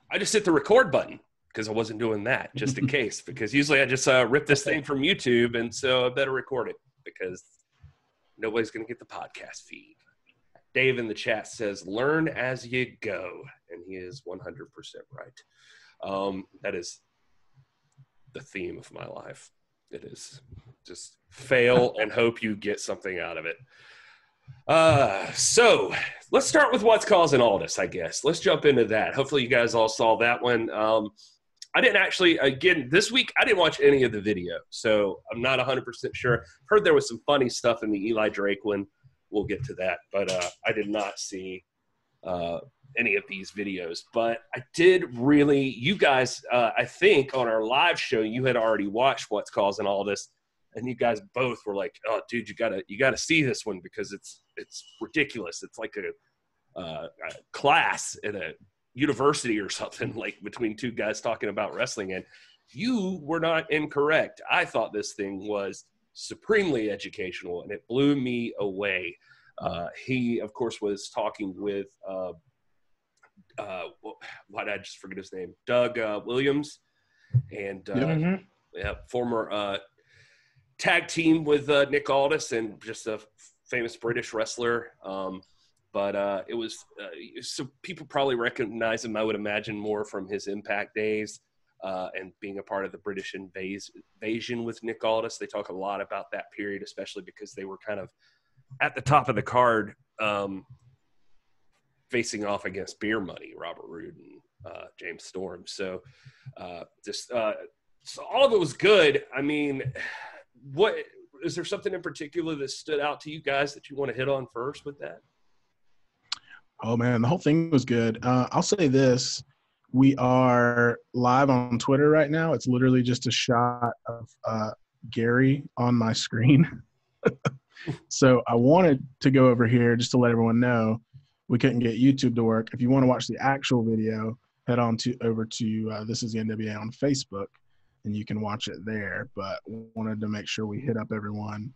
I just hit the record button because I wasn't doing that just in case, because usually I just rip this thing from YouTube, and so I better record it because nobody's going to get the podcast feed. Dave in the chat says, learn as you go, and he is 100% right. That is the theme of my life. It is just fail and hope you get something out of it. So let's start with what's causing all this, I guess. Let's jump into that. Hopefully you guys all saw that one. I didn't actually, again, this week, I didn't watch any of the video, so I'm not 100% sure. Heard there was some funny stuff in the Eli Drake one. We'll get to that, but I did not see any of these videos. But I did really, you guys, I think on our live show, you had already watched What's Causing All This, and you guys both were like, "Oh, dude, you gotta see this one because it's ridiculous. It's like a class at a university or something, like between two guys talking about wrestling." And you were not incorrect. I thought this thing was supremely educational, and it blew me away. He, of course, was talking with why did I just forget his name? Doug Williams, and former tag team with Nick Aldis, and just a famous British wrestler. But it was so people probably recognize him, I would imagine, more from his Impact days and being a part of the British invasion with Nick Aldis. They talk a lot about that period, especially because they were kind of at the top of the card, facing off against Beer Money, Robert Roode and James Storm. So so all of it was good. I mean, what is there something in particular that stood out to you guys that you want to hit on first with that? Oh man, the whole thing was good. I'll say this. We are live on Twitter right now. It's literally just a shot of Gary on my screen. So I wanted to go over here just to let everyone know we couldn't get YouTube to work. If you want to watch the actual video, head on over to This Is the NWA on Facebook, and you can watch it there. But wanted to make sure we hit up everyone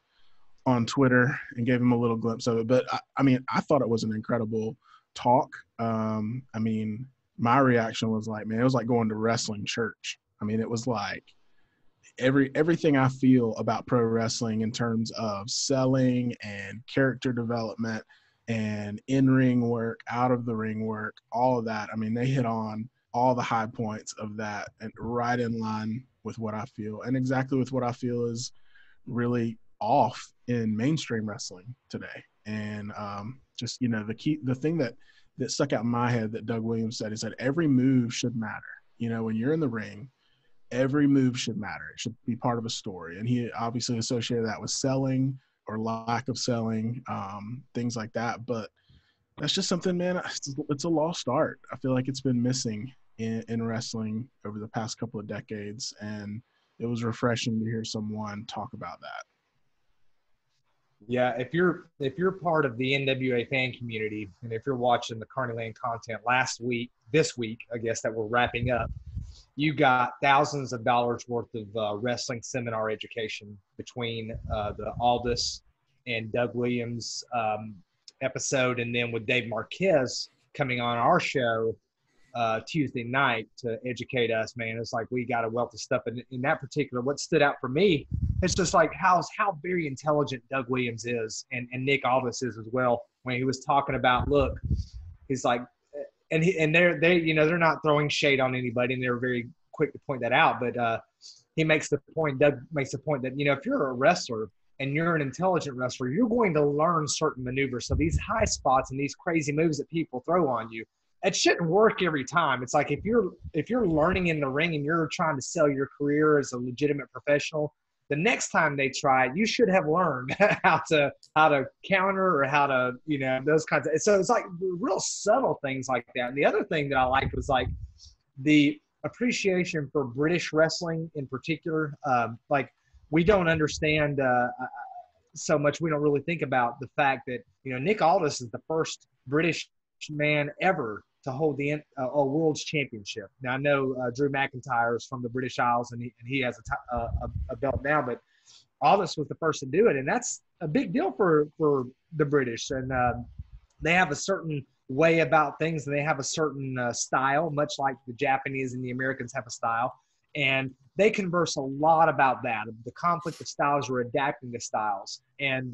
on Twitter and gave them a little glimpse of it. But I mean, I thought it was an incredible talk. I mean, my reaction was like, man, it was like going to wrestling church. I mean, it was like everything I feel about pro wrestling in terms of selling and character development and in-ring work, out of the ring work, all of that. I mean, they hit on all the high points of that and right in line with what I feel, and exactly with what I feel is really off in mainstream wrestling today. And just, you know, the thing that stuck out in my head that Doug Williams said, he said, every move should matter. You know, when you're in the ring, every move should matter. It should be part of a story. And he obviously associated that with selling or lack of selling, things like that. But that's just something, man, it's a lost art. I feel like it's been missing in wrestling over the past couple of decades. And it was refreshing to hear someone talk about that. Yeah, if you're part of the NWA fan community, and if you're watching the Carnyland content this week, I guess that we're wrapping up, you got thousands of dollars worth of wrestling seminar education between the Aldis and Doug Williams episode, and then with Dave Marquez coming on our show Tuesday night to educate us. Man, it's like we got a wealth of stuff. And in that particular, what stood out for me, it's just like how very intelligent Doug Williams is, and Nick Aldis is as well. When he was talking about, look, he's like, and they're not throwing shade on anybody, and they're very quick to point that out. But Doug makes the point that, you know, if you're a wrestler and you're an intelligent wrestler, you're going to learn certain maneuvers. So these high spots and these crazy moves that people throw on you, it shouldn't work every time. It's like if you're learning in the ring and you're trying to sell your career as a legitimate professional, the next time they try it, you should have learned how to counter or how to, you know, those kinds of. So it's like real subtle things like that. And the other thing that I liked was like the appreciation for British wrestling in particular. Like we don't understand so much. We don't really think about the fact that, you know, Nick Aldis is the first British man ever to hold the a world's championship. Now I know Drew McIntyre is from the British Isles, and he has a belt now, but Aldis was the first to do it, and that's a big deal for the British. And they have a certain way about things, and they have a certain style, much like the Japanese and the Americans have a style. And they converse a lot about that, the conflict of styles or adapting to styles. And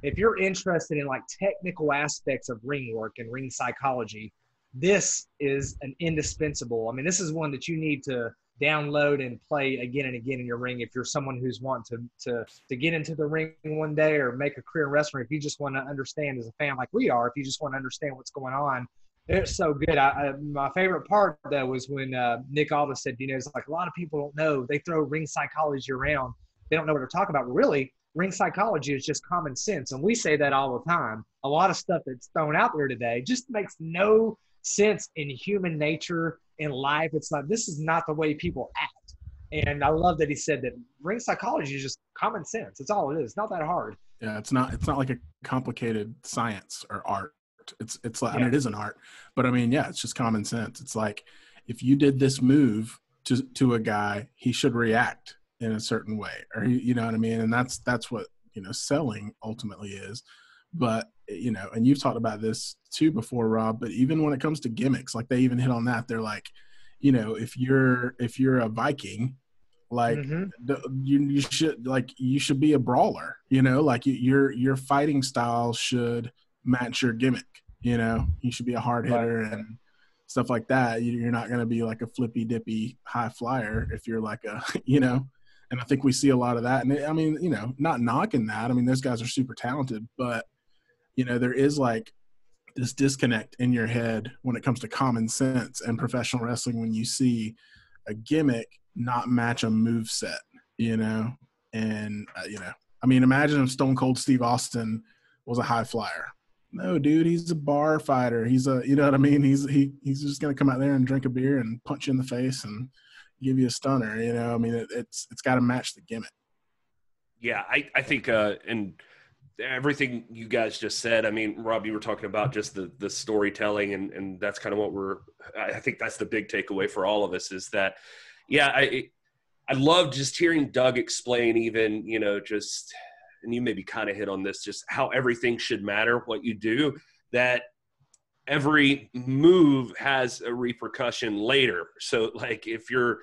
if you're interested in like technical aspects of ring work and ring psychology, this is an indispensable. I mean, this is one that you need to download and play again and again in your ring if you're someone who's wanting to get into the ring one day or make a career in wrestling. If you just want to understand as a fan like we are, if you just want to understand what's going on, it's so good. My favorite part though was when Nick Aldis said, you know, it's like a lot of people don't know, they throw ring psychology around, they don't know what they're talking about. Really, ring psychology is just common sense, and we say that all the time. A lot of stuff that's thrown out there today just makes no sense in human nature, in life. It's like, this is not the way people act. And I love that he said that ring psychology is just common sense. It's all it is. It's not that hard. Yeah, it's not like a complicated science or art. It's like, I mean, it is an art, but I mean, yeah, it's just common sense. It's like, if you did this move to a guy, he should react in a certain way, or you know what I mean? And that's what, you know, selling ultimately is. But, you know, and you've talked about this too before, Rob, but even when it comes to gimmicks, like they even hit on that. They're like, you know, if you're a Viking, like you should be a brawler, you know, like your fighting style should match your gimmick, you know, you should be a hard hitter and stuff like that. You're not going to be like a flippy dippy high flyer if you're like a, you know, and I think we see a lot of that. And I mean, you know, not knocking that. I mean, those guys are super talented, but you know, there is like this disconnect in your head when it comes to common sense and professional wrestling when you see a gimmick not match a move set, you know? And, you know, I mean, imagine if Stone Cold Steve Austin was a high flyer. No, dude, he's a bar fighter. He's a, you know what I mean? He's just going to come out there and drink a beer and punch you in the face and give you a stunner, you know? I mean, it's got to match the gimmick. Yeah, I think, and everything you guys just said. I mean, Rob, you were talking about just the storytelling, and that's kind of what I think that's the big takeaway for all of us is that, yeah, I love just hearing Doug explain even, you know, just, and you maybe kind of hit on this, just how everything should matter, what you do, that every move has a repercussion later. So like if you're,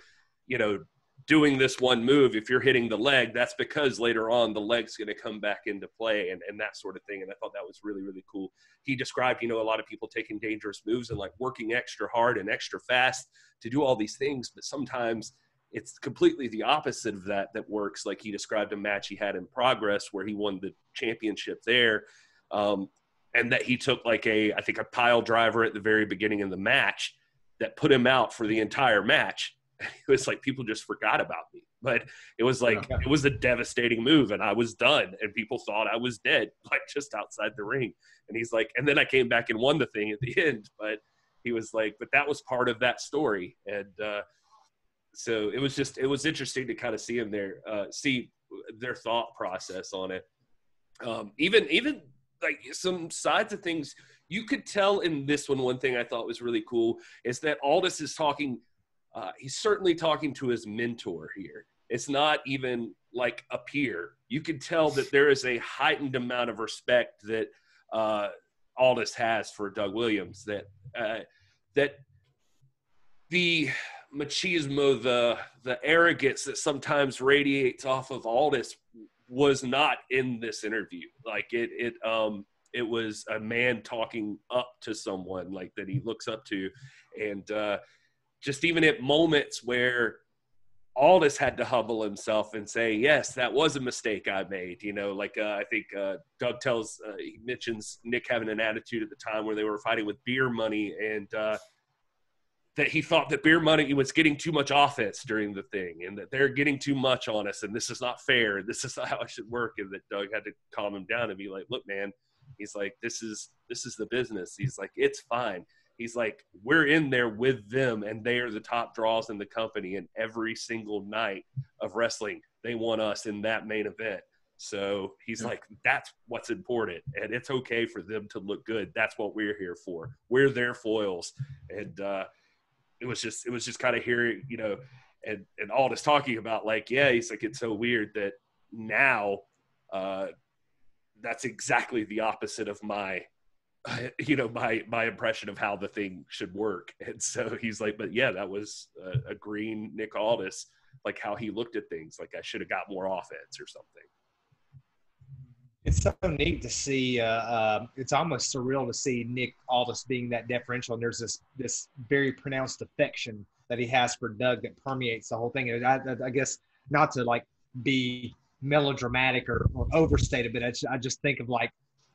you know, doing this one move, if you're hitting the leg, that's because later on the leg's going to come back into play and that sort of thing. And I thought that was really, really cool. He described, you know, a lot of people taking dangerous moves and like working extra hard and extra fast to do all these things. But sometimes it's completely the opposite of that works. Like he described a match he had in Progress where he won the championship there. And that he took like I think a pile driver at the very beginning of the match that put him out for the entire match. It was like people just forgot about me, but it was like it was a devastating move and I was done and people thought I was dead, like just outside the ring. And he's like, and then I came back and won the thing at the end, but he was like, but that was part of that story. And so it was interesting to kind of see him there, see their thought process on it. Even like some sides of things you could tell in this one thing I thought was really cool is that Aldis is talking. He's certainly talking to his mentor here. It's not even like a peer. You can tell that there is a heightened amount of respect that Aldis has for Doug Williams, that the machismo, the arrogance that sometimes radiates off of Aldis was not in this interview. Like it was a man talking up to someone like that he looks up to. And just even at moments where Aldis had to humble himself and say, yes, that was a mistake I made. You know, like I think Doug he mentions Nick having an attitude at the time where they were fighting with beer money and that he thought that beer money was getting too much offense during the thing and that they're getting too much on us and this is not fair. This is not how it should work. And that Doug had to calm him down and be like, look, man, he's like, this is the business. He's like, it's fine. He's like, we're in there with them, and they are the top draws in the company. And every single night of wrestling, they want us in that main event. So he's like, that's what's important, and it's okay for them to look good. That's what we're here for. We're their foils. And it was just kind of hearing, you know, and Aldis talking about like, yeah, he's like, it's so weird that now that's exactly the opposite of my my impression of how the thing should work. And so he's like, but yeah, that was a green Nick Aldis, like how he looked at things. Like I should have got more offense or something. It's so neat to see. It's almost surreal to see Nick Aldis being that deferential. And there's this very pronounced affection that he has for Doug that permeates the whole thing. And I guess not to like be melodramatic or overstated, but I just think of like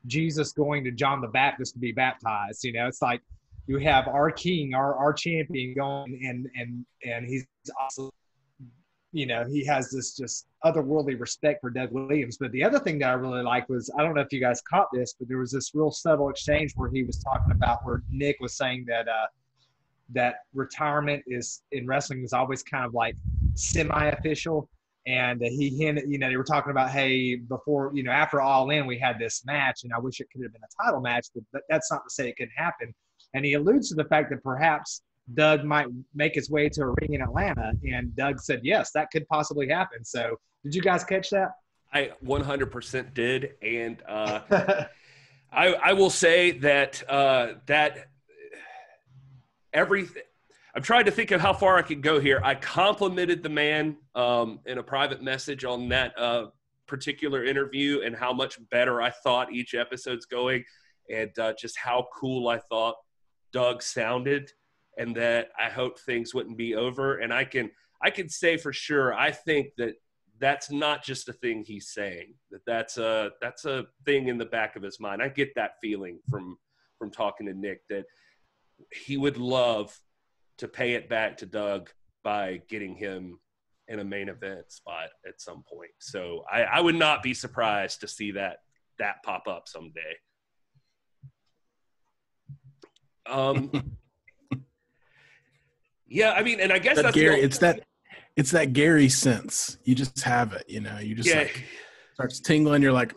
Jesus going to John the Baptist to be baptized. It's like you have our king, our champion going, and he's also, he has this just otherworldly respect for Doug Williams. But the other thing that I really liked was, I don't know if you guys caught this, but there was this real subtle exchange where he was talking about where Nick was saying that that retirement is in wrestling is always kind of like semi-official. And he hinted, they were talking about, hey, before, after All In, we had this match, and I wish it could have been a title match, but that's not to say it couldn't happen. And he alludes to the fact that perhaps Doug might make his way to a ring in Atlanta. And Doug said, yes, that could possibly happen. So did you guys catch that? I 100% did. And I will say that everything – I'm trying to think of how far I could go here. I complimented the man in a private message on that particular interview and how much better I thought each episode's going, and just how cool I thought Doug sounded, and that I hoped things wouldn't be over. And I can say for sure, I think that that's not just a thing he's saying, that's a thing in the back of his mind. I get that feeling from talking to Nick, that he would love to pay it back to Doug by getting him in a main event spot at some point. So I would not be surprised to see that pop up someday. Yeah, I mean, and I guess that's Gary. It's that Gary sense. You just have it, You just starts tingling. You're like,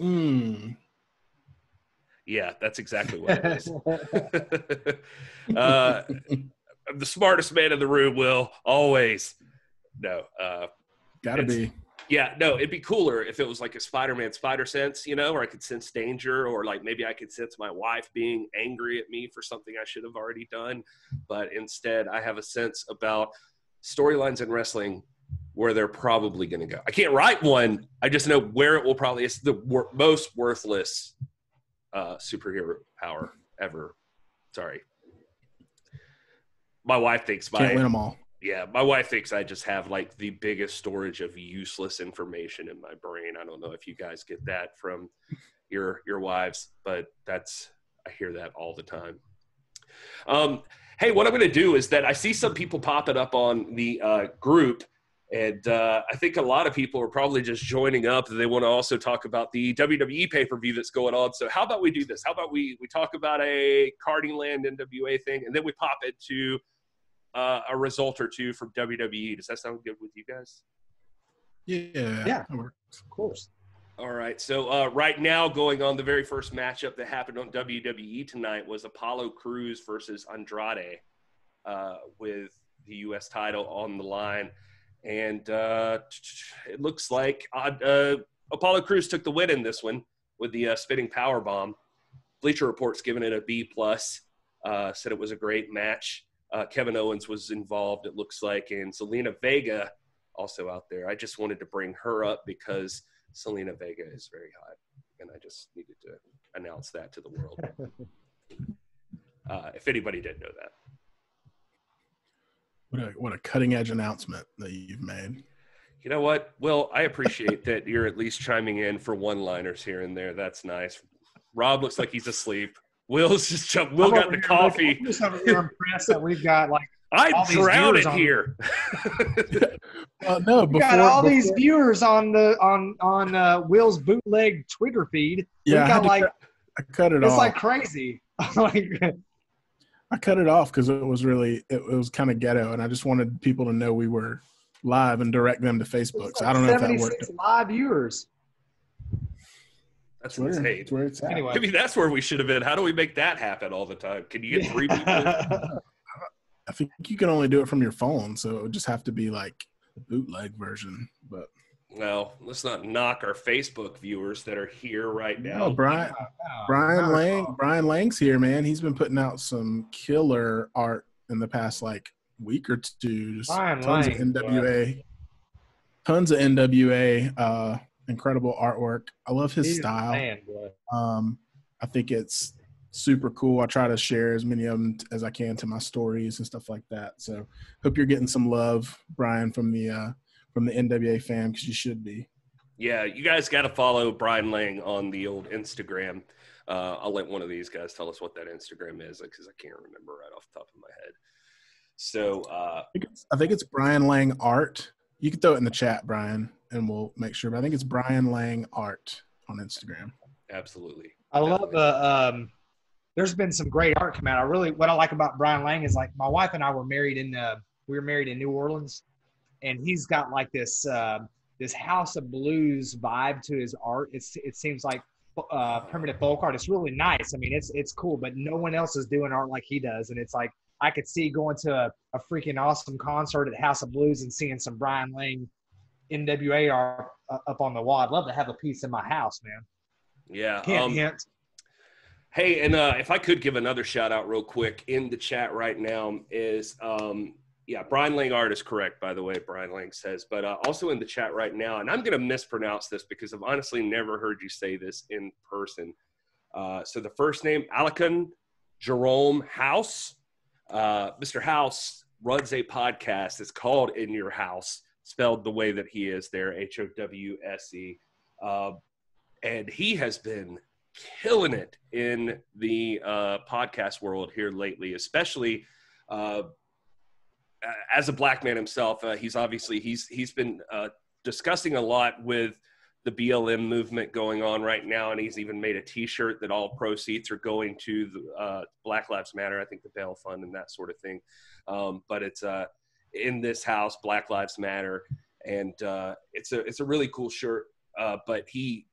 Yeah, that's exactly what it is. I'm the smartest man in the room, Will. Always. No. Gotta be. Yeah, no, it'd be cooler if it was like a Spider-Man spider sense, where I could sense danger, or like maybe I could sense my wife being angry at me for something I should have already done. But instead, I have a sense about storylines in wrestling where they're probably going to go. I can't write one. I just know where it will probably – it's the most worthless superhero power ever. Sorry. My wife thinks can't win them all. Yeah, my wife thinks I just have like the biggest storage of useless information in my brain. I don't know if you guys get that from your wives, but I hear that all the time. Hey, what I'm going to do is that I see some people popping up on the group, and I think a lot of people are probably just joining up. They want to also talk about the WWE pay-per-view that's going on. So how about we do this? How about we talk about a Carnyland NWA thing, and then we pop into a result or two from WWE. Does that sound good with you guys? Yeah. Of course. All right. So right now, going on, the very first matchup that happened on WWE tonight was Apollo Crews versus Andrade, with the U.S. title on the line. And it looks like Apollo Crews took the win in this one with the spinning power bomb. Bleacher Report's given it a B+. Said it was a great match. Kevin Owens was involved, it looks like, and Zelina Vega also out there. I just wanted to bring her up because Zelina Vega is very hot, and I just needed to announce that to the world. If anybody didn't know that. What a cutting-edge announcement that you've made. You know what? Well, I appreciate that you're at least chiming in for one-liners here and there. That's nice. Rob looks like he's asleep. Will's just jumped. Will got the coffee. I'm just over here impressed that we've got like I'm drowning here. We got all these viewers on Will's bootleg Twitter feed. Yeah, I cut it off. It's like crazy. I cut it off because it was kind of ghetto, and I just wanted people to know we were live and direct them to Facebook. So I don't know if that worked. Live viewers. That's insane. That's where it's at. Anyway. Maybe that's where we should have been. How do we make that happen all the time? Can you get 3 people? I think you can only do it from your phone, so it would just have to be like the bootleg version. But Well, let's not knock our Facebook viewers that are here right No, now. Brian not at Lang. all. Brian Lang's here, man. He's been putting out some killer art in the past week or two. Just Brian tons of Lang, NWA, tons of NWA. Incredible artwork. I love his he's the style. man, boy. I think it's super cool. I try to share as many of them as I can to my stories and stuff like that. So hope you're getting some love, Brian, from the NWA fam, because you should be. Yeah, you guys got to follow Brian Lang on the old Instagram. I'll let one of these guys tell us what that Instagram is because I can't remember right off the top of my head. So I think it's Brian Lang Art. You can throw it in the chat, Brian, and we'll make sure. But I think it's Brian Lang Art on Instagram. absolutely. I love there's been some great art come out. What I like about Brian Lang is, like, my wife and I were married in New Orleans, and he's got like this House of Blues vibe to his art. It seems like primitive folk art. It's really nice. I mean, it's cool, but no one else is doing art like he does, and it's like I could see going to a freaking awesome concert at House of Blues and seeing some Brian Lang NWA art up on the wall. I'd love to have a piece in my house, man. Yeah. Hint. Hey, and if I could give another shout out real quick in the chat right now is, Brian Lang Art is correct, by the way, Brian Lang says, but also in the chat right now, and I'm going to mispronounce this because I've honestly never heard you say this in person. So the first name, Alakon Jerome House. Mr. House runs a podcast. It's called In Your House, spelled the way that he is there, Howse. And he has been killing it in the podcast world here lately, especially as a black man himself. He's been discussing a lot with the BLM movement going on right now, and he's even made a T-shirt that all proceeds are going to the Black Lives Matter, I think the bail fund and that sort of thing. But it's in this house, Black Lives Matter, and it's a really cool shirt. But he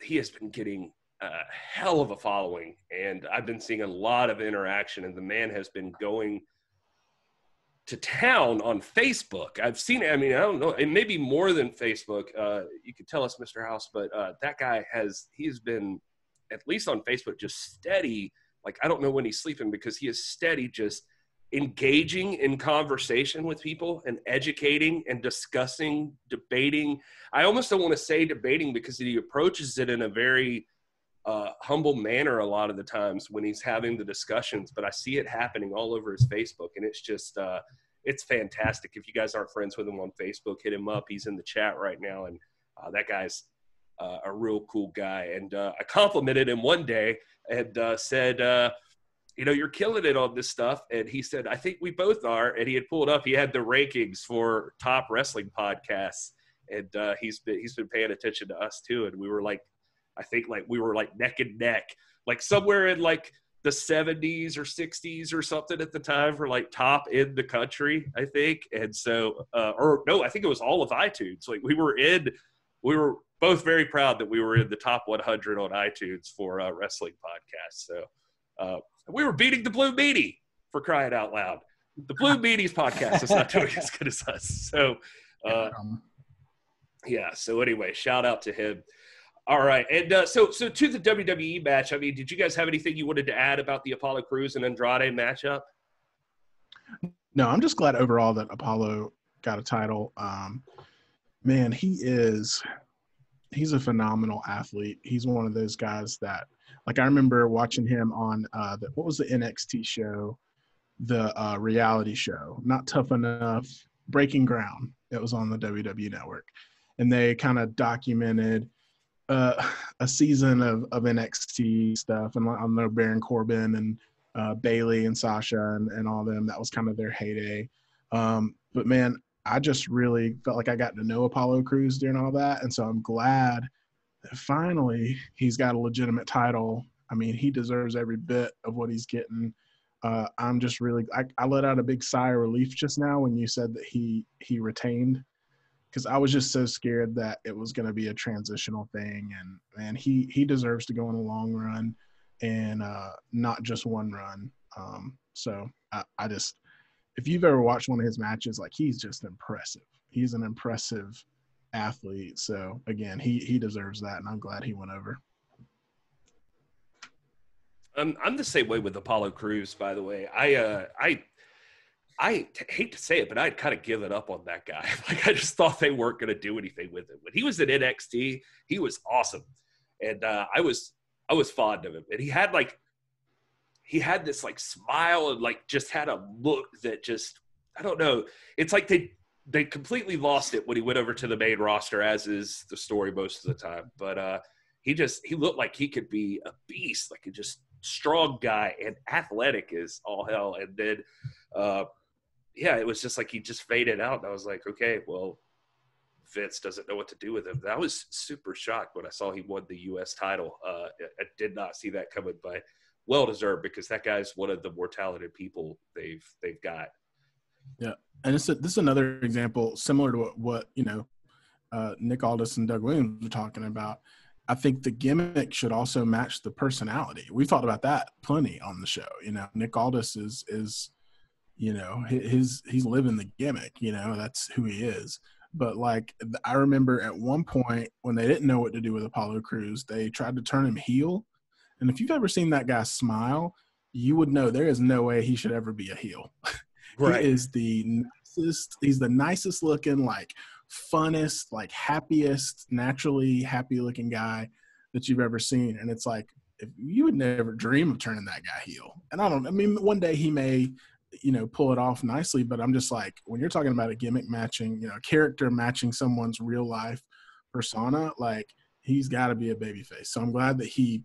has been getting a hell of a following, and I've been seeing a lot of interaction, and the man has been going to town on Facebook. I've seen it. I mean, I don't know. It may be more than Facebook. You could tell us, Mr. House, but that guy he's been, at least on Facebook, just steady. Like, I don't know when he's sleeping because he is steady, just engaging in conversation with people and educating and discussing, debating. I almost don't want to say debating because he approaches it in a very humble manner a lot of the times when he's having the discussions, but I see it happening all over his Facebook, and it's just it's fantastic. If you guys aren't friends with him on Facebook, hit him up. He's in the chat right now, and that guy's a real cool guy. And I complimented him one day and said, you're killing it on this stuff. And he said, I think we both are. And he had pulled up, he had the rankings for top wrestling podcasts, and he's been paying attention to us too. And we were like, I think we were like neck and neck, like somewhere in like the 70s or 60s or something at the time for like top in the country, I think. And so, I think it was all of iTunes. Like we were both very proud that we were in the top 100 on iTunes for wrestling podcasts. So we were beating the Blue Meanie, for crying out loud. The Blue Meanie's podcast is not doing as good as us. So, so anyway, shout out to him. All right, and so to the WWE match, I mean, did you guys have anything you wanted to add about the Apollo Crews and Andrade matchup? No, I'm just glad overall that Apollo got a title. Man, he's a phenomenal athlete. He's one of those guys that, like, I remember watching him on what was the NXT show, the reality show, Not Tough Enough, Breaking Ground. It was on the WWE Network, and they kind of documented a season of NXT stuff, and I know Baron Corbin and Bailey and Sasha and all them. That was kind of their heyday. But man, I just really felt like I got to know Apollo Crews during all that, and so I'm glad that finally he's got a legitimate title. I mean, he deserves every bit of what he's getting. I'm just really I let out a big sigh of relief just now when you said that he retained, because I was just so scared that it was going to be a transitional thing. And man, he deserves to go in a long run and not just one run. So I just, if you've ever watched one of his matches, like, he's just impressive. He's an impressive athlete. So again, he deserves that, and I'm glad he went over. I'm the same way with Apollo Crews, by the way. I hate to say it, but I'd kind of given up on that guy. Like, I just thought they weren't going to do anything with him. When he was at NXT, he was awesome, and I was fond of him. And he had this like smile and like just had a look that just, I don't know. It's like they completely lost it when he went over to the main roster, as is the story most of the time. But he looked like he could be a beast, like a just strong guy and athletic as all hell. And then, yeah, it was just like he just faded out. And I was like, okay, well, Vince doesn't know what to do with him. I was super shocked when I saw he won the U.S. title. I did not see that coming, but well deserved, because that guy's one of the more talented people they've got. Yeah, and this is another example similar to what Nick Aldis and Doug Williams were talking about. I think the gimmick should also match the personality. We've talked about that plenty on the show. Nick Aldis is he's living the gimmick. That's who he is. But like, I remember at one point when they didn't know what to do with Apollo Crews, they tried to turn him heel. And if you've ever seen that guy smile, you would know there is no way he should ever be a heel. Right. He is the nicest. He's the nicest looking, like funnest, like happiest, naturally happy looking guy that you've ever seen. And it's like, if you would never dream of turning that guy heel. And I mean, one day he may, pull it off nicely, but I'm just like, when you're talking about a gimmick matching, character matching someone's real life persona, like, he's got to be a babyface. So I'm glad that he,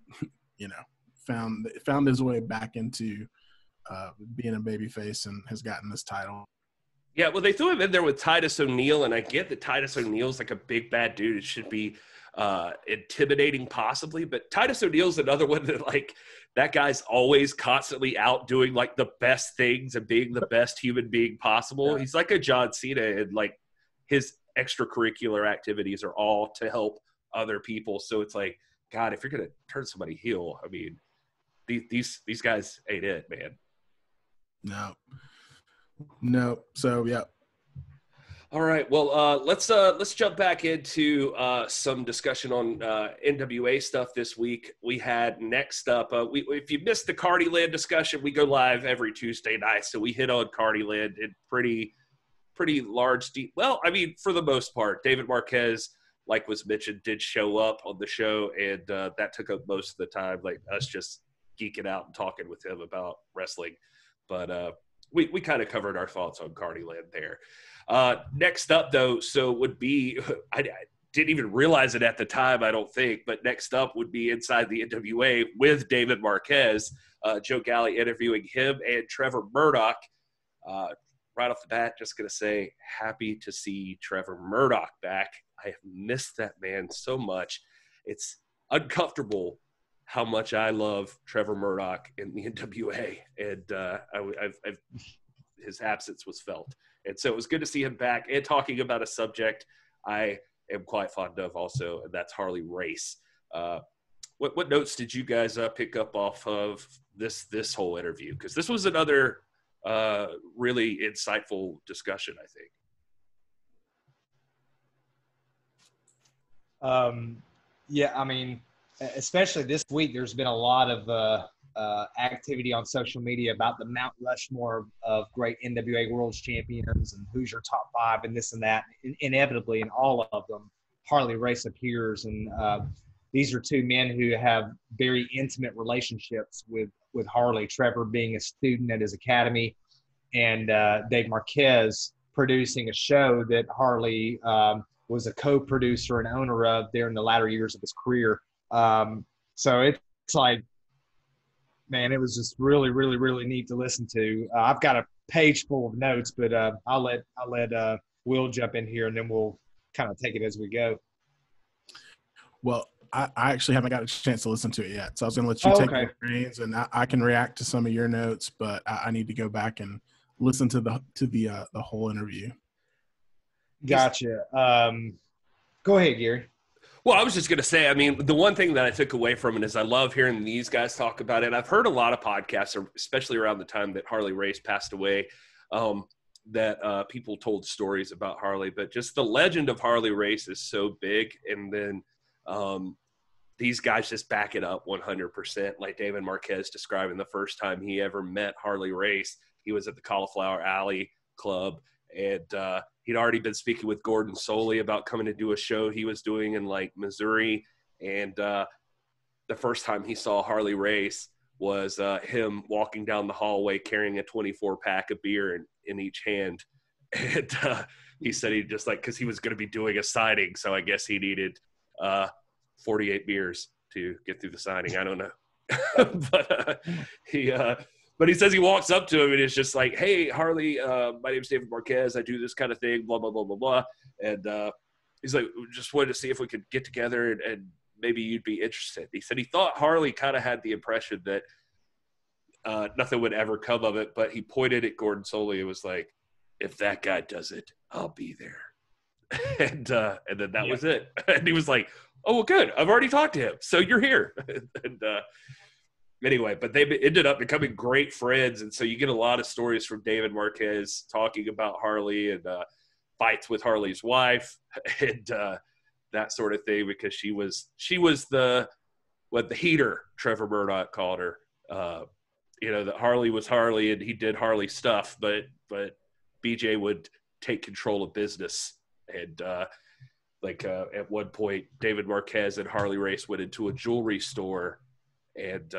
found his way back into being a babyface and has gotten this title. Yeah, well, they threw him in there with Titus O'Neil, and I get that Titus O'Neil's like a big bad dude. It should be intimidating possibly, but Titus O'Neil's another one that, like, that guy's always constantly out doing like the best things and being the best human being possible. Yeah. He's like a John Cena, and like his extracurricular activities are all to help other people. So it's like, God, if you're gonna turn somebody heel, I mean, these guys ain't it, man. No. So yeah. All right. Well, let's jump back into some discussion on NWA stuff this week. We had next up. If you missed the Carnyland discussion, we go live every Tuesday night, so we hit on Carnyland in pretty large. Well, I mean, for the most part, David Marquez, like was mentioned, did show up on the show, and that took up most of the time, like us just geeking out and talking with him about wrestling. But we kind of covered our thoughts on Carnyland there. Next up, though, would be I didn't even realize it at the time, I don't think, but next up would be Inside the NWA with David Marquez, Joe Galley interviewing him and Trevor Murdoch. Right off the bat, just going to say, happy to see Trevor Murdoch back. I have missed that man so much. It's uncomfortable how much I love Trevor Murdoch in the NWA, and his absence was felt. And so it was good to see him back and talking about a subject I am quite fond of also, and that's Harley Race. What notes did you guys pick up off of this whole interview? Because this was another really insightful discussion, I think. Yeah, I mean, especially this week, there's been a lot of activity on social media about the Mount Rushmore of great NWA World Champions and who's your top five and this and that. Inevitably, in all of them, Harley Race appears, and these are two men who have very intimate relationships with Harley. Trevor being a student at his academy, and Dave Marquez producing a show that Harley was a co-producer and owner of during the latter years of his career. So it's like, man, it was just really, really, really neat to listen to. I've got a page full of notes, but I'll let Will jump in here, and then we'll kind of take it as we go. Well, I actually haven't got a chance to listen to it yet, so I was going to let you take the reins, and I can react to some of your notes, but I need to go back and listen to the whole interview. Gotcha. Go ahead, Gary. Well, I was just going to say, I mean, the one thing that I took away from it is I love hearing these guys talk about it. I've heard a lot of podcasts, especially around the time that Harley Race passed away, that people told stories about Harley, but just the legend of Harley Race is so big. And then these guys just back it up 100%. Like David Marquez describing the first time he ever met Harley Race, he was at the Cauliflower Alley Club, and he'd already been speaking with Gordon Soley about coming to do a show he was doing in like Missouri. And the first time he saw Harley Race was him walking down the hallway carrying a 24-pack of beer in each hand. And he said he just like, because he was going to be doing a signing, so I guess he needed 48 beers to get through the signing. I don't know. But he says he walks up to him and it's just like, hey, Harley, my name's David Marquez. I do this kind of thing, blah, blah, blah, blah, blah. And he's like, just wanted to see if we could get together and maybe you'd be interested. He said he thought Harley kind of had the impression that nothing would ever come of it, but he pointed at Gordon Soley and was like, if that guy does it, I'll be there. and then that was it. And he was like, oh, well, good. I've already talked to him. So you're here. And anyway, but they ended up becoming great friends. And so you get a lot of stories from David Marquez talking about Harley and fights with Harley's wife and that sort of thing, because she was the heater, Trevor Murdoch called her. That Harley was Harley and he did Harley stuff, but BJ would take control of business. And at one point, David Marquez and Harley Race went into a jewelry store, and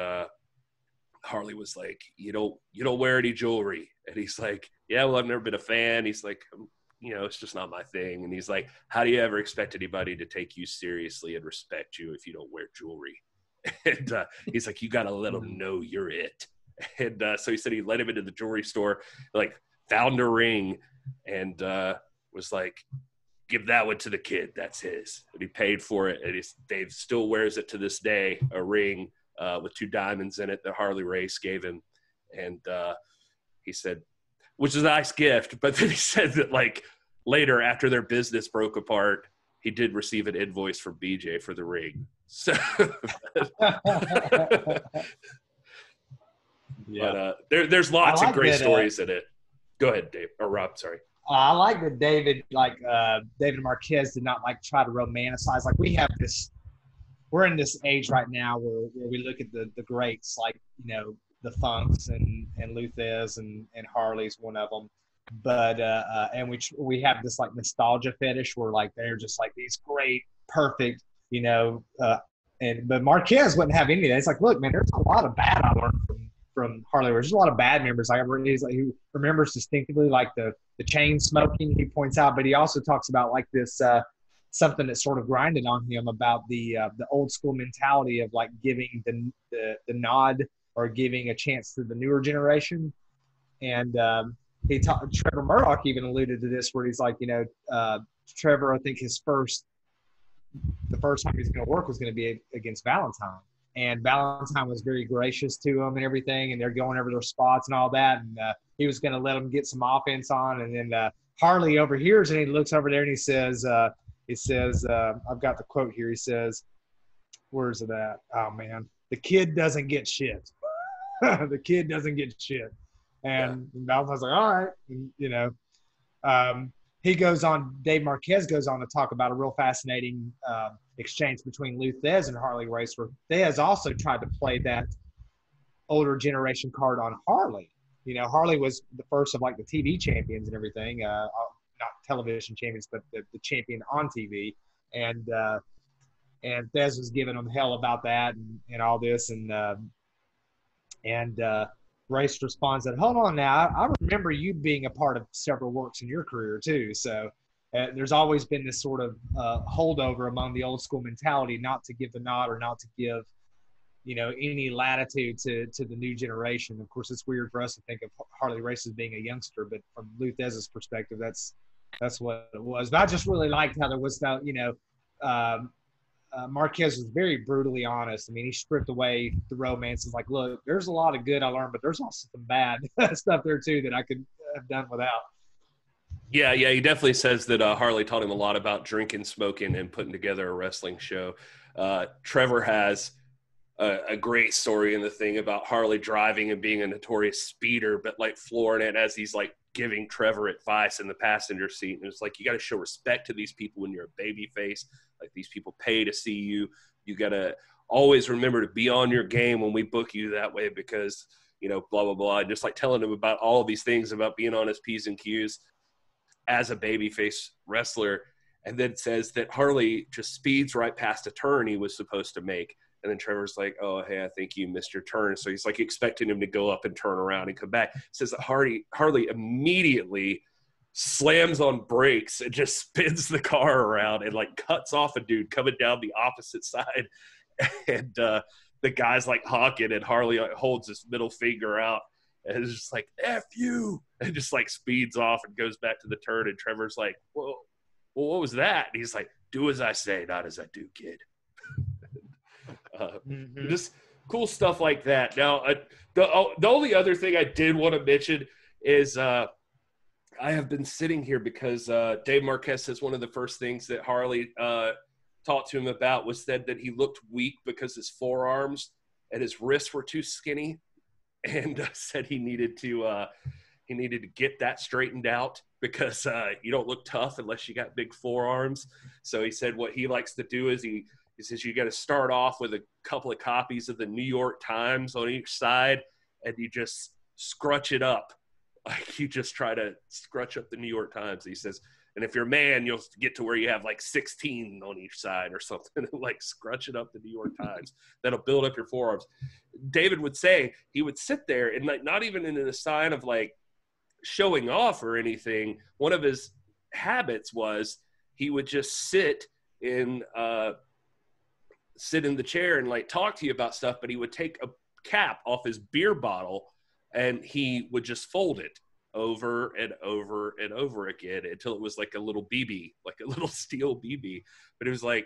Harley was like, you don't wear any jewelry. And he's like, yeah, well, I've never been a fan. He's like, it's just not my thing. And he's like, how do you ever expect anybody to take you seriously and respect you if you don't wear jewelry? And he's like, you got to let them know you're it. And so he said he led him into the jewelry store, like found a ring and was like, give that one to the kid. That's his. And he paid for it. And Dave still wears it to this day, a ring with 2 diamonds in it that Harley Race gave him. And he said, which is a nice gift. But then he said that like later after their business broke apart, he did receive an invoice from BJ for the ring. So, but there's lots of great stories in it. Go ahead, Dave or Rob. Sorry. I like that David Marquez did not like try to romanticize. Like we're in this age right now where we look at the greats, like, the Funks and Luthez and Harley's one of them. But and we have this like nostalgia fetish where like they're just like these great, perfect, but Marquez wouldn't have any of that. It's like, look, man, there's a lot of bad I learned from Harley. There's a lot of bad members. He's like, he remembers distinctively like the chain smoking, he points out, but he also talks about like this something that sort of grinded on him about the old school mentality of like giving the nod or giving a chance to the newer generation. And Trevor Murdoch even alluded to this, where he's like, Trevor, I think the first time he's going to work was going to be against Valentine. And Valentine was very gracious to him and everything, and they're going over their spots and all that. And he was going to let them get some offense on. And then Harley overhears and he looks over there and he says, I've got the quote here. He says, where's it at? Oh, man. The kid doesn't get shit. The kid doesn't get shit. And Valentine's like, all right. And, Dave Marquez goes on to talk about a real fascinating exchange between Luthez and Harley Race, where Luthez also tried to play that older generation card on Harley. Harley was the first of like the TV champions and everything, not television champions, but the champion on TV. And Thez was giving him hell about that and all this. And Race responds that, hold on now, I remember you being a part of several works in your career too. So there's always been this sort of holdover among the old school mentality not to give the nod or not to give, any latitude to the new generation. Of course, it's weird for us to think of Harley Race as being a youngster, but from Luthez's perspective, that's what it was. But I just really liked how there was that, Marquez was very brutally honest. I mean, he stripped away the romance. It's like, look, there's a lot of good I learned, but there's also some bad stuff there too that I could have done without. Yeah, he definitely says that Harley taught him a lot about drinking, smoking, and putting together a wrestling show. Trevor has a great story in the thing about Harley driving and being a notorious speeder, but like flooring it as he's like giving Trevor advice in the passenger seat. And it's like, you got to show respect to these people when you're a baby face. Like, these people pay to see you. You got to always remember to be on your game when we book you that way, because, you know, blah, blah, blah. Just like telling him about all of these things about being on his P's and Q's as a babyface wrestler. And then says that Harley just speeds right past a turn he was supposed to make. And then Trevor's like, oh, hey, I think you missed your turn. So he's like expecting him to go up and turn around and come back. Says that Harley immediately slams on brakes and just spins the car around and like cuts off a dude coming down the opposite side. And the guy's like honking, and Harley like holds his middle finger out and is just like, F you, and just like speeds off and goes back to the turn. And Trevor's like, whoa, well, what was that? And he's like, do as I say, not as I do, kid. Just cool stuff like that. Now, the only other thing I did want to mention is I have been sitting here because Dave Marquez says one of the first things that Harley talked to him about was that he looked weak because his forearms and his wrists were too skinny, and said he needed to get that straightened out, because you don't look tough unless you got big forearms. So he said what he likes to do is he says you got to start off with a couple of copies of the New York Times on each side, and you just scrunch it up. Like, you just try to scrunch up the New York Times. He says, and if you're a man, you'll get to where you have like 16 on each side or something, like scrunch it up the New York Times. That'll build up your forearms. David would say he would sit there and like, not even in a sign of like showing off or anything. One of his habits was he would just sit in the chair and like talk to you about stuff, but he would take a cap off his beer bottle and he would just fold it over and over and over again until it was like a little BB, like a little steel BB. But it was like,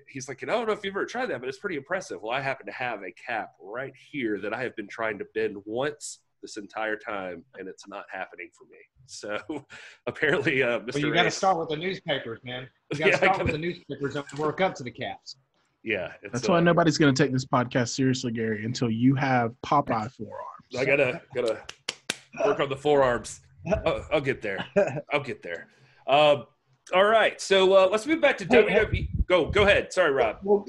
he's like, I don't know if you've ever tried that, but it's pretty impressive. Well, I happen to have a cap right here that I have been trying to bend once this entire time, and it's not happening for me. So apparently, Mr. Well, you got to start with the newspapers, man. You got to start with the newspapers and work up to the caps. Yeah, that's why nobody's going to take this podcast seriously, Gary, until you have Popeye forearms. I gotta work on the forearms. I'll get there. All right, so let's move back to WWE. Go ahead. Sorry, Rob. Well,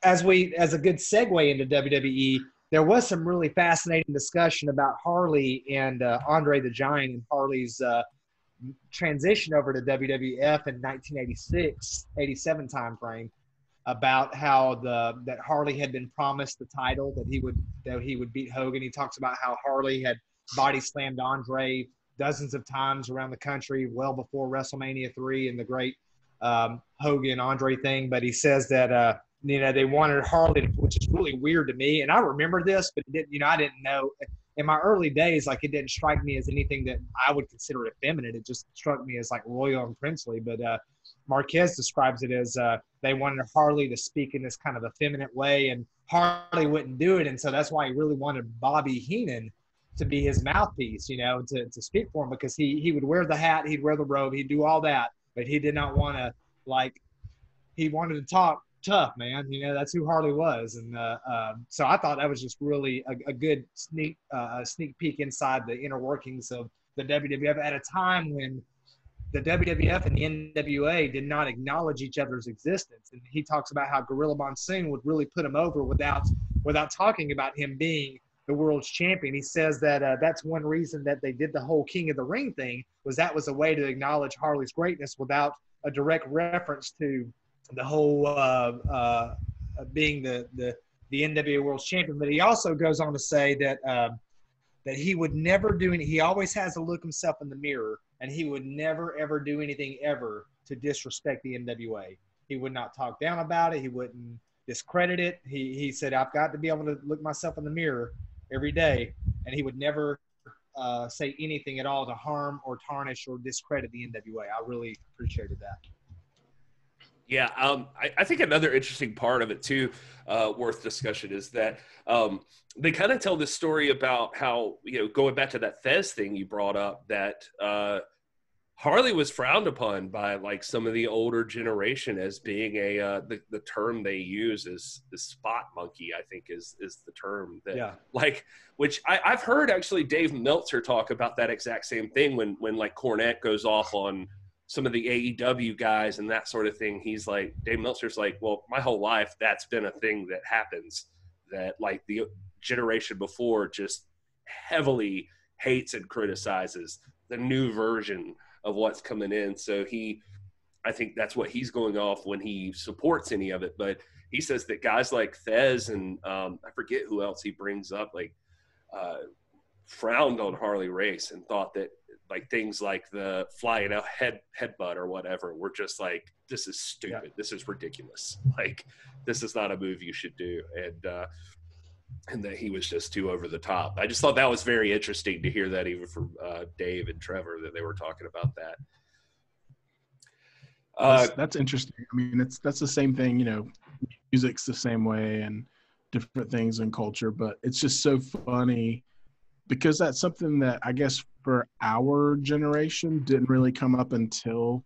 as a good segue into WWE, there was some really fascinating discussion about Harley and Andre the Giant and Harley's transition over to WWF in 1986, 87 timeframe, about how that Harley had been promised the title, that he would beat Hogan. He talks about how Harley had body slammed Andre dozens of times around the country well before WrestleMania 3 and the great Hogan Andre thing. But he says that they wanted Harley, which is really weird to me. And I remember this, but I didn't know in my early days. Like, it didn't strike me as anything that I would consider effeminate. It just struck me as like royal and princely. But Marquez describes it as they wanted Harley to speak in this kind of effeminate way, and Harley wouldn't do it. And so that's why he really wanted Bobby Heenan to be his mouthpiece, to speak for him, because he would wear the hat, he'd wear the robe, he'd do all that, but he did not want to, he wanted to talk tough, man. That's who Harley was. And so I thought that was just really a good sneak peek inside the inner workings of the WWF at a time when the WWF and the NWA did not acknowledge each other's existence. And he talks about how Gorilla Monsoon would really put him over without talking about him being the world's champion. He says that that's one reason that they did the whole King of the Ring thing, was a way to acknowledge Harley's greatness without a direct reference to the whole being the NWA World's Champion. But he also goes on to say that that he would never do any. He always has to look himself in the mirror, and he would never ever do anything ever to disrespect the NWA. He would not talk down about it. He wouldn't discredit it. He said, I've got to be able to look myself in the mirror every day, and he would never say anything at all to harm or tarnish or discredit the NWA. I really appreciated that. Yeah, I think another interesting part of it too, worth discussion, is that they kind of tell this story about how, going back to that Fez thing you brought up, that Harley was frowned upon by like some of the older generation as being the term they use is spot monkey, I think is the term that like, which I've heard actually Dave Meltzer talk about that exact same thing when like Cornette goes off on some of the AEW guys and that sort of thing. He's like, Dave Meltzer's like, well, my whole life that's been a thing that happens, that like the generation before just heavily hates and criticizes the new version of what's coming in. So I think that's what he's going off when he supports any of it. But he says that guys like Fez and I forget who else he brings up, like frowned on Harley Race and thought that like things like the flying out headbutt or whatever were just like, this is stupid. Yeah. This is ridiculous. Like, this is not a move you should do. And that he was just too over the top. I just thought that was very interesting to hear that even from Dave and Trevor, that they were talking about that. That's interesting. I mean, that's the same thing, you know, music's the same way and different things in culture, but it's just so funny because that's something that I guess for our generation didn't really come up until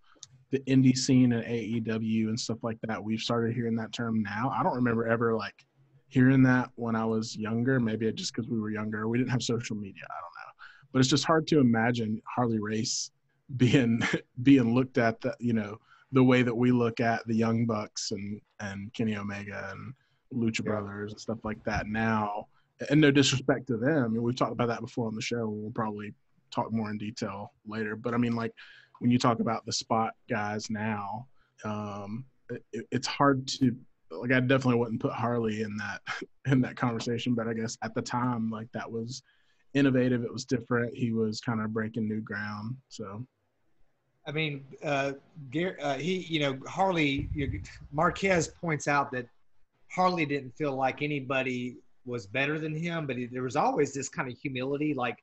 the indie scene and AEW and stuff like that. We've started hearing that term now. I don't remember ever like hearing that when I was younger. Maybe just because we were younger. We didn't have social media. I don't know. But it's just hard to imagine Harley Race being looked at, you know, the way that we look at the Young Bucks and Kenny Omega and Lucha Brothers and stuff like that now. And no disrespect to them. I mean, we've talked about that before on the show. We'll probably talk more in detail later. But I mean, like when you talk about the spot guys now, it's hard to, like, I definitely wouldn't put Harley in that conversation, but I guess at the time, like, that was innovative. It was different. He was kind of breaking new ground. So, I mean, Harley, Marquez points out that Harley didn't feel like anybody was better than him, but there was always this kind of humility. Like,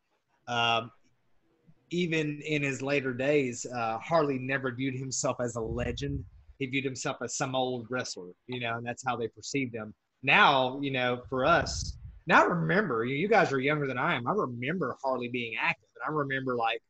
even in his later days, Harley never viewed himself as a legend. He viewed himself as some old wrestler, you know, and that's how they perceived him. Now, you know, for us, now remember, you guys are younger than I am. I remember Harley being active, and I remember, like,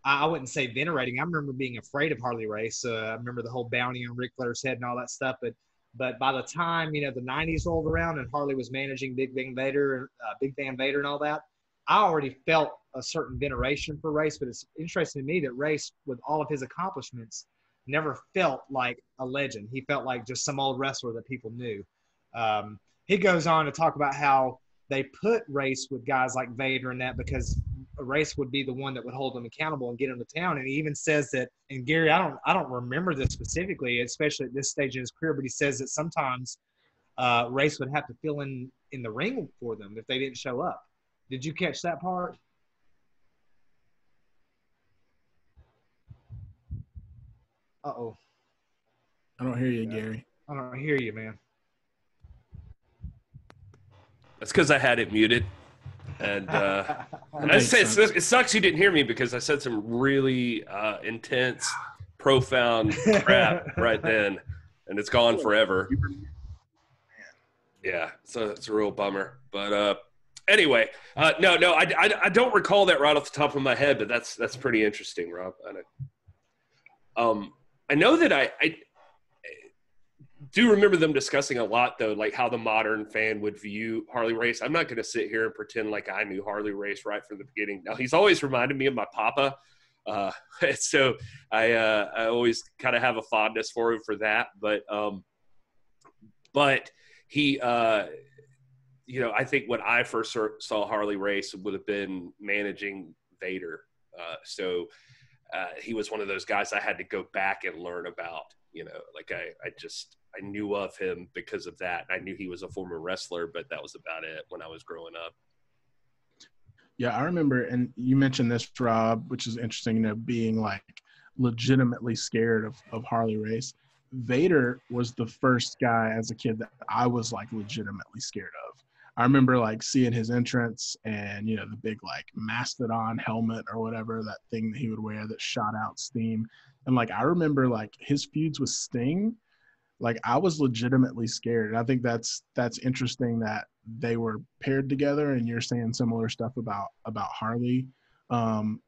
I wouldn't say venerating. I remember being afraid of Harley Race. I remember the whole bounty on Ric Flair's head and all that stuff. But by the time, you know, the 90s rolled around and Harley was managing Big Van Vader and all that, I already felt a certain veneration for Race. But it's interesting to me that Race, with all of his accomplishments, never felt like a legend. He felt like just some old wrestler that people knew. He goes on to talk about how they put Race with guys like Vader and that because Race would be the one that would hold him accountable and get him to town. And he even says that, and Gary, I don't remember this specifically, especially at this stage in his career, but he says that sometimes Race would have to fill in the ring for them if they didn't show up. Did you catch that part? Uh-oh. I don't hear you, Gary. I don't hear you, man. That's because I had it muted. And I say it sucks you didn't hear me because I said some really intense, profound crap right then, and it's gone forever. Yeah, so it's a real bummer. But anyway, no, I don't recall that right off the top of my head, but that's pretty interesting, Rob. I know that I do remember them discussing a lot, though, like how the modern fan would view Harley Race. I'm not going to sit here and pretend like I knew Harley Race right from the beginning. Now, he's always reminded me of my papa. So I always kind of have a fondness for him for that. But he, you know, I think when I first saw Harley Race would have been managing Vader. So he was one of those guys I had to go back and learn about. You know, like I knew of him because of that. I knew he was a former wrestler, but that was about it when I was growing up. Yeah, I remember, and you mentioned this, Rob, which is interesting, you know, being like legitimately scared of Harley Race. Vader was the first guy as a kid that I was like legitimately scared of. I remember like seeing his entrance and, you know, the big like mastodon helmet or whatever, that thing that he would wear that shot out steam. And like, I remember like his feuds with Sting, like I was legitimately scared. And I think that's interesting that they were paired together and you're saying similar stuff about Harley,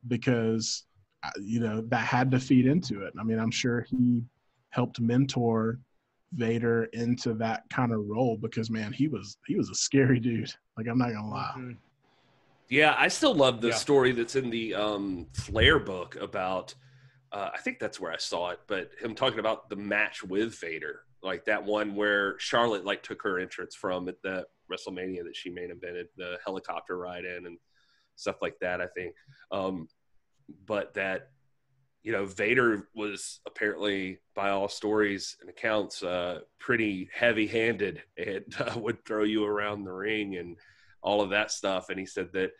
because that had to feed into it. I mean, I'm sure he helped mentor Vader into that kind of role because, man, he was a scary dude. Like, I'm not gonna lie. Mm-hmm. Yeah, I still love the Yeah. story that's in the Flair book about. I think that's where I saw it, but him talking about the match with Vader, like that one where Charlotte like took her entrance from at the WrestleMania that she main evented, the helicopter ride in and stuff like that. I think, but that Vader was apparently, by all stories and accounts, pretty heavy-handed and would throw you around the ring and all of that stuff. And he said that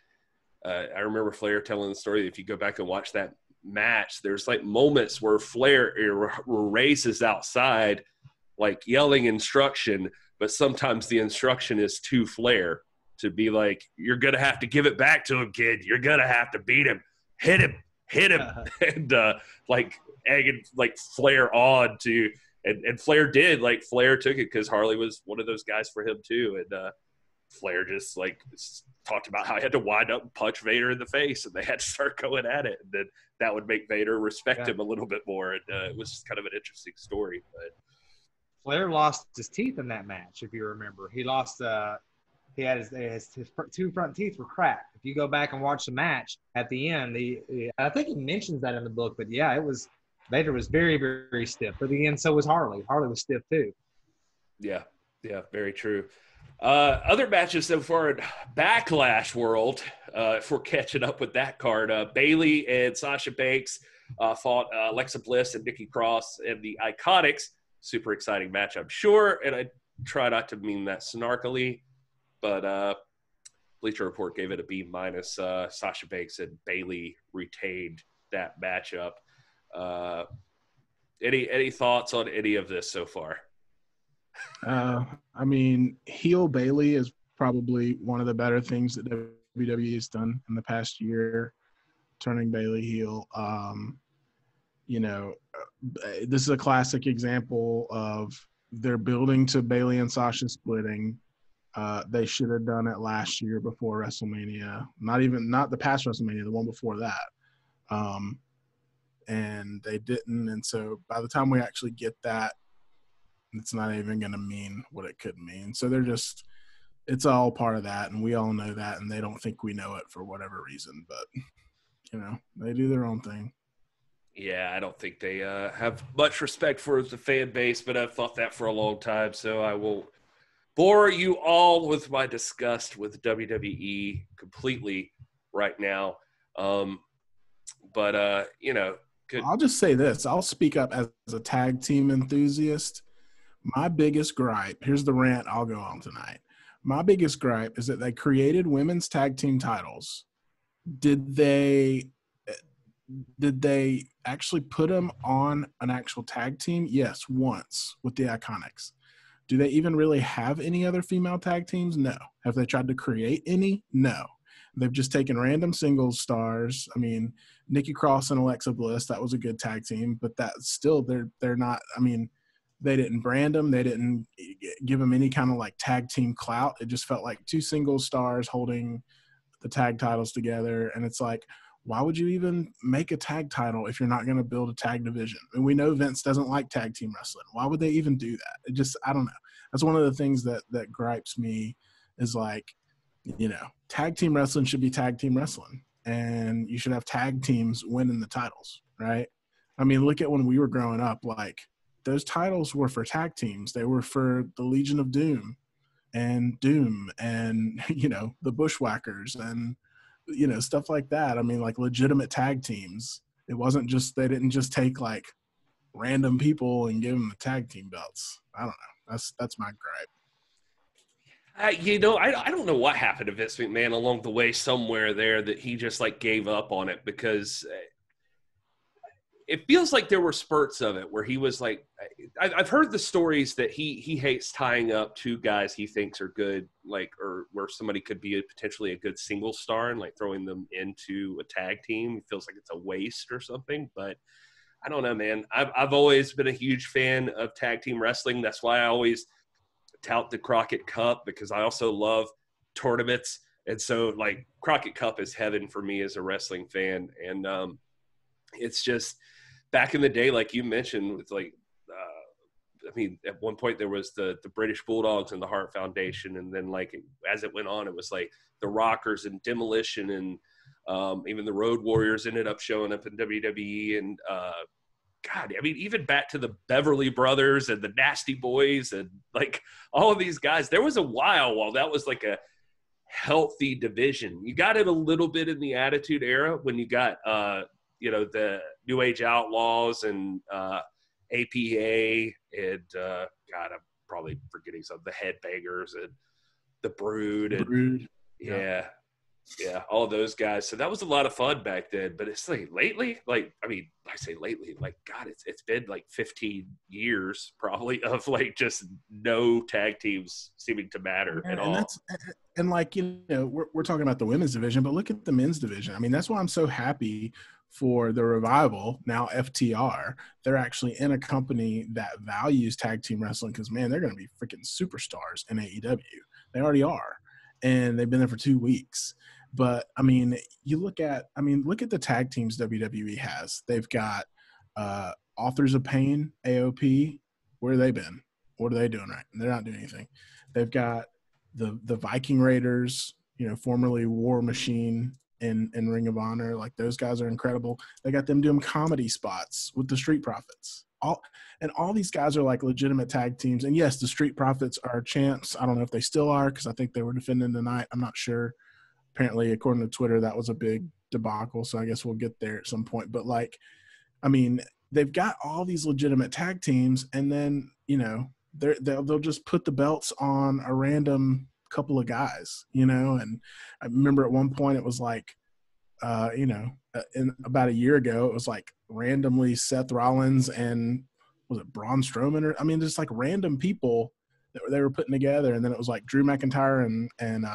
I remember Flair telling the story that if you go back and watch that match, there's like moments where Flair races outside, like yelling instruction, but sometimes the instruction is to Flair to be like, "You're gonna have to give it back to him, kid. You're gonna have to beat him, hit him." And like egging like Flair on to, and Flair did, like Flair took it because Harley was one of those guys for him too, and Flair just like talked about how he had to wind up and punch Vader in the face, and they had to start going at it, and then that would make Vader respect him a little bit more, and it was kind of an interesting story. But Flair lost his teeth in that match, if you remember. He lost. He had his two front teeth were cracked. If you go back and watch the match at the end, I think he mentions that in the book. But yeah, Vader was very, very stiff. But again, so was Harley. Harley was stiff too. Yeah, very true. Other matches so far in Backlash World, if we're catching up with that card, Bayley and Sasha Banks fought Alexa Bliss and Nikki Cross and the Iconics. Super exciting match, I'm sure. And I try not to mean that snarkily, but Bleacher Report gave it a B-. Sasha Banks and Bayley retained that matchup. Any thoughts on any of this so far? I mean, heel Bayley is probably one of the better things that WWE has done in the past year, turning Bayley heel. This is a classic example of they're building to Bayley and Sasha splitting. They should have done it last year before WrestleMania. Not the past WrestleMania, the one before that. And they didn't. And so by the time we actually get that, it's not even going to mean what it could mean. So it's all part of that. And we all know that. And they don't think we know it for whatever reason. But, they do their own thing. Yeah, I don't think they have much respect for the fan base, but I've thought that for a long time. So I will bore you all with my disgust with WWE completely right now. But good. I'll just say this. I'll speak up as a tag team enthusiast. My biggest gripe, here's the rant I'll go on tonight. My biggest gripe is that they created women's tag team titles. Did they actually put them on an actual tag team? Yes, once with the Iconics. Do they even really have any other female tag teams? No. Have they tried to create any? No. They've just taken random singles stars. I mean, Nikki Cross and Alexa Bliss, that was a good tag team, but that still they're not. I mean, they didn't brand them. They didn't give them any kind of like tag team clout. It just felt like two single stars holding the tag titles together. And it's like, why would you even make a tag title if you're not going to build a tag division? And we know Vince doesn't like tag team wrestling. Why would they even do that? I don't know. That's one of the things that gripes me is like, tag team wrestling should be tag team wrestling. And you should have tag teams winning the titles, right? I mean, look at when we were growing up, like, those titles were for tag teams. They were for the Legion of Doom and the Bushwhackers and, stuff like that. I mean, like legitimate tag teams. It wasn't just, they didn't just take like random people and give them the tag team belts. I don't know. That's my gripe. I don't know what happened to Vince McMahon along the way somewhere there that he just like gave up on it, because it feels like there were spurts of it where he was like, I've heard the stories that he hates tying up two guys he thinks are good, like, or where somebody could be potentially a good single star and like throwing them into a tag team. He feels like it's a waste or something, but I don't know, man. I've always been a huge fan of tag team wrestling. That's why I always tout the Crockett Cup, because I also love tournaments. And so like Crockett Cup is heaven for me as a wrestling fan. And it's just back in the day, like you mentioned, with like, I mean, at one point there was the British Bulldogs and the Hart Foundation, and then like as it went on, it was like the Rockers and Demolition, and even the Road Warriors ended up showing up in WWE, and God, I mean, even back to the Beverly Brothers and the Nasty Boys and like all of these guys. There was a while that was like a healthy division. You got it a little bit in the Attitude Era when you got the New Age Outlaws and APA and God, I'm probably forgetting some, the Headbangers and the Brood and yeah, all those guys. So that was a lot of fun back then. But it's like lately, like, I mean, I say lately, like, God, it's been like 15 years probably of like just no tag teams seeming to matter at all. And like, we're talking about the women's division, but look at the men's division. I mean, that's why I'm so happy for the Revival, now FTR. They're actually in a company that values tag team wrestling because, man, they're going to be freaking superstars in AEW. They already are. And they've been there for 2 weeks. But, I mean, look at the tag teams WWE has. They've got Authors of Pain, AOP. Where have they been? What are they doing right? They're not doing anything. They've got the Viking Raiders, formerly War Machine in Ring of Honor. Like, those guys are incredible. They got them doing comedy spots with the Street Profits. All these guys are like legitimate tag teams. And yes, the Street Profits are champs. I don't know if they still are because I think they were defending tonight. I'm not sure. Apparently, according to Twitter, that was a big debacle. So I guess we'll get there at some point. But like, I mean, they've got all these legitimate tag teams, and then they'll just put the belts on a random couple of guys, And I remember at one point it was like, in about a year ago, it was like randomly Seth Rollins and was it Braun Strowman, or I mean, just like random people that they were putting together, and then it was like Drew McIntyre and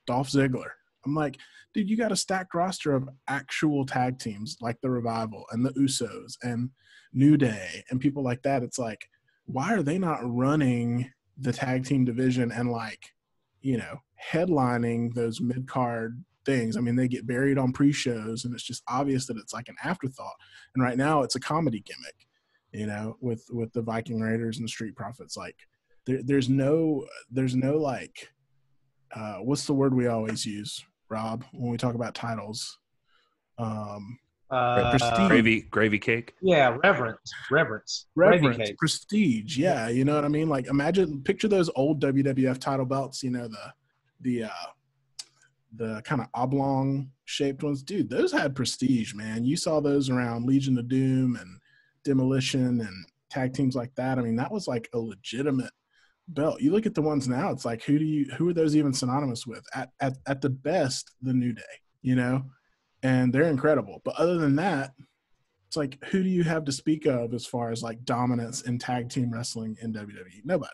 Dolph Ziggler. I'm like, dude, you got a stacked roster of actual tag teams like the Revival and the Usos and New Day and people like that. It's like, why are they not running the tag team division and like, headlining those mid-card things? I mean, they get buried on pre-shows and it's just obvious that it's like an afterthought. And right now it's a comedy gimmick, with the Viking Raiders and the Street Profits. Like there's no like, what's the word we always use, Rob, when we talk about titles? Gravy cake. Yeah, reverence, prestige. Yeah, you know what I mean. Like, picture those old WWF title belts. The kind of oblong shaped ones, dude. Those had prestige, man. You saw those around Legion of Doom and Demolition and tag teams like that. I mean, that was like a legitimate belt. You look at the ones now, it's like, who are those even synonymous with? At the best, the New Day, and they're incredible. But other than that, it's like, who do you have to speak of as far as like dominance in tag team wrestling in WWE? Nobody.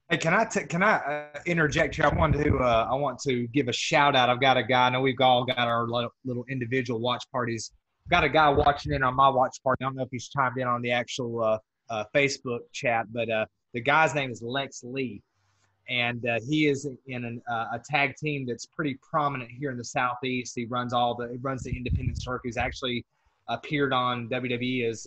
Hey, can I interject here? I want to give a shout out. I've got a guy. I know we've all got our little individual watch parties. I've got a guy watching in on my watch party. I don't know if he's chimed in on the actual Facebook chat, but the guy's name is Lex Lee, and he is in a tag team that's pretty prominent here in the Southeast. He runs the independent circuit. He's actually appeared on WWE as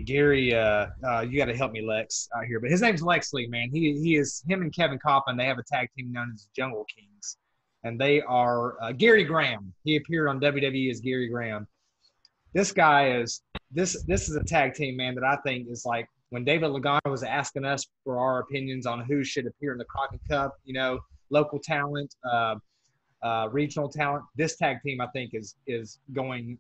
Gary. You got to help me, Lex, out here. But his name's Lex Lee, man. Him and Kevin Coffin. They have a tag team known as Jungle Kings, and they are Gary Graham. He appeared on WWE as Gary Graham. This guy is this is a tag team, man, that I think is like when David Lagana was asking us for our opinions on who should appear in the Crockett Cup, local talent, regional talent. This tag team, I think, is going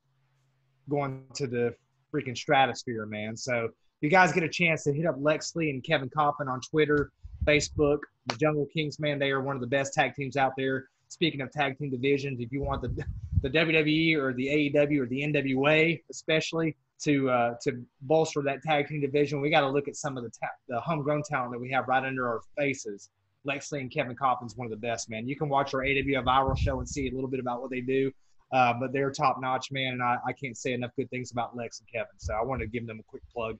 to the freaking stratosphere, man. So if you guys get a chance to hit up Lex Lee and Kevin Coffin on Twitter, Facebook, the Jungle Kings, man, they are one of the best tag teams out there. Speaking of tag team divisions, if you want the WWE or the AEW or the NWA especially to bolster that tag team division, we got to look at some of the homegrown talent that we have right under our faces. Lex Lee and Kevin Coffin's one of the best, man. You can watch our AWA Viral show and see a little bit about what they do, but they're top notch, man, and I can't say enough good things about Lex and Kevin, so I wanted to give them a quick plug.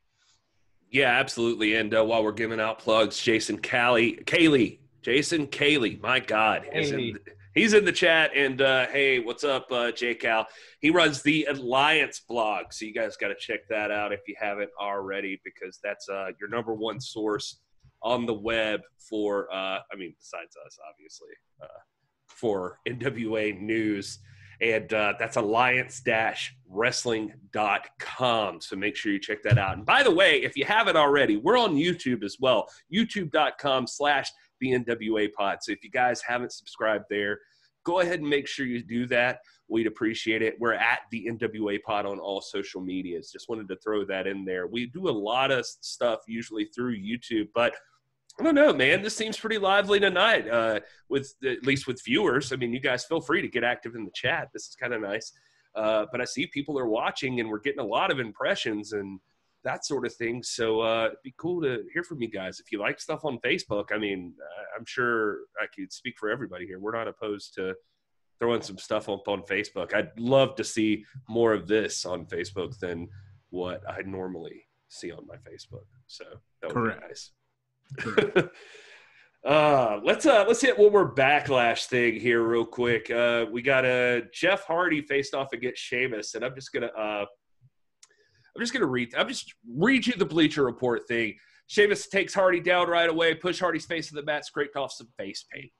Yeah, absolutely. And while we're giving out plugs, Jason Cayley, my God, He's in the chat, and hey, what's up, J Cal? He runs the Alliance blog, so you guys got to check that out if you haven't already, because that's your number one source on the web for, besides us, obviously, for NWA news. And that's alliance-wrestling.com. So make sure you check that out. And by the way, if you haven't already, we're on YouTube as well, youtube.com/the NWA pod. So if you guys haven't subscribed there, go ahead and make sure you do that. We'd appreciate it. We're at the NWA pod on all social medias. Just wanted to throw that in there. We do a lot of stuff usually through YouTube, but I don't know, man. This seems pretty lively tonight, with at least with viewers. I mean, you guys feel free to get active in the chat. This is kind of nice. But I see people are watching, and we're getting a lot of impressions and that sort of thing. So it'd be cool to hear from you guys. If you like stuff on Facebook, I mean, I'm sure I could speak for everybody here. We're not opposed to throwing some stuff up on Facebook. I'd love to see more of this on Facebook than what I normally see on my Facebook. So that would be nice. Let's hit one more backlash thing here real quick. We got Jeff Hardy faced off against Sheamus, and I'm just gonna read you the Bleacher Report thing. Sheamus takes Hardy down right away, push Hardy's face to the mat, scraped off some face paint.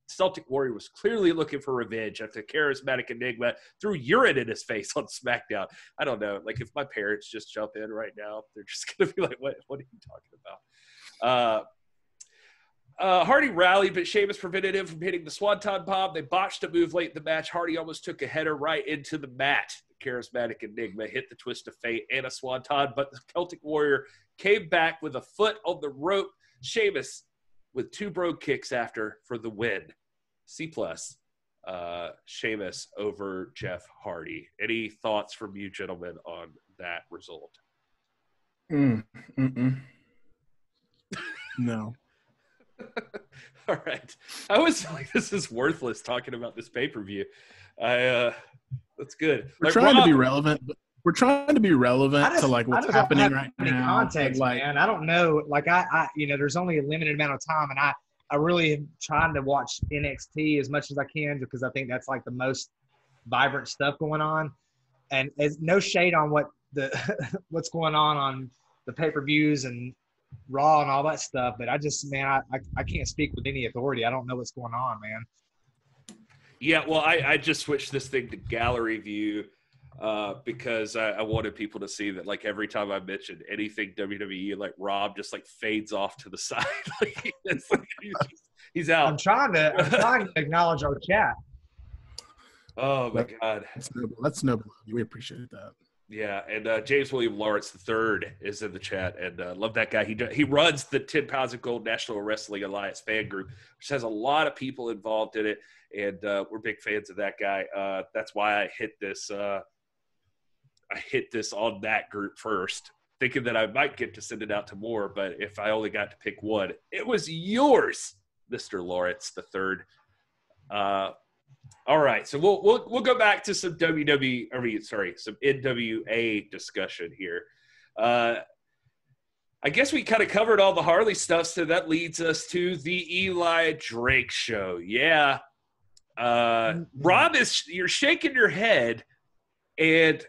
Celtic Warrior was clearly looking for revenge after Charismatic Enigma threw urine in his face on SmackDown. I don't know, like if my parents just jump in right now, they're just gonna be like, "What are you talking about?" Hardy rallied, but Sheamus prevented him from hitting the Swanton Bomb. They botched a move late in the match. Hardy almost took a header right into the mat. The Charismatic Enigma hit the Twist of Fate and a Swanton, but the Celtic Warrior came back with a foot on the rope. Sheamus with 2 brogue kicks after for the win. C+. Sheamus over Jeff Hardy. Any thoughts from you gentlemen on that result? No. All right. I was like, this is worthless talking about this pay-per-view. That's good. We're trying to be relevant. We're trying to be relevant to like what's happening right now. Context, man. I don't know. Like I there's only a limited amount of time, and I really am trying to watch NXT as much as I can because I think that's like the most vibrant stuff going on. And there's no shade on what what's going on the pay-per-views and Raw and all that stuff, but I just, man, I can't speak with any authority. I don't know what's going on, man. Yeah, well, I just switched this thing to gallery view because I wanted people to see that, like, every time I mentioned anything WWE, like, Rob just, like, fades off to the side. Like, he's out. I'm trying to acknowledge our chat. Oh, my God. That's noble. We appreciate that. Yeah, and James William Lawrence III is in the chat, and love that guy. He runs the 10 Pounds of Gold National Wrestling Alliance fan group, which has a lot of people involved in it, and we're big fans of that guy. That's why I hit this. I hit this on that group first, thinking that I might get to send it out to more, but if I only got to pick one, it was yours, Mr. Lawrence III. All right, so we'll go back to some some NWA discussion here. I guess we kind of covered all the Harley stuff, so that leads us to the Eli Drake show. Yeah, Rob, you're shaking your head, and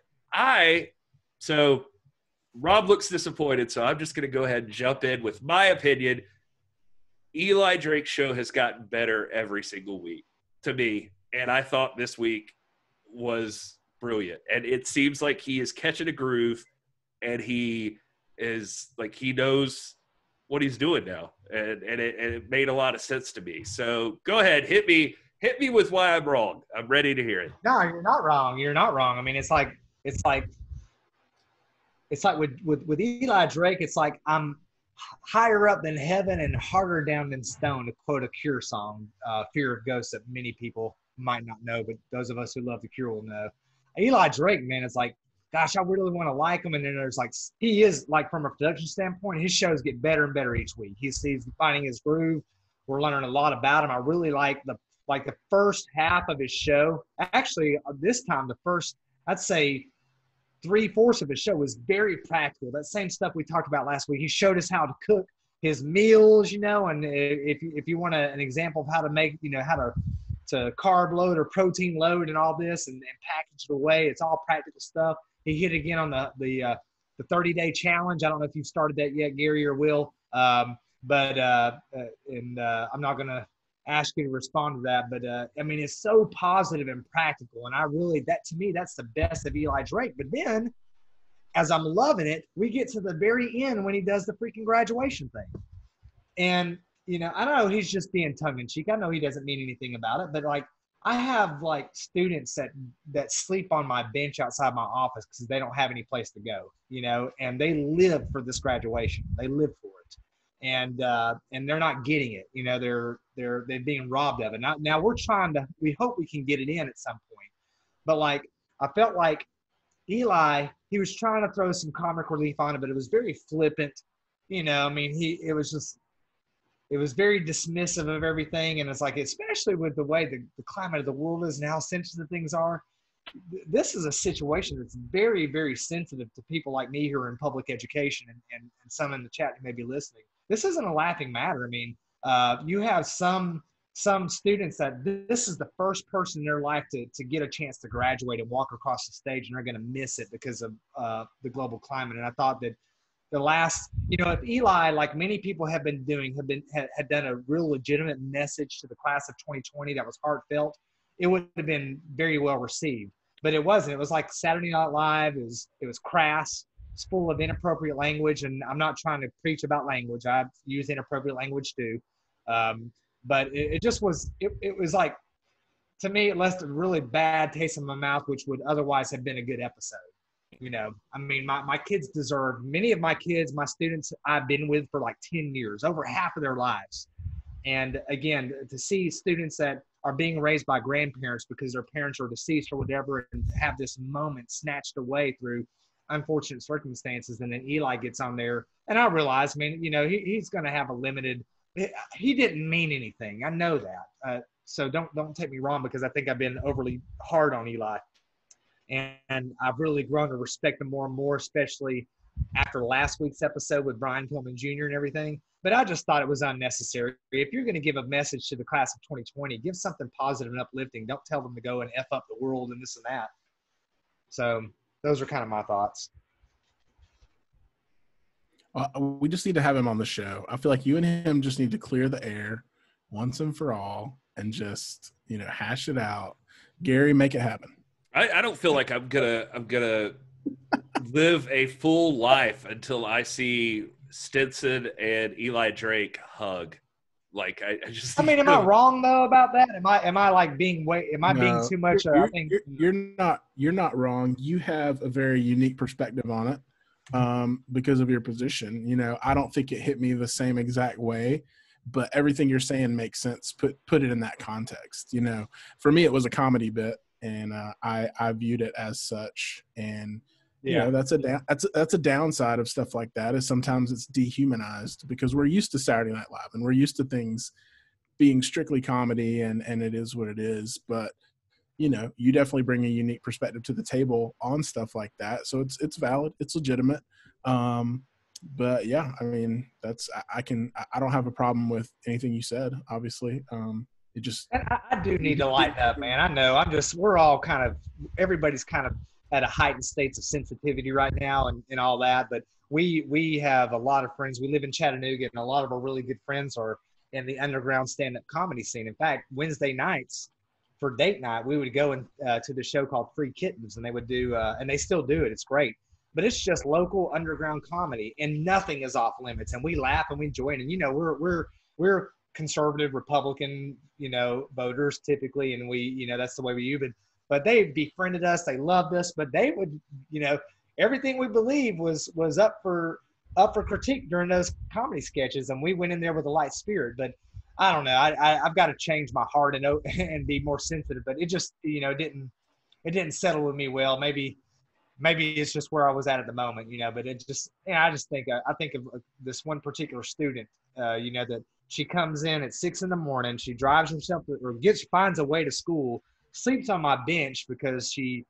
Rob looks disappointed, so I'm just going to go ahead and jump in with my opinion. Eli Drake show has gotten better every single week to me. And I thought this week was brilliant. And it seems like he is catching a groove, and he is like, he knows what he's doing now. And it made a lot of sense to me. So go ahead, hit me with why I'm wrong. I'm ready to hear it. No, you're not wrong. You're not wrong. I mean, it's like with Eli Drake, it's like I'm higher up than heaven and harder down than stone, to quote a Cure song, Fear of Ghosts, that many people might not know, but those of us who love the Cure will know. Eli Drake, man, it's like, gosh, I really want to like him. And then there's like, he is like, from a production standpoint, his shows get better and better each week. He's finding his groove. We're learning a lot about him. I really like the first half of his show. Actually, this time, I'd say 3/4 of his show was very practical. That same stuff we talked about last week. He showed us how to cook his meals, and if you want an example of how to make, how to to carb load or protein load and all this and package it away. It's all practical stuff. He hit again on the 30-day challenge. I don't know if you've started that yet, Gary or Will. I'm not going to ask you to respond to that, but I mean, it's so positive and practical. And to me, that's the best of Eli Drake. But then as I'm loving it, we get to the very end when he does the freaking graduation thing. And, I know he's just being tongue in cheek. I know he doesn't mean anything about it, but like, I have like students that sleep on my bench outside my office because they don't have any place to go, and they live for this graduation. They live for it. And they're not getting it. They're being robbed of it. Now we hope we can get it in at some point. But like, I felt like Eli, he was trying to throw some comic relief on it, but it was very flippant. It was very dismissive of everything. And it's like, especially with the way the climate of the world is and how sensitive things are, this is a situation that's very, very sensitive to people like me who are in public education and some in the chat who may be listening. This isn't a laughing matter. I mean, you have some students that this is the first person in their life to get a chance to graduate and walk across the stage, and they're going to miss it because of the global climate. And I thought that if Eli, like many people have been doing, had done a real legitimate message to the class of 2020 that was heartfelt, it would have been very well received. But it wasn't. It was like Saturday Night Live. It was crass. It's full of inappropriate language, and I'm not trying to preach about language. I use inappropriate language too. But it just was. It was like, to me, it left a really bad taste in my mouth, which would otherwise have been a good episode. I mean, my kids deserve, many of my kids, my students I've been with for like 10 years, over half of their lives. And again, to see students that are being raised by grandparents because their parents are deceased or whatever, and have this moment snatched away through unfortunate circumstances. And then Eli gets on there, and I realize, he's going to have a limited, he didn't mean anything. I know that. So don't take me wrong, because I think I've been overly hard on Eli. And I've really grown to respect him more and more, especially after last week's episode with Brian Pillman Jr. and everything. But I just thought it was unnecessary. If you're going to give a message to the class of 2020, give something positive and uplifting. Don't tell them to go and F up the world and this and that. So those are kind of my thoughts. We just need to have him on the show. I feel like you and him just need to clear the air once and for all and just, hash it out. Gary, make it happen. I don't feel like I'm gonna live a full life until I see Stinson and Eli Drake hug. Like I just. I mean, am I wrong though about that? Am I like being being too much? I think you're not wrong. You have a very unique perspective on it because of your position. I don't think it hit me the same exact way, but everything you're saying makes sense. Put it in that context. For me, it was a comedy bit. And I viewed it as such, and that's a downside of stuff like that. Is sometimes it's dehumanized because we're used to Saturday Night Live and we're used to things being strictly comedy, and it is what it is. But you definitely bring a unique perspective to the table on stuff like that, so it's valid, it's legitimate. But yeah, I mean I don't have a problem with anything you said. Obviously. And I do need to lighten up, man. I know. We're all everybody's kind of at a heightened states of sensitivity right now and all that. But we have a lot of friends. We live in Chattanooga, and a lot of our really good friends are in the underground stand-up comedy scene. In fact, Wednesday nights for date night, we would go to the show called Free Kittens, and they would do, and they still do it. It's great. But it's just local underground comedy, and nothing is off limits. And we laugh and we enjoy it. And, we're conservative Republican, voters typically, and we, that's the way we use it. But they befriended us, they loved us, but they would, everything we believe was up for critique during those comedy sketches, and we went in there with a light spirit. But I don't know, I've got to change my heart and be more sensitive. But it just, it didn't settle with me well. Maybe it's just where I was at the moment, But it just, I just think I think of this one particular student, that. She comes in at 6 a.m. She drives herself finds a way to school, sleeps on my bench because she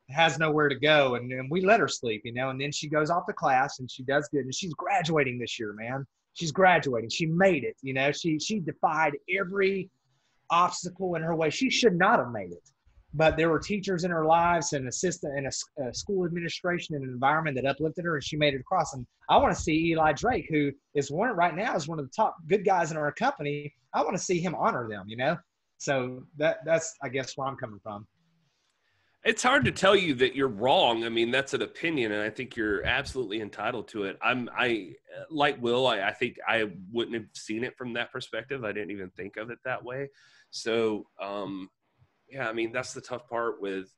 has nowhere to go, and we let her sleep, and then she goes off to class and she does good, and she's graduating this year, man. She's graduating. She made it, she defied every obstacle in her way. She should not have made it. But there were teachers in her lives and assistant and a school administration and an environment that uplifted her, and she made it across. And I want to see Eli Drake, who is one right now is one of the top good guys in our company. I want to see him honor them, you know. So that's I guess where I'm coming from. It's hard to tell you that you're wrong. I mean, that's an opinion, and I think you're absolutely entitled to it. I like Will. I think I wouldn't have seen it from that perspective. I didn't even think of it that way. So, yeah, I mean, that's the tough part with,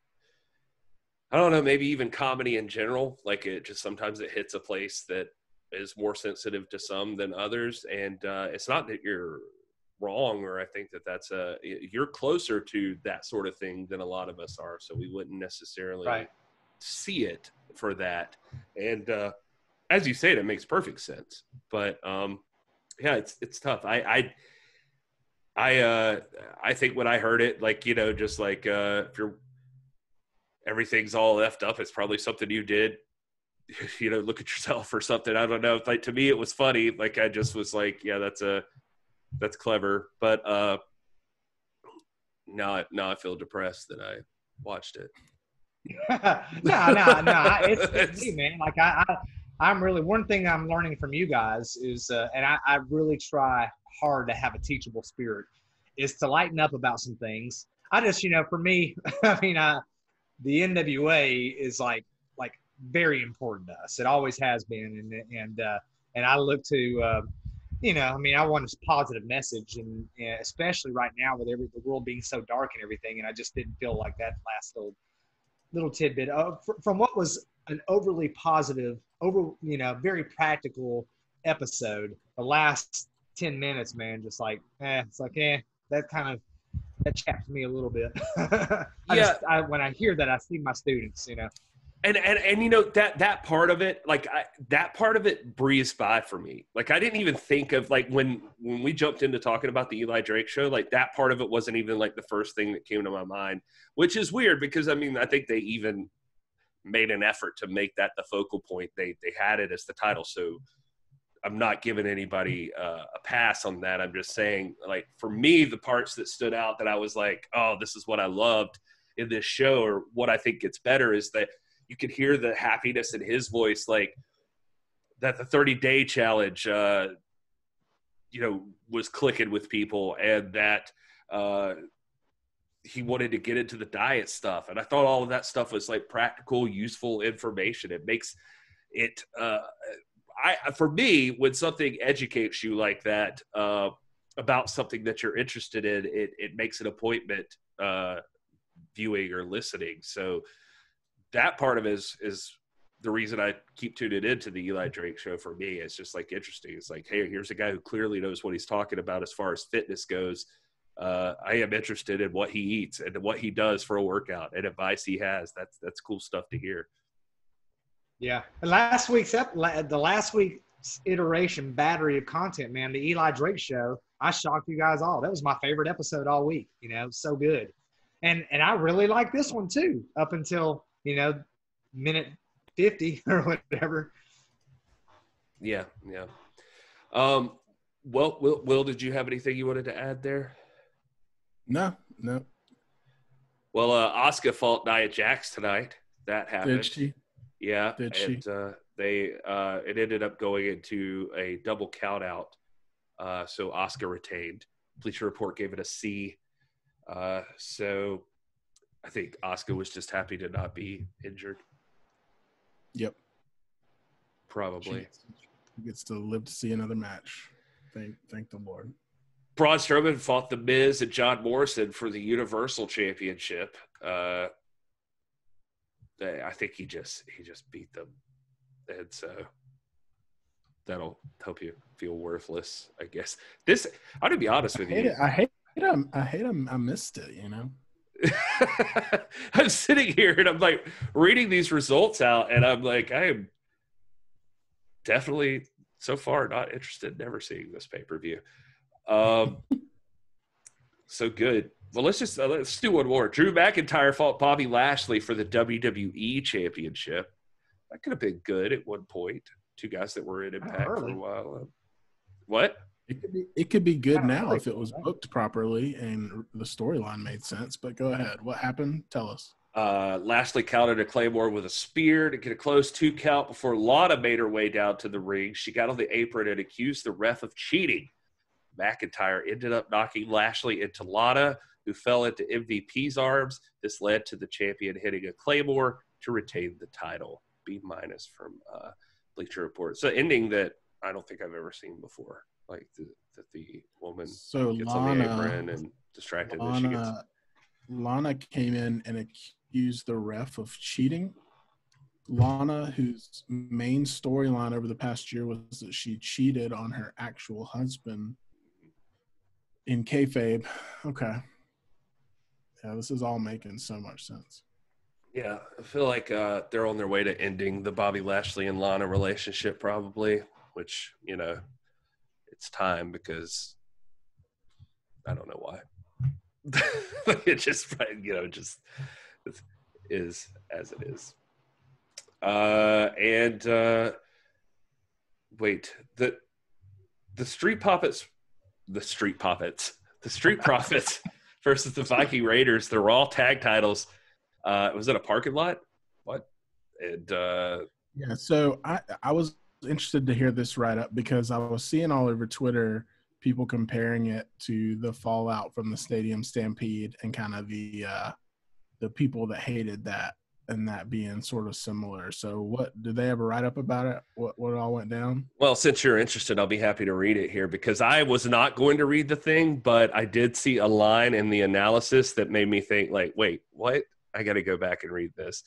I don't know, maybe even comedy in general. Like it just sometimes it hits a place that is more sensitive to some than others. And it's not that you're wrong, or I think that you're closer to that sort of thing than a lot of us are. So we wouldn't necessarily see it for that. And as you say, it makes perfect sense. But yeah, it's tough. I think when I heard it, like, you know, just like if everything's all effed up, it's probably something you did, you know, look at yourself or something. I don't know. Like, to me, it was funny. Like, I just was like, yeah, that's clever. But now I feel depressed that I watched it. No. It's me, man. Like I'm really, one thing I'm learning from you guys is, and I really try hard to have a teachable spirit, is to lighten up about some things. I just, you know, for me, I mean, the NWA is like very important to us. It always has been, and I look to, you know, I mean, I want a positive message, and especially right now with the world being so dark and everything, and I just didn't feel like that last little tidbit from what was an overly positive, you know, very practical episode. The last 10 minutes, man, just like, that chaps me a little bit. When I hear that, I see my students, you know. And you know, that part of it, like that part of it breezed by for me. Like, I didn't even think of, like, when we jumped into talking about the Eli Drake show, like that part of it wasn't even like the first thing that came to my mind, which is weird because, I mean, I think they even made an effort to make that the focal point. They had it as the title. So I'm not giving anybody a pass on that. I'm just saying, like, for me, the parts that stood out that I was like, oh, this is what I loved in this show, or what I think gets better, is that you could hear the happiness in his voice, like that the 30-day challenge, you know, was clicking with people, and that he wanted to get into the diet stuff. And I thought all of that stuff was like practical, useful information. It makes it, for me, when something educates you like that about something that you're interested in, it makes an appointment viewing or listening. So that part of it is the reason I keep tuning into the Eli Drake show. For me, it's just like interesting. It's like, hey, here's a guy who clearly knows what he's talking about as far as fitness goes. I am interested in what he eats and what he does for a workout and advice he has. That's cool stuff to hear. Yeah. The last week's iteration battery of content, man, the Eli Drake show, I shocked you guys all. That was my favorite episode all week. You know, so good. And I really like this one too, up until, you know, minute 50 or whatever. Yeah. Well, Will, did you have anything you wanted to add there? No. Well, Asuka fought Nia Jax tonight. That happened. Did she? Yeah. Did she? It ended up going into a double count out. So Asuka retained. Bleacher Report gave it a C. So I think Asuka was just happy to not be injured. Yep. Probably. She gets to live to see another match. Thank the Lord. Braun Strowman fought The Miz and John Morrison for the Universal Championship. I think he just beat them. And so that'll help you feel worthless, I guess. I'm gonna be honest with you. I hate him. I missed it, you know. I'm sitting here and I'm like reading these results out, and I'm like, I am definitely so far not interested in ever seeing this pay-per-view. So good. Well, let's do one more. Drew McIntyre fought Bobby Lashley for the WWE Championship. That could have been good at one point. Two guys that were in Impact for a while. What? It could be good Kinda now really if it cool, was right? booked properly and the storyline made sense. But go ahead. What happened? Tell us. Lashley countered a Claymore with a spear to get a close 2 count before Lana made her way down to the ring. She got on the apron and accused the ref of cheating. McIntyre ended up knocking Lashley into Lana, who fell into MVP's arms. This led to the champion hitting a Claymore to retain the title. B- from Bleacher Report. So ending that I don't think I've ever seen before. Like that the woman So gets on the apron and distracted, and she gets. Lana came in and accused the ref of cheating. Lana, whose main storyline over the past year was that she cheated on her actual husband in kayfabe. Okay. Yeah, this is all making so much sense. Yeah, I feel like they're on their way to ending the Bobby Lashley and Lana relationship, probably. Which it's time because I don't know why. It just just is as it is. Wait, the Street Profits versus the Viking Raiders. The Raw tag titles. Was it a parking lot? What? And yeah, so I was interested to hear this write up because I was seeing all over Twitter people comparing it to the fallout from the Stadium Stampede and kind of the people that hated that and that being sort of similar. So what did they have a write up about it? What all went down? Well, since you're interested, I'll be happy to read it here because I was not going to read the thing, but I did see a line in the analysis that made me think like, wait, what? I got to go back and read this.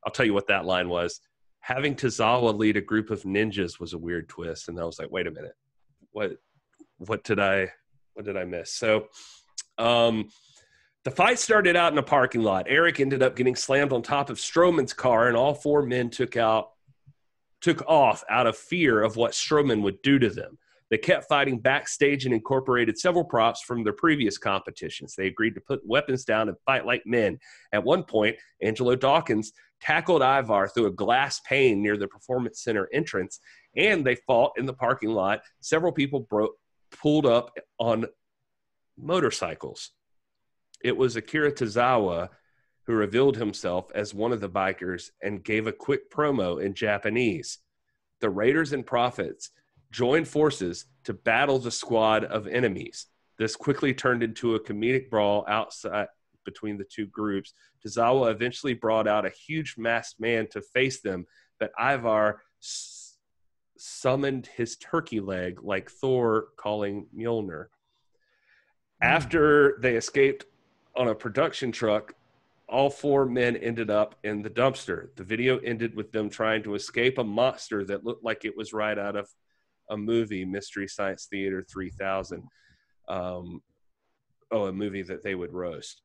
I'll tell you what that line was. Having Tozawa lead a group of ninjas was a weird twist. And I was like, wait a minute, what did I miss? So, the fight started out in a parking lot. Eric ended up getting slammed on top of Strowman's car, and all 4 men took off out of fear of what Strowman would do to them. They kept fighting backstage and incorporated several props from their previous competitions. They agreed to put weapons down and fight like men. At one point, Angelo Dawkins tackled Ivar through a glass pane near the Performance Center entrance, and they fought in the parking lot. Several people pulled up on motorcycles. It was Akira Tozawa who revealed himself as one of the bikers and gave a quick promo in Japanese. The Raiders and Profits joined forces to battle the squad of enemies. This quickly turned into a comedic brawl outside between the two groups. Tozawa eventually brought out a huge masked man to face them, but Ivar summoned his turkey leg like Thor calling Mjolnir. After they escaped on a production truck, all 4 men ended up in the dumpster. The video ended with them trying to escape a monster that looked like it was right out of a movie, Mystery Science Theater 3000. A movie that they would roast.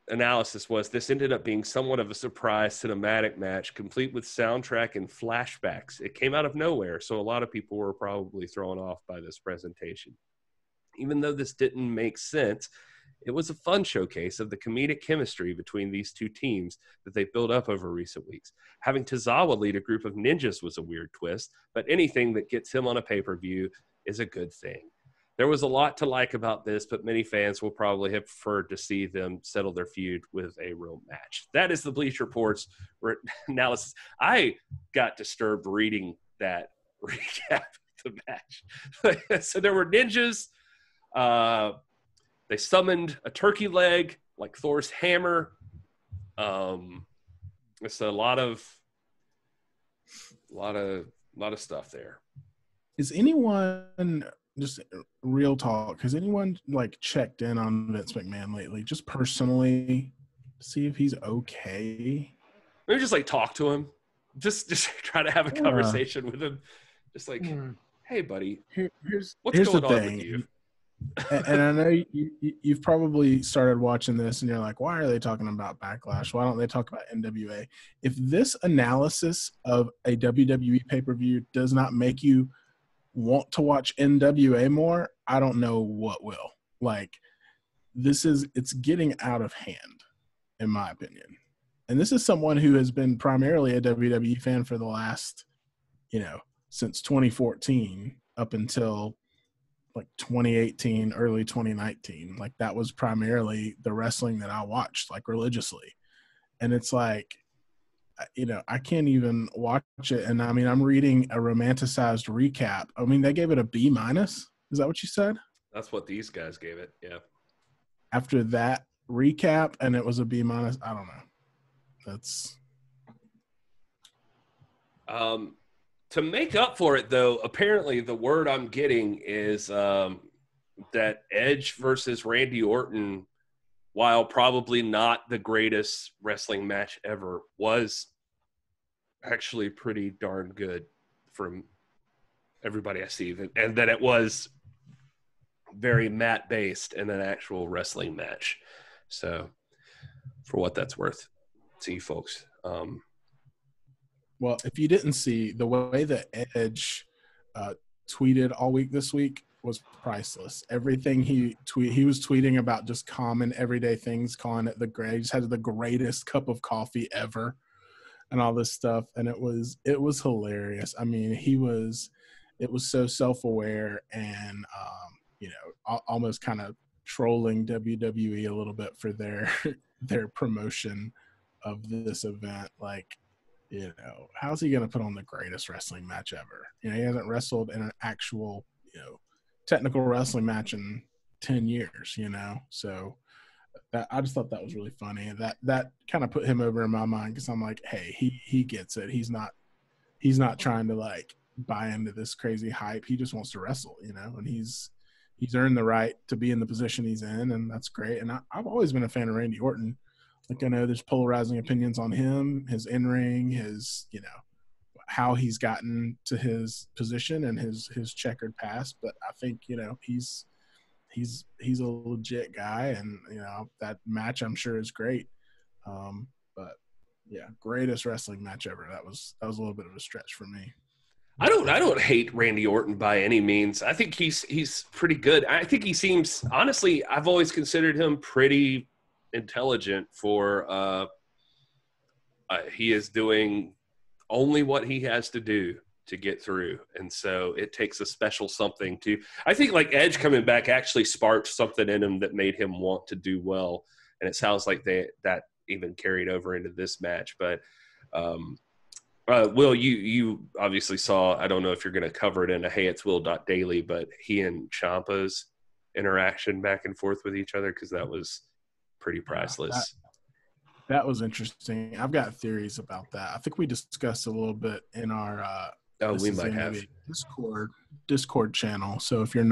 Analysis was this ended up being somewhat of a surprise cinematic match, complete with soundtrack and flashbacks. It came out of nowhere, so a lot of people were probably thrown off by this presentation. Even though this didn't make sense, it was a fun showcase of the comedic chemistry between these two teams that they built up over recent weeks. Having Tozawa lead a group of ninjas was a weird twist, but anything that gets him on a pay-per-view is a good thing. There was a lot to like about this, but many fans will probably have preferred to see them settle their feud with a real match. That is the Bleacher Report's analysis. I got disturbed reading that recap of the match. So there were ninjas. They summoned a turkey leg like Thor's hammer. It's a lot of stuff there. Is anyone, just real talk, has anyone like checked in on Vince McMahon lately, just personally, see if he's okay? Maybe just like talk to him. Just try to have a conversation with him. Just like, hey, buddy, what's going on with you? And I know you've probably started watching this and you're like, why are they talking about Backlash? Why don't they talk about NWA? If this analysis of a WWE pay-per-view does not make you want to watch NWA more, I don't know what will. Like, it's getting out of hand, in my opinion. And this is someone who has been primarily a WWE fan for the last, since 2014. up until like 2018, early 2019. Like that was primarily the wrestling that I watched like religiously. And it's like, I can't even watch it. And I mean, I'm reading a romanticized recap. I mean, they gave it a B minus. Is that what you said? That's what these guys gave it. Yeah. After that recap, and it was a B minus. I don't know. That's to make up for it, though. Apparently, the word I'm getting is that Edge versus Randy Orton, while probably not the greatest wrestling match ever, was actually pretty darn good from everybody I see, and that it was very mat based in an actual wrestling match. So, for what that's worth, to you folks. Well, if you didn't see, the way that Edge tweeted all week this week was priceless. Everything he was tweeting about just common everyday things, calling it the great. He just had the greatest cup of coffee ever, and all this stuff. And it was hilarious. I mean, it was so self-aware and almost kind of trolling WWE a little bit for their promotion of this event. Like, how's he going to put on the greatest wrestling match ever? He hasn't wrestled in an actual, technical wrestling match in 10 years, So I just thought that was really funny. And that kind of put him over in my mind because I'm like, hey, he gets it. He's not trying to like buy into this crazy hype. He just wants to wrestle, and he's earned the right to be in the position he's in, and that's great. And I've always been a fan of Randy Orton. Like, I know there's polarizing opinions on him, his in-ring, his, how he's gotten to his position and his checkered past. But I think, he's a legit guy, and, that match I'm sure is great. But yeah, greatest wrestling match ever. That was a little bit of a stretch for me. I don't hate Randy Orton by any means. I think he's pretty good. I think he seems, honestly, I've always considered him pretty intelligent for he is doing only what he has to do to get through, and so it takes a special something to, I think, like Edge coming back actually sparked something in him that made him want to do well, and it sounds like that even carried over into this match. But Will, you obviously saw, I don't know if you're going to cover it in a Hey It's Will Daily, but he and Ciampa's interaction back and forth with each other, because that was pretty priceless. That was interesting. I've got theories about that. I think we discussed a little bit in our we might have Discord channel. So if you're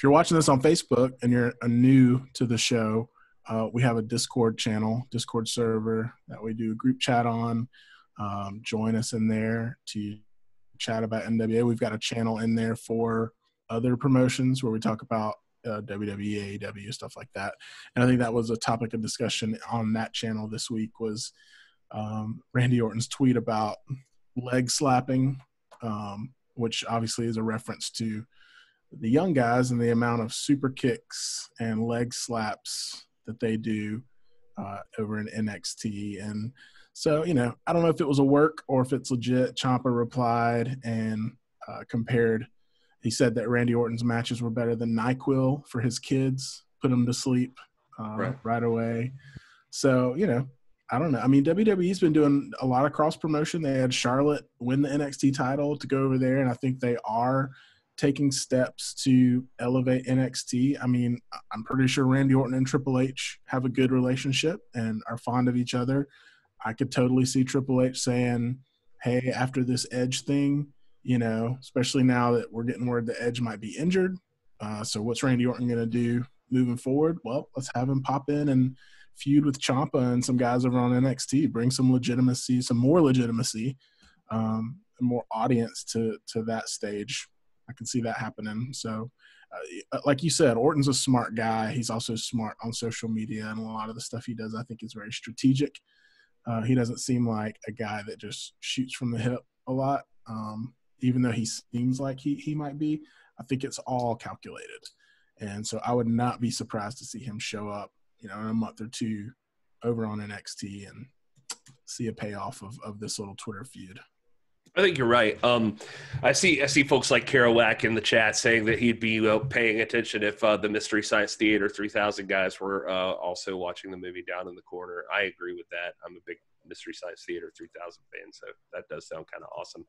watching this on Facebook and you're new to the show, we have a Discord channel, Discord server that we do a group chat on. Join us in there to chat about NWA. We've got a channel in there for other promotions where we talk about WWE, AEW, stuff like that. And I think that was a topic of discussion on that channel this week was Randy Orton's tweet about leg slapping, which obviously is a reference to the young guys and the amount of super kicks and leg slaps that they do over in NXT. And so, I don't know if it was a work or if it's legit. Ciampa replied and compared. He said that Randy Orton's matches were better than NyQuil for his kids, put them to sleep right away. So, I don't know. I mean, WWE's been doing a lot of cross promotion. They had Charlotte win the NXT title to go over there, and I think they are taking steps to elevate NXT. I mean, I'm pretty sure Randy Orton and Triple H have a good relationship and are fond of each other. I could totally see Triple H saying, hey, after this Edge thing, especially now that we're getting word that Edge might be injured. So what's Randy Orton going to do moving forward? Well, let's have him pop in and feud with Ciampa and some guys over on NXT, bring some legitimacy, some more legitimacy, and more audience to that stage. I can see that happening. So like you said, Orton's a smart guy. He's also smart on social media, and a lot of the stuff he does I think is very strategic. He doesn't seem like a guy that just shoots from the hip a lot. Even though he seems like he might be, I think it's all calculated. And so I would not be surprised to see him show up, in a month or two over on NXT and see a payoff of this little Twitter feud. I think you're right. I see folks like Kerouac in the chat saying that he'd be paying attention if the Mystery Science Theater 3000 guys were also watching the movie down in the corner. I agree with that. I'm a big Mystery Science Theater 3000 fan, so that does sound kind of awesome.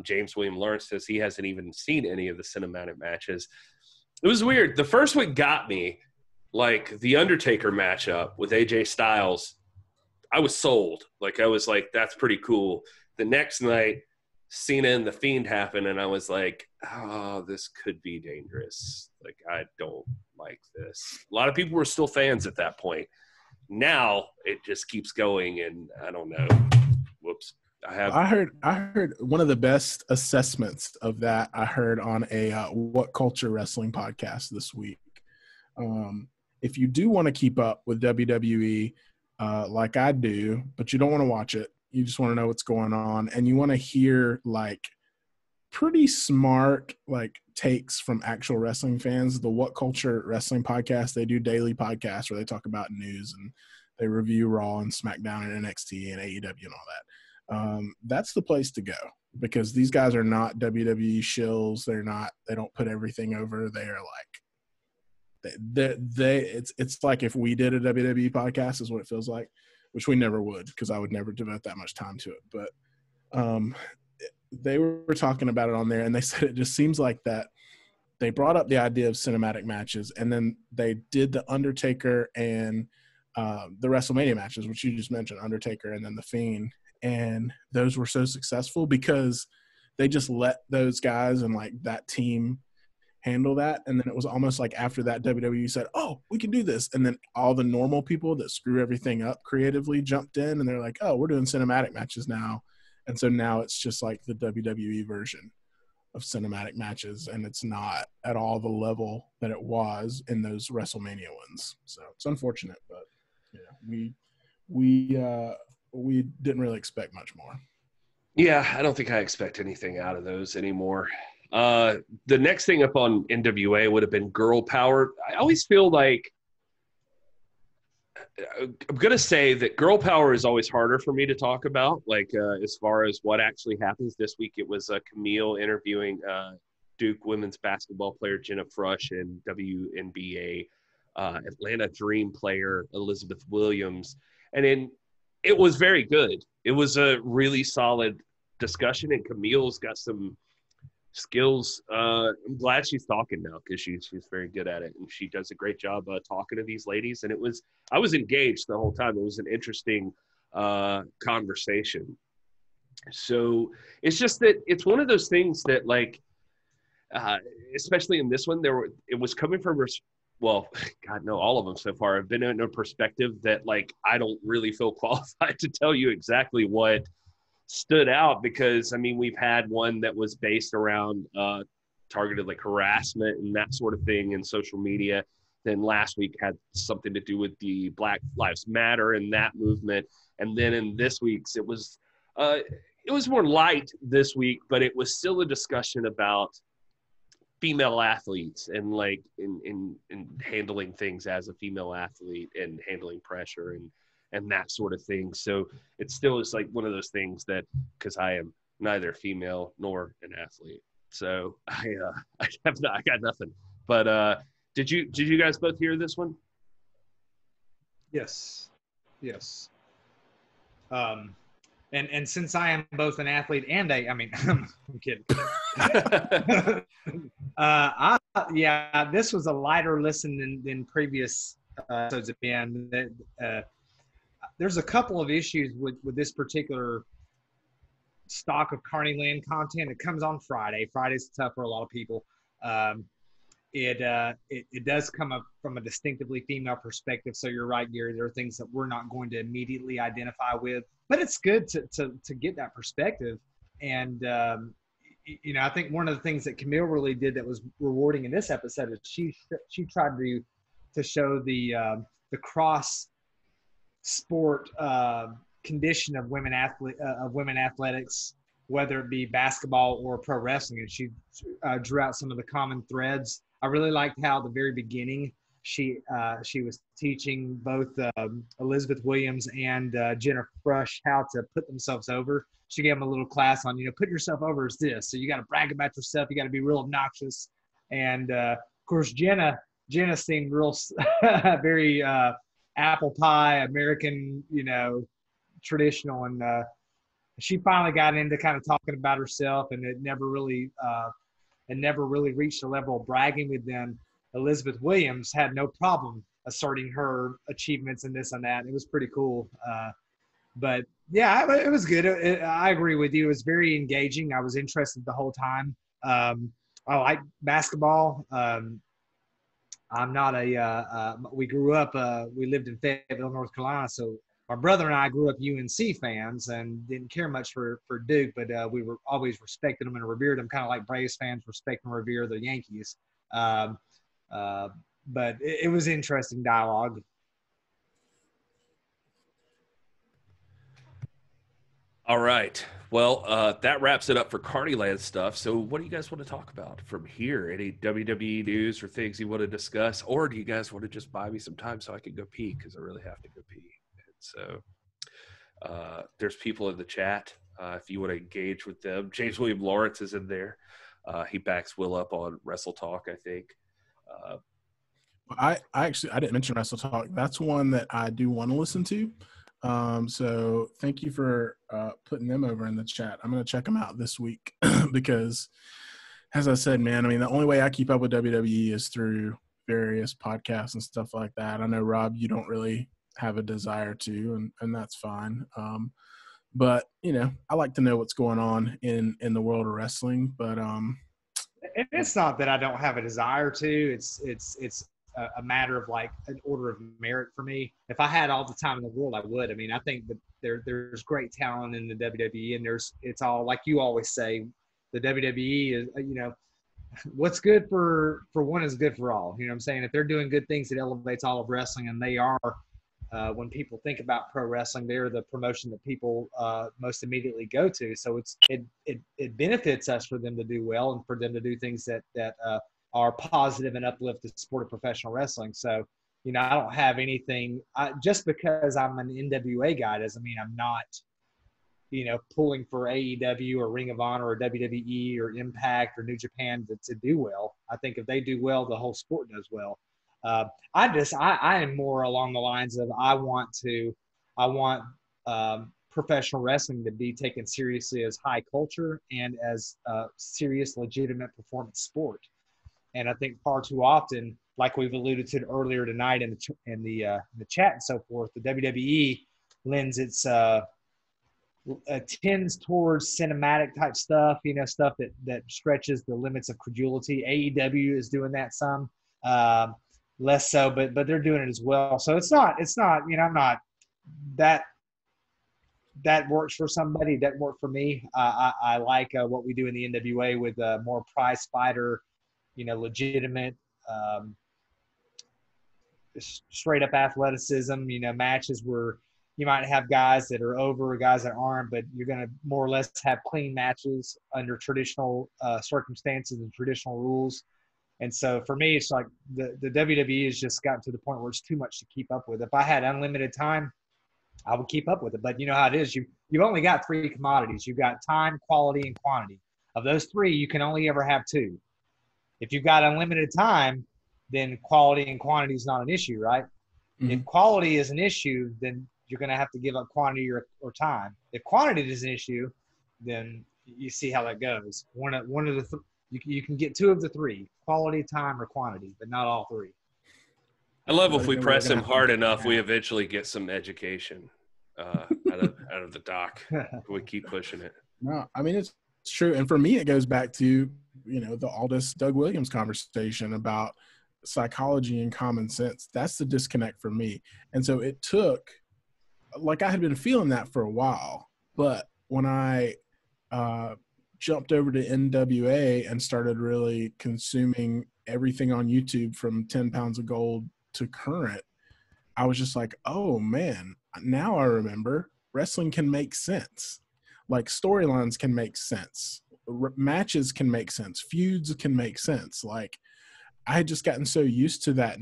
James William Lawrence says he hasn't even seen any of the cinematic matches. It was weird. The first one got me, like the Undertaker matchup with AJ Styles. I was sold. Like, I was like, that's pretty cool. The next night, Cena and The Fiend happened, and I was like, oh, this could be dangerous. Like, I don't like this. A lot of people were still fans at that point. Now it just keeps going, and I don't know. Whoops. I heard one of the best assessments of that I heard on a What Culture Wrestling podcast this week. If you do want to keep up with WWE like I do, but you don't want to watch it, you just want to know what's going on, and you want to hear like pretty smart like takes from actual wrestling fans. The What Culture Wrestling podcast, they do daily podcasts where they talk about news and they review Raw and SmackDown and NXT and AEW and all that. That's the place to go, because these guys are not WWE shills. They don't put everything over. They are like it's like if we did a WWE podcast is what it feels like, which we never would, because I would never devote that much time to it. But they were talking about it on there, and they said it just seems like that they brought up the idea of cinematic matches, and then they did the Undertaker and the WrestleMania matches, which you just mentioned, Undertaker and then The Fiend, and those were so successful because they just let those guys and like that team handle that. And then it was almost like after that, WWE said, oh, we can do this. And then all the normal people that screw everything up creatively jumped in, and they're like, oh, we're doing cinematic matches now. And so now it's just like the WWE version of cinematic matches, and it's not at all the level that it was in those WrestleMania ones. So it's unfortunate, but yeah, we didn't really expect much more. Yeah, I don't think I expect anything out of those anymore. The next thing up on NWA would have been Girl Power. I always feel like I'm going to say that Girl Power is always harder for me to talk about, like as far as what actually happens. This week it was Camille interviewing Duke women's basketball player Jenna Frush and WNBA Atlanta Dream player Elizabeth Williams. And it was very good. It was a really solid discussion, and Camille's got some skills. I'm glad she's talking now, because she's very good at it, and she does a great job talking to these ladies. And I was engaged the whole time. It was an interesting conversation. So it's just that it's one of those things that, like, especially in this one, it was coming from well, God, no, all of them so far have been in a perspective that, like, I don't really feel qualified to tell you exactly what stood out, because I mean, we've had one that was based around targeted like harassment and that sort of thing in social media. Then last week had something to do with the Black Lives Matter and that movement. And then in this week's, it was more light this week, but it was still a discussion about female athletes and like in handling things as a female athlete and handling pressure and that sort of thing. So it still is like one of those things that, because I am neither female nor an athlete, so I got nothing. But did you guys both hear this one? Yes. And since I am both an athlete and I'm kidding. This was a lighter listen than previous episodes have been. There's a couple of issues with this particular stock of Carnyland content. It comes on Friday. Friday's tough for a lot of people. It does come up from a distinctively female perspective. So you're right, Gary. There are things that we're not going to immediately identify with, but it's good to get that perspective. And I think one of the things that Camille really did that was rewarding in this episode is she tried to show the cross sport condition of women athletics, whether it be basketball or pro wrestling, and she drew out some of the common threads. I really liked how at the very beginning she was teaching both Elizabeth Williams and Jennifer Rush how to put themselves over. She gave them a little class on, put yourself over as this. So you got to brag about yourself. You got to be real obnoxious. And of course, Jenna seemed real, very apple pie, American, traditional. And she finally got into kind of talking about herself, and it never really reached the level of bragging. With them, Elizabeth Williams had no problem asserting her achievements and this and that. It was pretty cool. But yeah, it was good. I agree with you. It was very engaging. I was interested the whole time. I like basketball. I'm not we grew up, we lived in Fayetteville, North Carolina. So my brother and I grew up UNC fans and didn't care much for Duke, but we were always respected them and revered them, kind of like Braves fans respect and revere the Yankees. But it was interesting dialogue. All right. Well, that wraps it up for Carnyland stuff. So what do you guys want to talk about from here? Any WWE news or things you want to discuss? Or do you guys want to just buy me some time so I can go pee? Because I really have to go pee. And so there's people in the chat. If you want to engage with them. James William Lawrence is in there. He backs Will up on Wrestle Talk, I think. I didn't mention Wrestle Talk. That's one that I do want to listen to. So thank you for putting them over in the chat. I'm going to check them out this week because, as I said, man, I mean, the only way I keep up with WWE is through various podcasts and stuff like that. I know, Rob, you don't really have a desire to, and that's fine. But, I like to know what's going on in the world of wrestling. But it's not that I don't have a desire to. It's a matter of like an order of merit for me. If I had all the time in the world, I would. I mean, I think that there's great talent in the WWE, and it's all like you always say, the WWE is, what's good for one is good for all. You know what I'm saying? If they're doing good things, it elevates all of wrestling, and they are. When people think about pro wrestling, they're the promotion that people most immediately go to. So it benefits us for them to do well and for them to do things that are positive and uplift the sport of professional wrestling. So, I don't have anything just because I'm an NWA guy doesn't mean I'm not, pulling for AEW or Ring of Honor or WWE or Impact or New Japan to do well. I think if they do well, the whole sport does well. I am more along the lines of I want professional wrestling to be taken seriously as high culture and as serious, legitimate performance sport. And I think far too often, like we've alluded to earlier tonight in the chat and so forth, the WWE lends its tends towards cinematic type stuff, stuff that stretches the limits of credulity. AEW is doing that some, less so, but they're doing it as well. So it's not, I'm not that works for somebody. It doesn't work for me. I like what we do in the NWA with more prize fighter, legitimate, straight up athleticism, matches where you might have guys that are over, guys that aren't, but you're going to more or less have clean matches under traditional circumstances and traditional rules. And so for me, it's like the WWE has just gotten to the point where it's too much to keep up with. If I had unlimited time, I would keep up with it. But you know how it is. You've only got three commodities. You've got time, quality, and quantity. Of those three, you can only ever have two. If you've got unlimited time, then quality and quantity is not an issue, right? Mm-hmm. If quality is an issue, then you're going to have to give up quantity or time. If quantity is an issue, then you see how that goes. One of the you can get two of the three: quality, time, or quantity, but not all three. I love if we press him hard enough, we eventually get some education out of the doc. We keep pushing it. No, I mean it's true, and for me, it goes back to the Aldous Doug Williams conversation about psychology and common sense. That's the disconnect for me, and so it took. Like I had been feeling that for a while, but when I jumped over to NWA and started really consuming everything on YouTube from 10 Pounds of Gold to current, I was just like, oh man, now I remember wrestling can make sense. Like storylines can make sense. Matches can make sense. Feuds can make sense. Like I had just gotten so used to that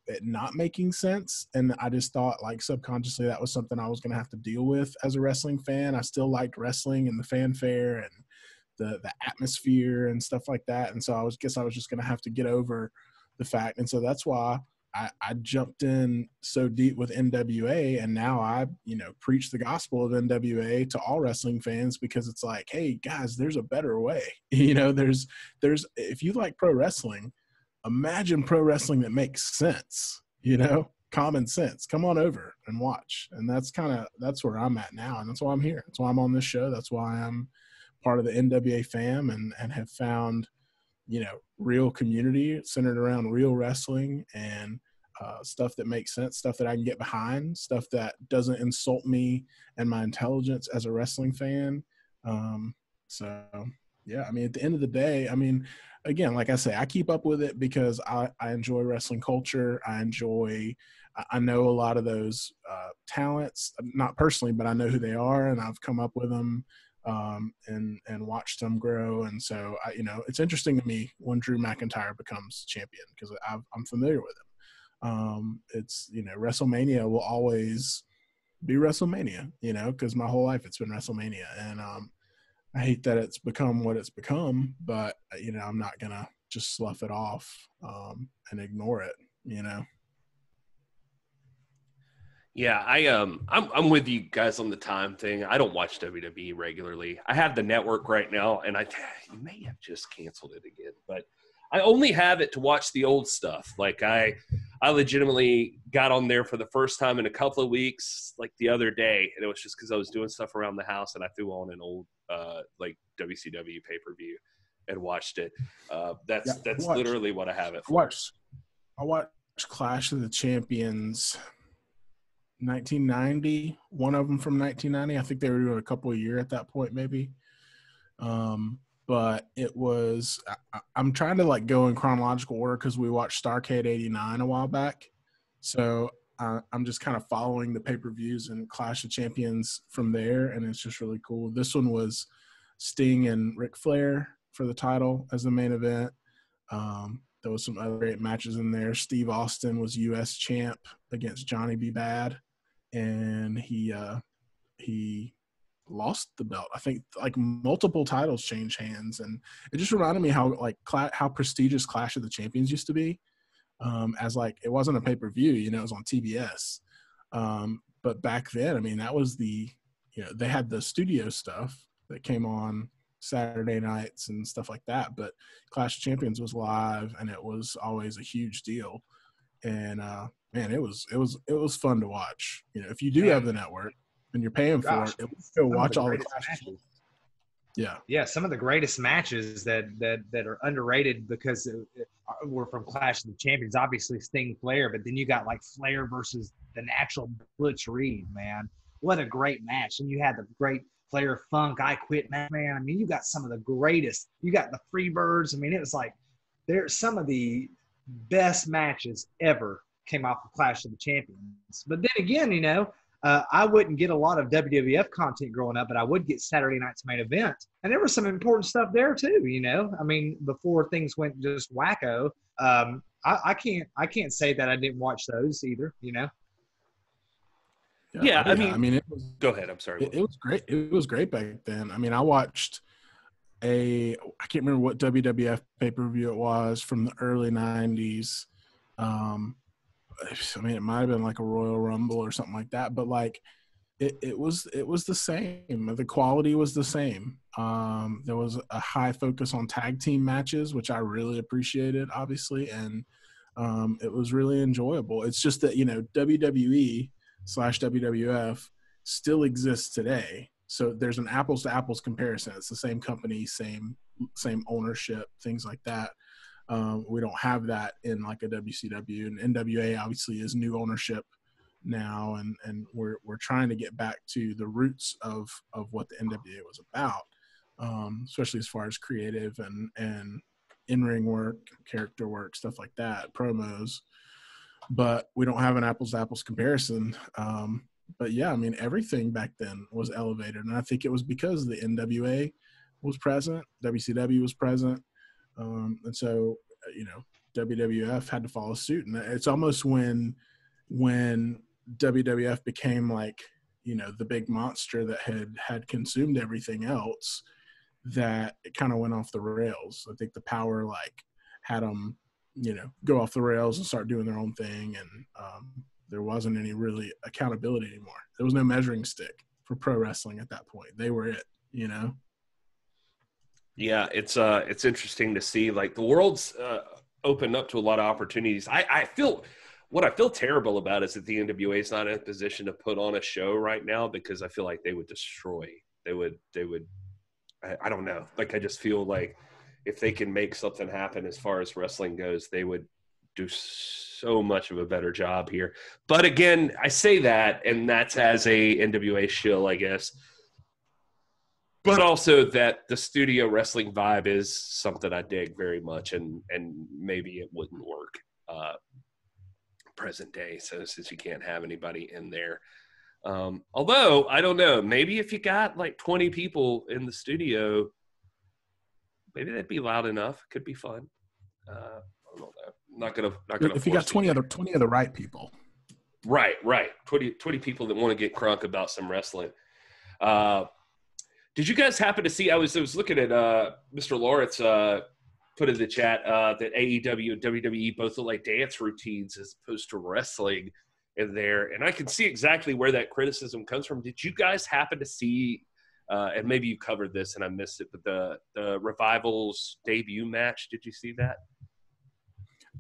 it not making sense, and I just thought like subconsciously that was something I was going to have to deal with as a wrestling fan. I still liked wrestling and the fanfare and the atmosphere and stuff like that, and so I was just going to have to get over the fact, and so that's why I jumped in so deep with NWA, and now I preach the gospel of NWA to all wrestling fans, because it's like, hey guys, there's a better way. There's if you like pro wrestling, imagine pro wrestling that makes sense, common sense. Come on over and watch. And that's where I'm at now. And that's why I'm here. That's why I'm on this show. That's why I'm part of the NWA fam and have found, real community centered around real wrestling and stuff that makes sense, stuff that I can get behind, stuff that doesn't insult me and my intelligence as a wrestling fan. So yeah, I mean, at the end of the day, I mean, again, like I say, I keep up with it because I enjoy wrestling culture. I know a lot of those talents, not personally, but I know who they are, and I've come up with them and watched them grow. And so, it's interesting to me when Drew McIntyre becomes champion, because I'm familiar with him. It's, WrestleMania will always be WrestleMania, because my whole life it's been WrestleMania. And I hate that it's become what it's become, but I'm not gonna just slough it off and ignore it. Yeah, I'm with you guys on the time thing. I don't watch WWE regularly. I have the network right now, and you may have just canceled it again, but I only have it to watch the old stuff. Like I legitimately got on there for the first time in a couple of weeks, like the other day, and it was just because I was doing stuff around the house, and I threw on an old like WCW pay-per-view and watched it. That's literally what I have it for. I watched Clash of the Champions 1990, one of them from 1990. I think they were doing a couple a year at that point, maybe. But it was, I'm trying to like go in chronological order because we watched Starrcade 89 a while back. So I'm just kind of following the pay-per-views and Clash of Champions from there, and it's just really cool. This one was Sting and Ric Flair for the title as the main event. There was some other great matches in there. Steve Austin was U.S. champ against Johnny B. Bad, and he lost the belt. I think like multiple titles changed hands, and it just reminded me how how prestigious Clash of the Champions used to be. As like it wasn't a pay-per-view, it was on TBS. But back then, I mean, that was they had the studio stuff that came on Saturday nights and stuff like that, but Clash of Champions was live, and it was always a huge deal. And man, it was fun to watch. If you do have the network and you're paying for it, go watch all the clashes. Yeah, some of the greatest matches that are underrated because were from Clash of the Champions. Obviously Sting Flair, but then you got like Flair versus the Natural Butch Reed. Man, what a great match! And you had the great Flair Funk I Quit match. Man, I mean, you got some of the greatest. You got the Freebirds. I mean, it was like there's some of the best matches ever came off of Clash of the Champions. But then again, I wouldn't get a lot of WWF content growing up, but I would get Saturday Night's Main Event. And there was some important stuff there too, I mean, before things went just wacko. I can't say that I didn't watch those either, Yeah, I mean it was, go ahead. I'm sorry. It was great. It was great back then. I mean, I watched I can't remember what WWF pay-per-view it was from the early 90s. I mean, it might have been like a Royal Rumble or something like that, but like it was the same. The quality was the same. There was a high focus on tag team matches, which I really appreciated, obviously, and it was really enjoyable. It's just that WWE/WWF still exists today, so there's an apples to apples comparison. It's the same company, same ownership, things like that. We don't have that in like a WCW, and NWA obviously is new ownership now, and we're trying to get back to the roots of what the NWA was about, especially as far as creative and in-ring work, character work, stuff like that, promos. But we don't have an apples to apples comparison. But yeah, I mean, everything back then was elevated, and I think it was because the NWA was present, WCW was present. And so, WWF had to follow suit. And it's almost when WWF became like, the big monster that had consumed everything else, that it kind of went off the rails. I think the power had them, go off the rails and start doing their own thing. And there wasn't any really accountability anymore. There was no measuring stick for pro wrestling at that point. They were it, Yeah, it's interesting to see, like, the world's opened up to a lot of opportunities. What I feel terrible about is that the NWA is not in a position to put on a show right now, because I feel like they would destroy. They would. I don't know. Like, I just feel like if they can make something happen as far as wrestling goes, they would do so much of a better job here. But again, I say that, and that's as a NWA shill, I guess. But also that the studio wrestling vibe is something I dig very much, and maybe it wouldn't work present day, so since you can't have anybody in there. Although, I don't know, maybe if you got like 20 people in the studio, maybe that'd be loud enough. Could be fun. I don't know. Not gonna. If you got 20 of the right people. Right. 20 people that want to get crunk about some wrestling. Did you guys happen to see? I was looking at Mr. Lawrence put in the chat that AEW and WWE both look like dance routines as opposed to wrestling in there, and I can see exactly where that criticism comes from. Did you guys happen to see? And maybe you covered this and I missed it, but the Revival's debut match. Did you see that?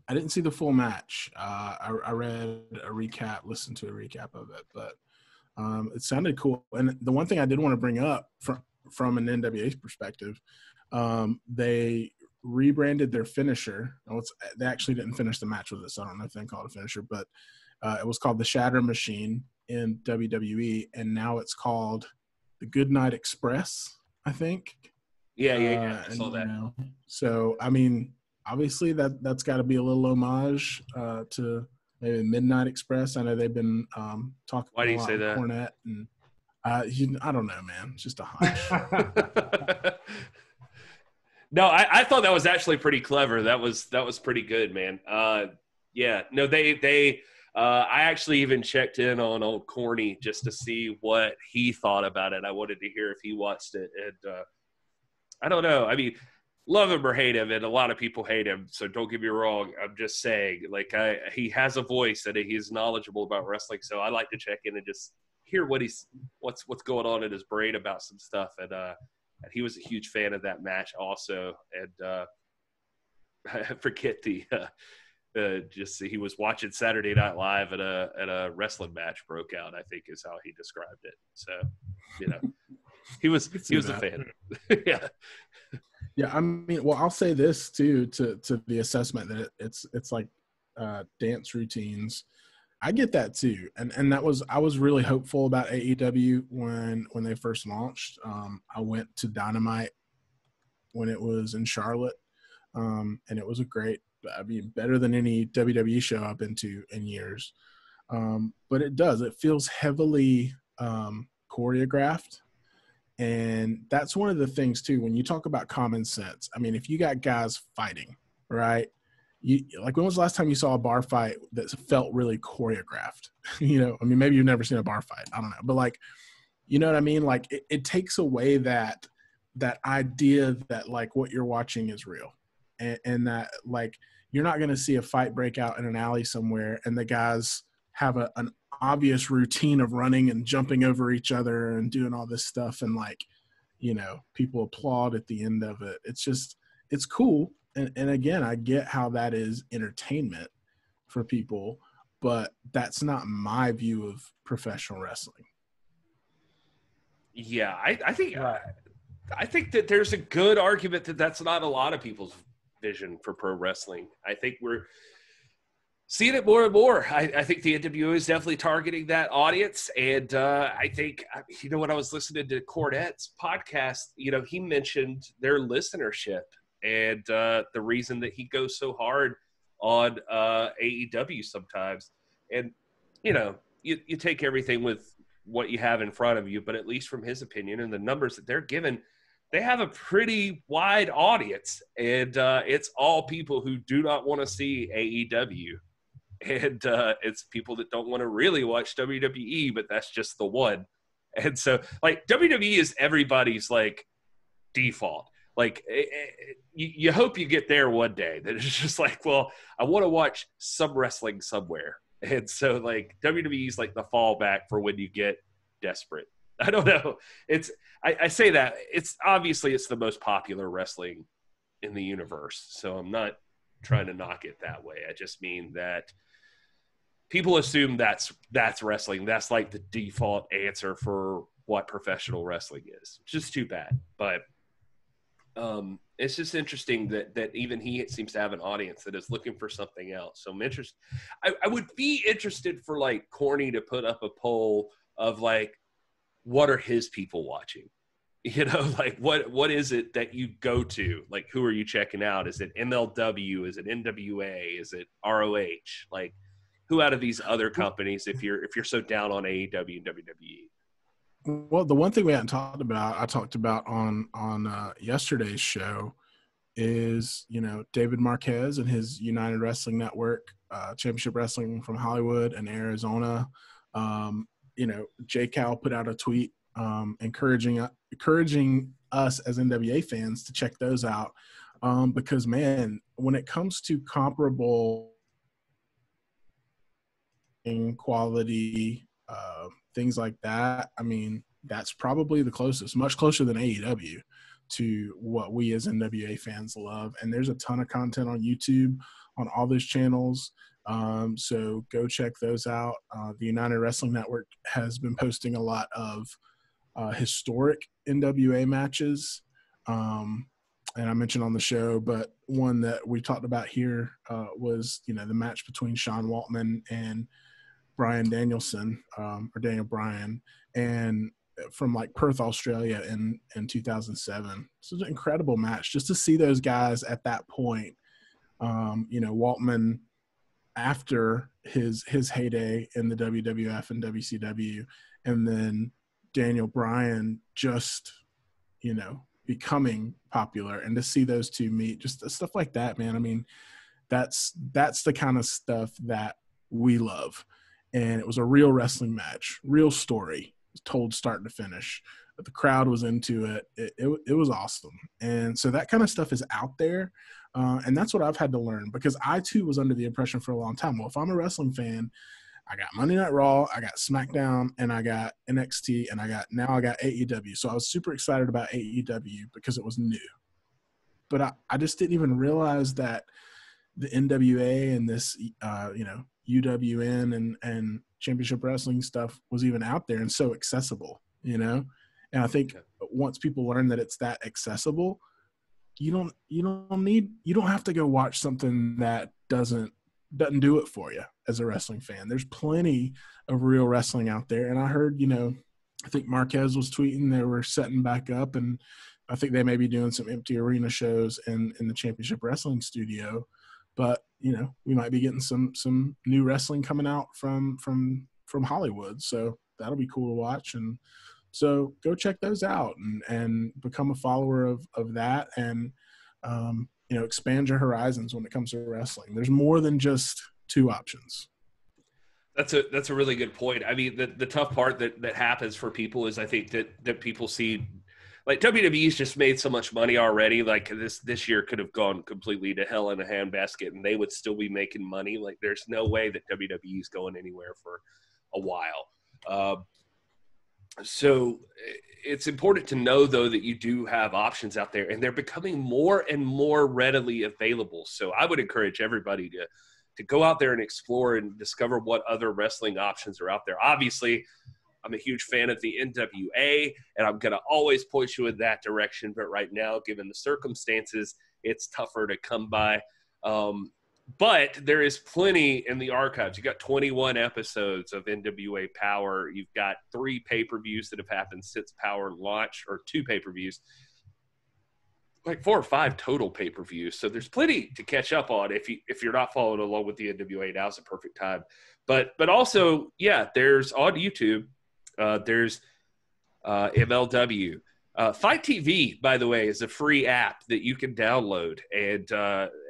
I didn't see the full match. I read a recap, listened to a recap of it, but it sounded cool. And the one thing I did want to bring up from an NWA perspective, they rebranded their finisher. They actually didn't finish the match with it, so I don't know if they can call it a finisher, but it was called the Shatter Machine in WWE, and now it's called the Goodnight Express, I think. Yeah. I saw that. So, I mean, obviously that's got to be a little homage to maybe Midnight Express. I know they've been talking. Why do you say that? Cornette and I don't know, man. It's just a hunch. No, I thought that was actually pretty clever. That was pretty good, man. Yeah, no, they I actually even checked in on old Corny just to see what he thought about it. I wanted to hear if he watched it, and I don't know. I mean, love him or hate him, and a lot of people hate him. So don't get me wrong. I'm just saying, like, he has a voice and he's knowledgeable about wrestling. So I like to check in and just hear what's going on in his brain about some stuff. And he was a huge fan of that match also. And I forget he was watching Saturday Night Live and a wrestling match broke out, I think is how he described it. So, he was a fan. Yeah. Yeah, I mean, well, I'll say this too to the assessment that it's like dance routines. I get that too, and I was really hopeful about AEW when they first launched. I went to Dynamite when it was in Charlotte, and it was better than any WWE show I've been to in years. But it feels heavily choreographed. And that's one of the things too, when you talk about common sense. I mean, if you got guys fighting, right? When was the last time you saw a bar fight that felt really choreographed? I mean, maybe you've never seen a bar fight. I don't know. But you know what I mean? Like it takes away that idea that like what you're watching is real. And that like, you're not going to see a fight break out in an alley somewhere and the guys have an obvious routine of running and jumping over each other and doing all this stuff. And people applaud at the end of it. It's cool. And again, I get how that is entertainment for people, but that's not my view of professional wrestling. Yeah. I think that there's a good argument that that's not a lot of people's vision for pro wrestling. I think we're seeing it more and more. I think the NWO is definitely targeting that audience. And I think, when I was listening to Cornette's podcast, he mentioned their listenership and the reason that he goes so hard on AEW sometimes. And, you take everything with what you have in front of you, but at least from his opinion and the numbers that they're given, they have a pretty wide audience, and it's all people who do not want to see AEW. And it's people that don't want to really watch WWE, but that's just the one. And so, like, WWE is everybody's, like, default. Like, you hope you get there one day. That it's just like, well, I want to watch some wrestling somewhere. And so, like, WWE is like the fallback for when you get desperate. I don't know. I say that. It's obviously it's the most popular wrestling in the universe. So I'm not trying to knock it that way. I just mean that people assume that's wrestling. That's like the default answer for what professional wrestling is. It's just too bad. But it's just interesting that even he seems to have an audience that is looking for something else. So I'm interested. I would be interested for, like, Corny to put up a poll of, like, what are his people watching? You know, like, what is it that you go to? Like, who are you checking out? Is it MLW? Is it NWA? Is it ROH? Like, who out of these other companies, if you're so down on AEW and WWE? Well, the one thing we hadn't talked about, I talked about on yesterday's show, is, you know, David Marquez and his United Wrestling Network, Championship Wrestling from Hollywood and Arizona. You know, J. Cal put out a tweet encouraging us as NWA fans to check those out, because, man, when it comes to comparable quality, things like that, I mean, that's probably the closest, much closer than AEW, to what we as NWA fans love. And there's a ton of content on YouTube on all those channels. So go check those out. The United Wrestling Network has been posting a lot of historic NWA matches. And I mentioned on the show, but one that we talked about here was, you know, the match between Sean Waltman and Brian Danielson, or Daniel Bryan, and from, like, Perth, Australia in 2007. It's an incredible match just to see those guys at that point. You know, Waltman after his heyday in the WWF and WCW, and then Daniel Bryan just, you know, becoming popular, and to see those two meet, just stuff like that, man. I mean, that's the kind of stuff that we love. And it was a real wrestling match, real story, told start to finish. But the crowd was into it. It was awesome. And so that kind of stuff is out there. And that's what I've had to learn, because I, too, was under the impression for a long time, well, if I'm a wrestling fan, I got Monday Night Raw, I got SmackDown, and I got NXT, and I got AEW. So I was super excited about AEW because it was new. But I just didn't even realize that the NWA and this, you know, UWN and Championship Wrestling stuff was even out there and so accessible, you know? And I think once people learn that it's that accessible, you don't have to go watch something that doesn't do it for you as a wrestling fan. There's plenty of real wrestling out there. And I heard, you know, I think Marquez was tweeting they were setting back up, and I think they may be doing some empty arena shows in the Championship Wrestling studio. But, you know, we might be getting some new wrestling coming out from Hollywood. So that'll be cool to watch. And so go check those out and become a follower of that, and, you know, expand your horizons when it comes to wrestling. There's more than just two options. That's a really good point. I mean, the tough part that happens for people is, I think that people see, like, WWE's just made so much money already. Like, this year could have gone completely to hell in a handbasket, and they would still be making money. Like, there's no way that WWE is going anywhere for a while. So it's important to know, though, that you do have options out there, and they're becoming more and more readily available. So I would encourage everybody to go out there and explore and discover what other wrestling options are out there. Obviously, I'm a huge fan of the NWA, and I'm going to always point you in that direction. But right now, given the circumstances, it's tougher to come by. But there is plenty in the archives. You got 21 episodes of NWA Power. You've got 3 pay-per-views that have happened since Power launch, or 2 pay-per-views, like 4 or 5 total pay-per-views. So there's plenty to catch up on. If you're not following along with the NWA, now's the perfect time. But also, yeah, there's on YouTube. There's MLW. Fight TV, by the way, is a free app that you can download, and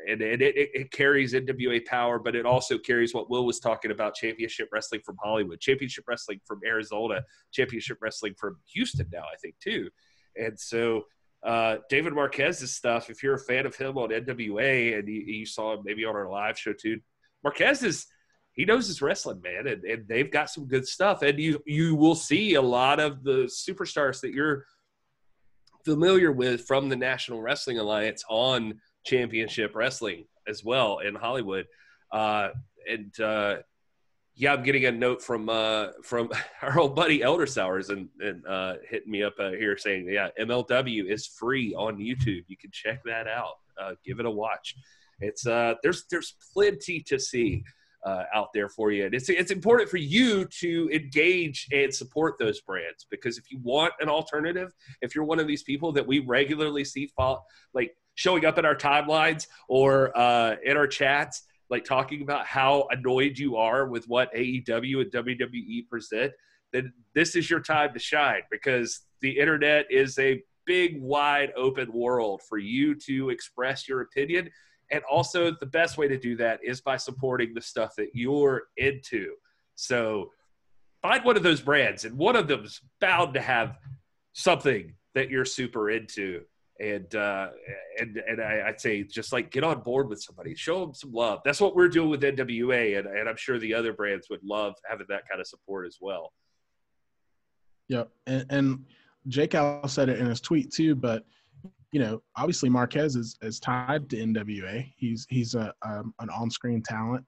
it carries NWA Power, but it also carries what Will was talking about: Championship Wrestling from Hollywood, Championship Wrestling from Arizona, Championship Wrestling from Houston now, I think, too. And so David Marquez's stuff, if you're a fan of him on NWA, and you saw him maybe on our live show too, Marquez he knows his wrestling, man, and they've got some good stuff. And you will see a lot of the superstars that you're familiar with from the National Wrestling Alliance on Championship Wrestling as well in Hollywood. I'm getting a note from our old buddy Elder Sowers and hitting me up here saying, yeah, MLW is free on YouTube. You can check that out. Give it a watch. It's there's plenty to see out there for you. And it's important for you to engage and support those brands, because if you want an alternative, if you're one of these people that we regularly see like showing up in our timelines or in our chats, like talking about how annoyed you are with what AEW and WWE present, then this is your time to shine, because the internet is a big, wide open world for you to express your opinion. And also the best way to do that is by supporting the stuff that you're into. So find one of those brands, and one of them's bound to have something that you're super into. And I'd say just like get on board with somebody, show them some love. That's what we're doing with NWA, and I'm sure the other brands would love having that kind of support as well. Yep, and Jake Al said it in his tweet too, but obviously Marquez is tied to NWA. He's an on-screen talent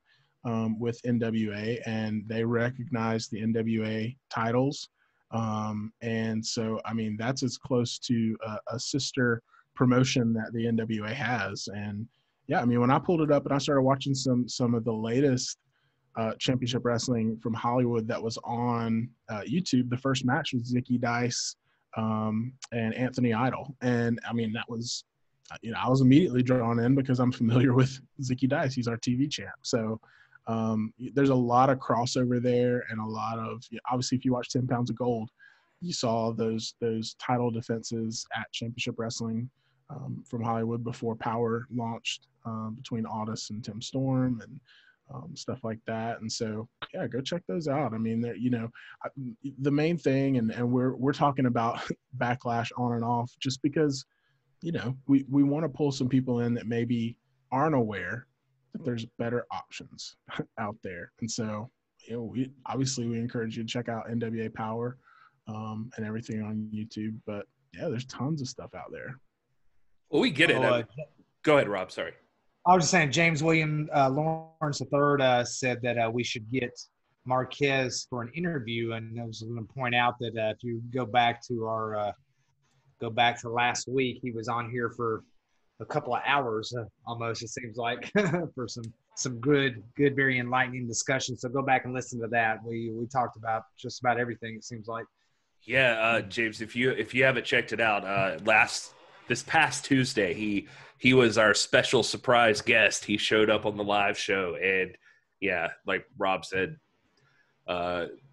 with NWA, and they recognize the NWA titles. And so, I mean, that's as close to a sister promotion that the NWA has. And yeah, I mean, when I pulled it up and I started watching some of the latest championship wrestling from Hollywood that was on YouTube, the first match was Zicky Dice and Anthony Idol. And I mean, that was, I was immediately drawn in because I'm familiar with Zicky Dice. He's our TV champ. So there's a lot of crossover there, and a lot of, obviously if you watch 10 Pounds of Gold, you saw those title defenses at Championship Wrestling from Hollywood before Power launched between Aldis and Tim Storm and stuff like that. And so, yeah, go check those out. I mean, the main thing, and we're talking about Backlash on and off just because, we want to pull some people in that maybe aren't aware that there's better options out there. And so, we encourage you to check out NWA Power and everything on YouTube. But yeah, there's tons of stuff out there. Well, we get it. Go ahead, Rob. Sorry. I was just saying, James William Lawrence III said that we should get Marquez for an interview, and I was going to point out that if you go back to last week, he was on here for a couple of hours almost, it seems like, for some good, very enlightening discussion. So go back and listen to that. We talked about just about everything, it seems like. Yeah, James, if you haven't checked it out, this past Tuesday, he was our special surprise guest. He showed up on the live show, and yeah, like Rob said,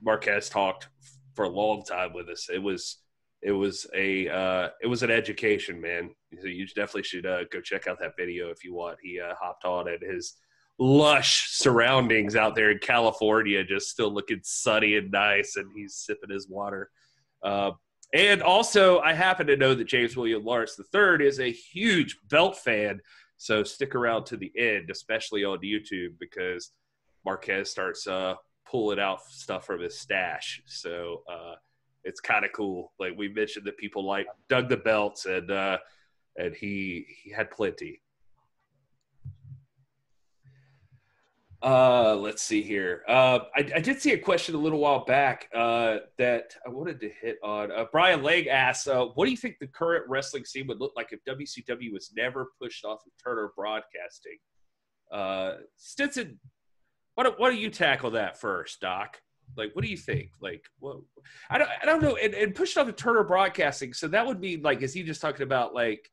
Marquez talked for a long time with us. It was an education, man. So you definitely should go check out that video if you want. He hopped on at his lush surroundings out there in California, just still looking sunny and nice, and he's sipping his water. And also, I happen to know that James William Lawrence III is a huge belt fan, so stick around to the end, especially on YouTube, because Marquez starts pulling out stuff from his stash. So it's kind of cool. Like we mentioned that people dug the belts, and he had plenty. Let's see here. I did see a question a little while back that I wanted to hit on. Brian Lang asks, what do you think the current wrestling scene would look like if WCW was never pushed off of Turner Broadcasting? Stinson, why don't you tackle that first, Doc? Like, what do you think? Like, what? I don't know. And pushed off of Turner Broadcasting, so that would be like, is he just talking about like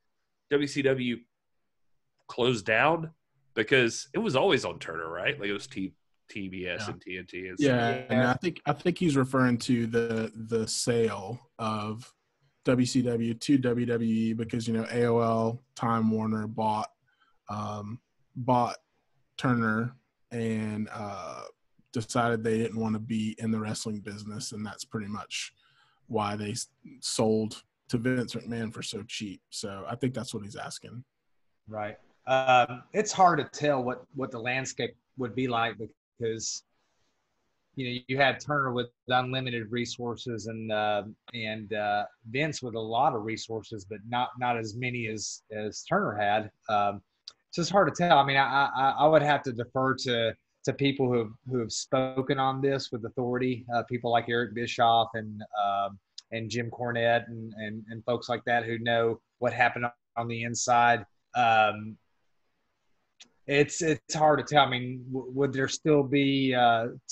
WCW closed down? Because it was always on Turner, right? Like it was TBS and TNT. And and I think he's referring to the sale of WCW to WWE because, AOL, Time Warner bought Turner and decided they didn't want to be in the wrestling business, and that's pretty much why they sold to Vince McMahon for so cheap. So I think that's what he's asking. Right. It's hard to tell what the landscape would be like because you had Turner with unlimited resources and Vince with a lot of resources, but not as many as Turner had. It's just hard to tell. I mean, I would have to defer to people who have spoken on this with authority, people like Eric Bischoff and Jim Cornette and folks like that who know what happened on the inside. It's hard to tell. I mean, would there still be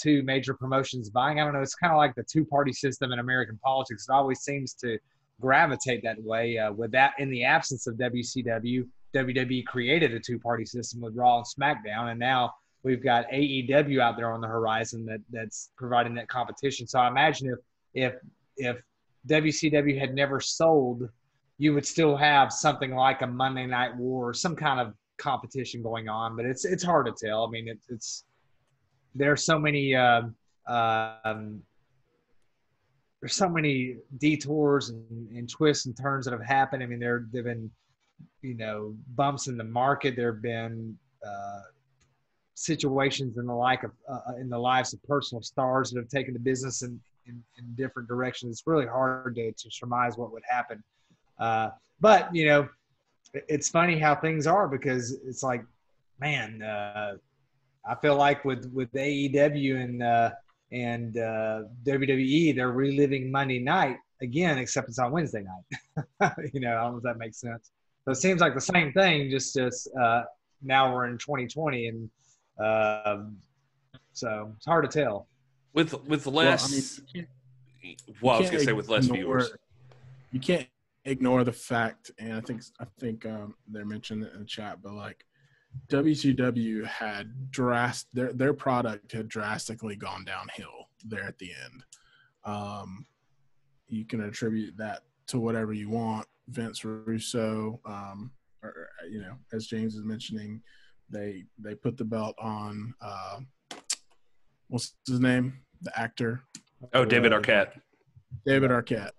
two major promotions vying? I don't know. It's kind of like the two-party system in American politics. It always seems to gravitate that way. With that, in the absence of WCW, WWE created a two-party system with Raw and SmackDown, and now we've got AEW out there on the horizon that's providing that competition. So I imagine if WCW had never sold, you would still have something like a Monday Night War or some kind of competition going on, but it's hard to tell. I mean, there's so many there's so many detours and twists and turns that have happened. I mean, there've been bumps in the market. There have been situations in the in the lives of personal stars that have taken the business in different directions. It's really hard to surmise what would happen. But it's funny how things are because it's like, man, I feel like with AEW and WWE, they're reliving Monday night again, except it's on Wednesday night. I don't know if that makes sense. So it seems like the same thing, just now we're in 2020, and so it's hard to tell. With less, I was gonna say with less viewers, you can't ignore the fact, and I think they mentioned it in the chat, but like WCW had their product had drastically gone downhill there at the end. You can attribute that to whatever you want. Vince Russo, or as James is mentioning, they put the belt on what's his name? The actor. Oh, David Arquette. David Arquette.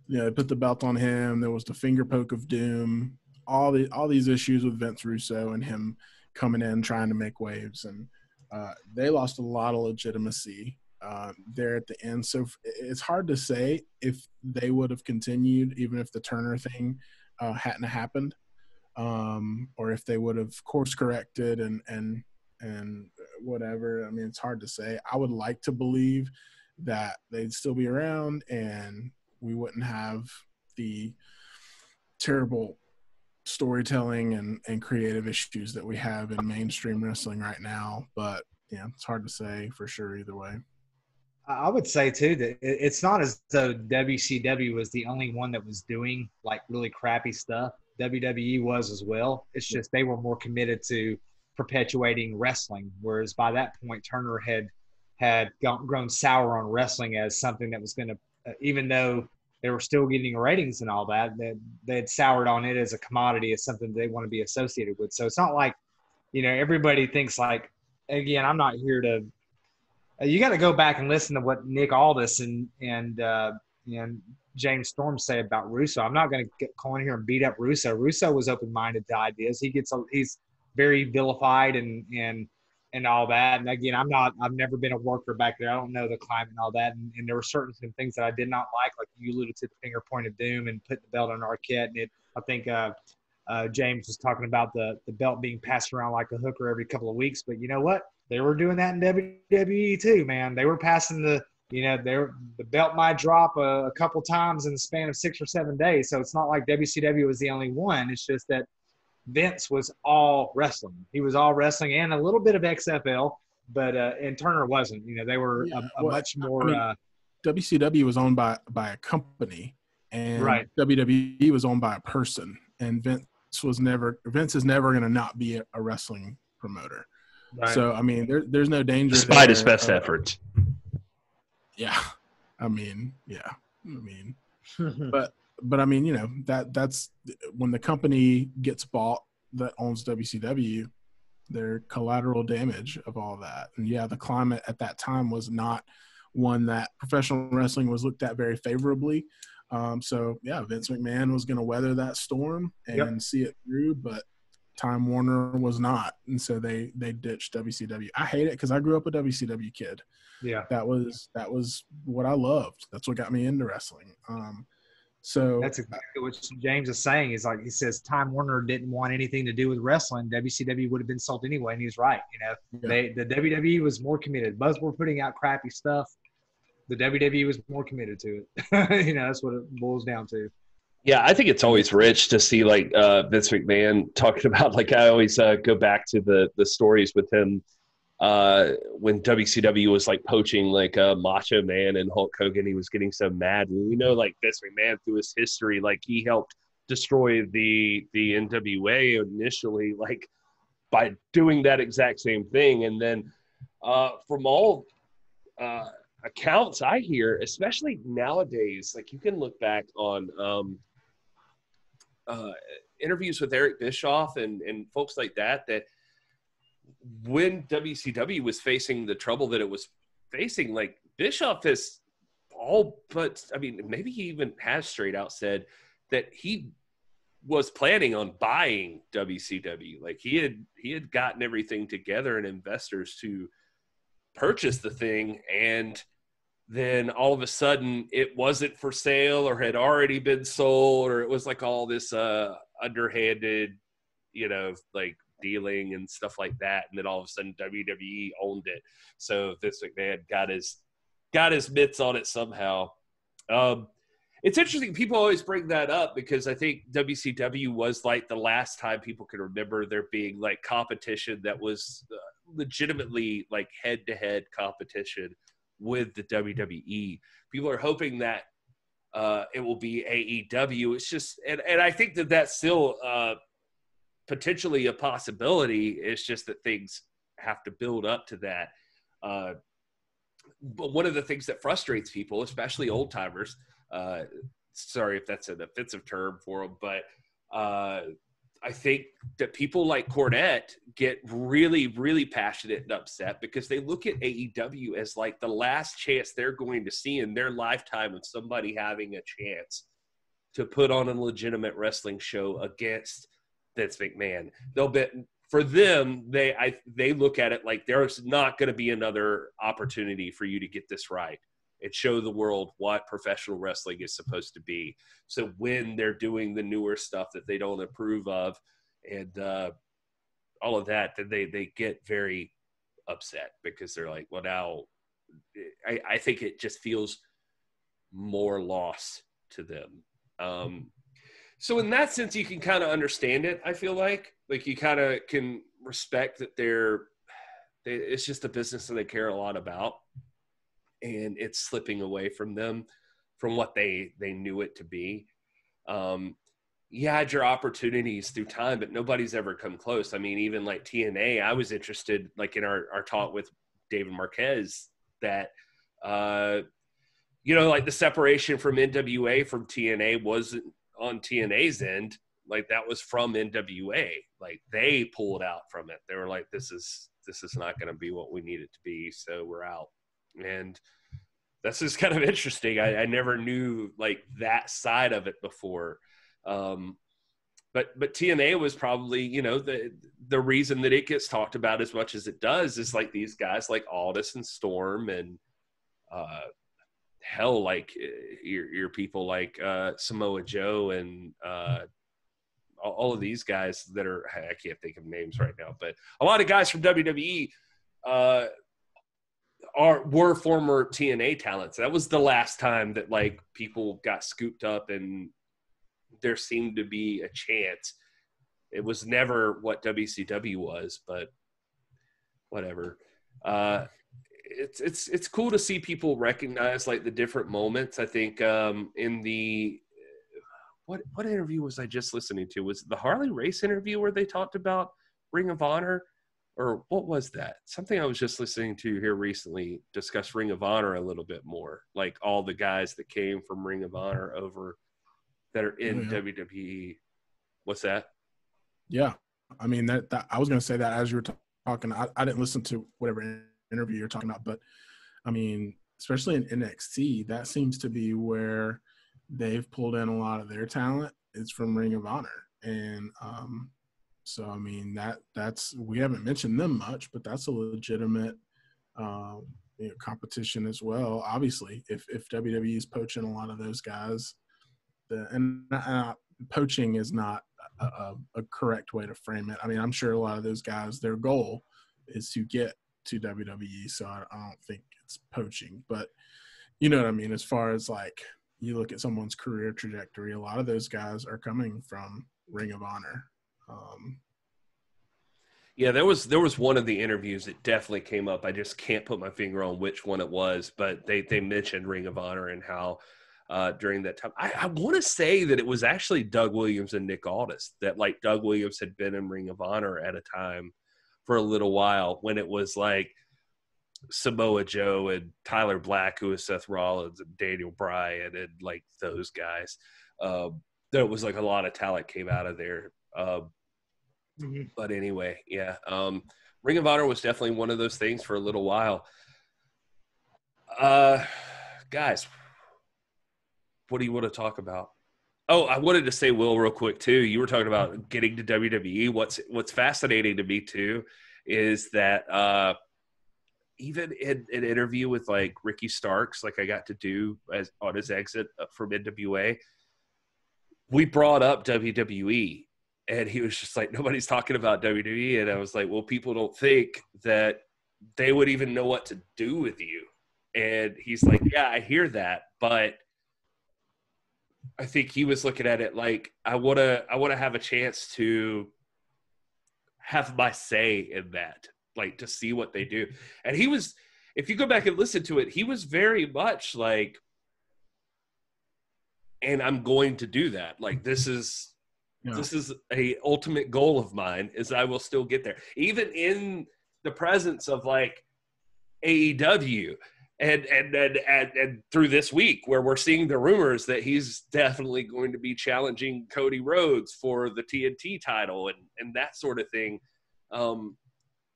They put the belt on him. There was the finger poke of doom. All these issues with Vince Russo and him coming in trying to make waves, and they lost a lot of legitimacy there at the end. So it's hard to say if they would have continued, even if the Turner thing hadn't happened, or if they would have course corrected and whatever. I mean, it's hard to say. I would like to believe that they'd still be around and we wouldn't have the terrible storytelling and creative issues that we have in mainstream wrestling right now. But yeah, it's hard to say for sure either way. I would say too that it's not as though WCW was the only one that was doing like really crappy stuff. WWE was as well. It's just they were more committed to perpetuating wrestling, whereas by that point Turner had grown sour on wrestling as something that was going to, even though they were still getting ratings and all that, they had soured on it as a commodity, as something they want to be associated with. So it's not like, everybody thinks like, again, I'm not here to, you got to go back and listen to what Nick Aldis and James Storm say about Russo. I'm not going to go in here and beat up Russo. Russo was open-minded to ideas. He's very vilified and all that. And again, I've never been a worker back there. I don't know the climate and all that. And there were certain things that I did not like you alluded to, the finger point of doom and putting the belt on Arquette. And I think James was talking about the belt being passed around like a hooker every couple of weeks. But you know what? They were doing that in WWE too, man. They were passing the belt might drop a couple times in the span of 6 or 7 days. So it's not like WCW was the only one. It's just that Vince was all wrestling. He was all wrestling and a little bit of XFL, but and Turner wasn't. They were much more. WCW was owned by a company, and right. WWE was owned by a person. And Vince is never going to not be a wrestling promoter. Right. So I mean, there's no danger despite his best efforts. Yeah, but but I mean, that's when the company gets bought that owns WCW, their collateral damage of all that. And yeah, the climate at that time was not one that professional wrestling was looked at very favorably. So yeah, Vince McMahon was going to weather that storm and see it through, but Time Warner was not. And so they ditched WCW. I hate it because I grew up a WCW kid. Yeah. That was what I loved. That's what got me into wrestling. So that's exactly what James is saying. Is like he says, Time Warner didn't want anything to do with wrestling. WCW would have been sold anyway, and he's right. The WWE was more committed. Buzz were putting out crappy stuff. The WWE was more committed to it. That's what it boils down to. Yeah, I think it's always rich to see like Vince McMahon talking about. Like I always go back to the stories with him when WCW was like poaching like Macho Man and Hulk Hogan. He was getting so mad. And we know like Vince McMahon through his history, like he helped destroy the NWA initially, like by doing that exact same thing. And then from all accounts I hear, especially nowadays, like you can look back on interviews with Eric Bischoff and folks like that when WCW was facing the trouble that it was facing, like Bischoff has maybe he even has straight out said that he was planning on buying WCW. Like he had gotten everything together and investors to purchase the thing, and then all of a sudden it wasn't for sale or had already been sold, or it was like all this underhanded, like dealing and stuff like that. And then all of a sudden WWE owned it. So Vince McMahon got his mitts on it somehow. It's interesting. People always bring that up because I think WCW was like the last time people can remember there being like competition that was legitimately like head-to-head competition with the WWE. People are hoping that it will be AEW. It's just, and I think that's still potentially a possibility. It's just that things have to build up to that. But one of the things that frustrates people, especially old timers, sorry if that's an offensive term for them, but I think that people like Cornette get really, really passionate and upset because they look at AEW as like the last chance they're going to see in their lifetime of somebody having a chance to put on a legitimate wrestling show against Vince McMahon. They'll bet for them, they look at it like there's not going to be another opportunity for you to get this right and show the world what professional wrestling is supposed to be. So when they're doing the newer stuff that they don't approve of and all of that, then they get very upset because they're like, well, now I think it just feels more loss to them. So in that sense, you can kind of understand it. I feel like you kind of can respect that it's just a business that they care a lot about, and it's slipping away from them from what they knew it to be. You had your opportunities through time, but nobody's ever come close. I mean, even like TNA, I was interested, like in our talk with David Marquez, that like the separation from NWA from TNA wasn't on TNA's end. Like that was from NWA. Like they pulled out from it. They were like, this is not going to be what we need it to be, so we're out. And that's just kind of interesting. I never knew like that side of it before. But TNA was probably, the reason that it gets talked about as much as it does is like these guys like Aldis and Storm and hell, like your people like Samoa Joe and all of these guys that are, I can't think of names right now, but a lot of guys from WWE were former TNA talents. That was the last time that like people got scooped up and there seemed to be a chance. It was never what WCW was, but whatever. It's cool to see people recognize like the different moments. I think in the what interview was I just listening to? Was it the Harley Race interview where they talked about Ring of Honor? Or what was that? Something I was just listening to here recently discuss Ring of Honor a little bit more. Like all the guys that came from Ring of Honor over that are in yeah. WWE. What's that? Yeah. I mean, that I was going to say that as you were talking. I didn't listen to whatever interview you're talking about, but I mean, especially in NXT, that seems to be where they've pulled in a lot of their talent. It's from Ring of Honor. And so, I mean, that's we haven't mentioned them much, but that's a legitimate competition as well. Obviously, if WWE is poaching a lot of those guys, poaching is not a correct way to frame it. I mean, I'm sure a lot of those guys, their goal is to get to WWE, so I don't think it's poaching. But you know what I mean? As far as like you look at someone's career trajectory, a lot of those guys are coming from Ring of Honor. Yeah, there was one of the interviews that definitely came up. I just can't put my finger on which one it was, but they mentioned Ring of Honor and how during that time, I want to say that it was actually Doug Williams and Nick Aldis, that like Doug Williams had been in Ring of Honor at a time for a little while when it was like Samoa Joe and Tyler Black, who was Seth Rollins, and Daniel Bryan, and like those guys. There was like a lot of talent came out of there. But anyway, yeah. Ring of Honor was definitely one of those things for a little while. Guys, what do you want to talk about? Oh, I wanted to say, Will, real quick too. You were talking about getting to WWE. What's fascinating to me too is that even in an interview with like Ricky Starks, like I got to do on his exit from NWA, we brought up WWE. And he was just like, nobody's talking about WWE. And I was like, well, people don't think that they would even know what to do with you. And he's like, yeah, I hear that. But I think he was looking at it like, I want to have a chance to have my say in that, like to see what they do. And he was, if you go back and listen to it, he was very much like, and I'm going to do that. Like, this is a ultimate goal of mine, is I will still get there. Even in the presence of like AEW and through this week where we're seeing the rumors that he's definitely going to be challenging Cody Rhodes for the TNT title and that sort of thing.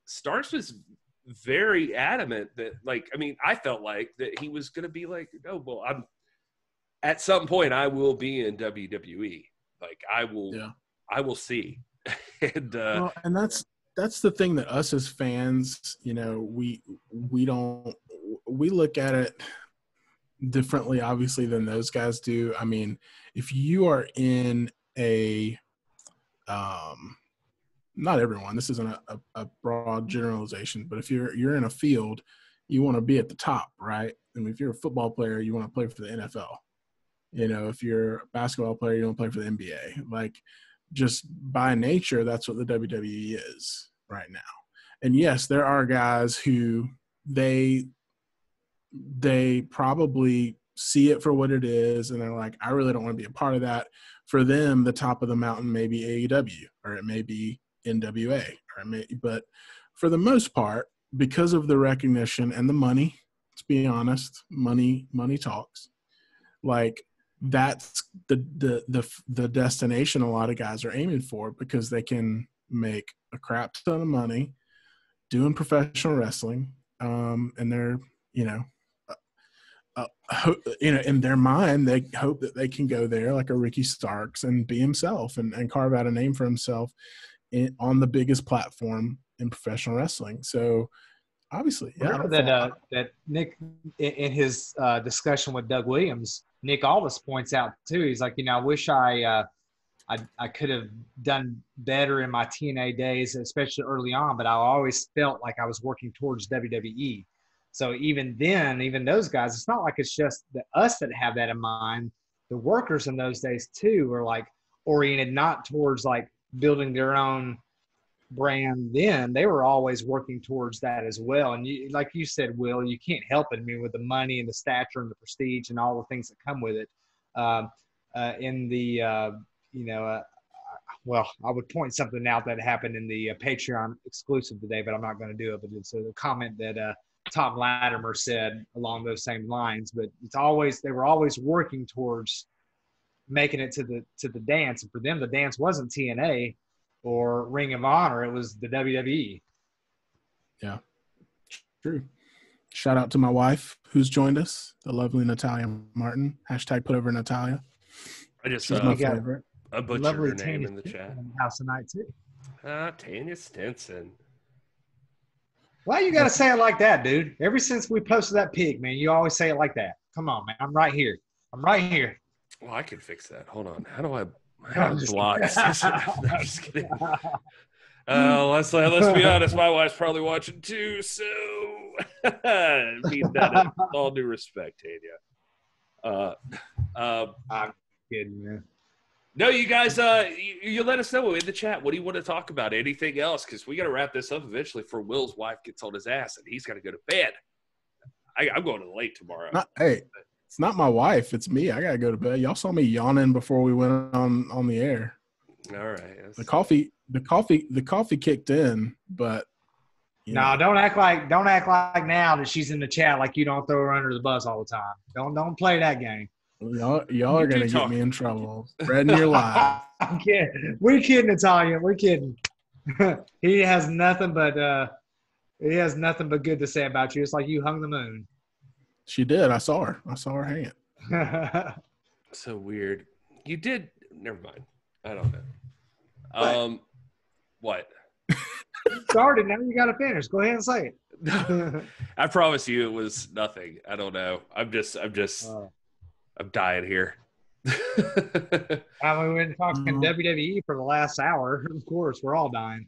Starks was very adamant that, like, I mean, I felt like that he was going to be like, oh, well, at some point I will be in WWE. Like I will see. And that's the thing that us as fans, you know, we look at it differently, obviously, than those guys do. I mean, if you are in a, not everyone, this isn't a broad generalization, but if you're in a field, you want to be at the top, right? I mean, if you're a football player, you want to play for the NFL. You know, if you're a basketball player, you want to play for the NBA. Like, just by nature, that's what the WWE is right now. And yes, there are guys who they probably see it for what it is, and they're like, I really don't want to be a part of that. For them, the top of the mountain may be AEW, or it may be NWA, but for the most part, because of the recognition and the money, let's be honest, money talks. Like, that's the destination a lot of guys are aiming for, because they can make a crap ton of money doing professional wrestling, and they're in their mind they hope that they can go there like a Ricky Starks and be himself and carve out a name for himself on the biggest platform in professional wrestling. So obviously, that Nick, in his discussion with Doug Williams, Nick Aldis points out too. He's like, I wish I could have done better in my TNA days, especially early on. But I always felt like I was working towards WWE. So even then, even those guys, it's not like it's just us that have that in mind. The workers in those days too were like oriented not towards like building their own brand. Then they were always working towards that as well. And you, like you said, Will, you can't help it. I mean, with the money and the stature and the prestige and all the things that come with it. Well, I would point something out that happened in the Patreon exclusive today, but I'm not going to do it. But it's a comment that Tom Latimer said along those same lines. But they were always working towards making it to the dance. And for them, the dance wasn't TNA or Ring of Honor. It was the WWE. Yeah, true. Shout out to my wife who's joined us, the lovely Natalia Martin. Hashtag put over Natalia. I just She's my favorite. I butchered Lovely her name Tanya in the chat. in the house tonight too. Tanya Stinson. Why you gotta say it like that, dude? Ever since we posted that pig, man, you always say it like that. Come on, man. I'm right here. Well, I can fix that. Hold on. How do I block? No, I'm just kidding. Let's be honest. My wife's probably watching too, so mean that in all due respect, Tanya. I'm kidding, man. No, you guys, you let us know in the chat. What do you want to talk about? Anything else? Because we got to wrap this up eventually before Will's wife gets on his ass and he's got to go to bed. I'm going to late tomorrow. Hey, it's not my wife. It's me. I got to go to bed. Y'all saw me yawning before we went on the air. All right. The coffee kicked in, but no, don't act like now that she's in the chat like you don't throw her under the bus all the time. Don't play that game. Y'all are gonna get me in trouble. Spreading your lies. I'm kidding. We're kidding, Italian. We're kidding. He has nothing but good to say about you. It's like you hung the moon. She did. I saw her hang it. So weird. You did. Never mind. I don't know. What? Started. Now you got to finish. Go ahead and say it. I promise you, it was nothing. I don't know. I'm dying here. We've been talking WWE for the last hour. Of course, we're all dying.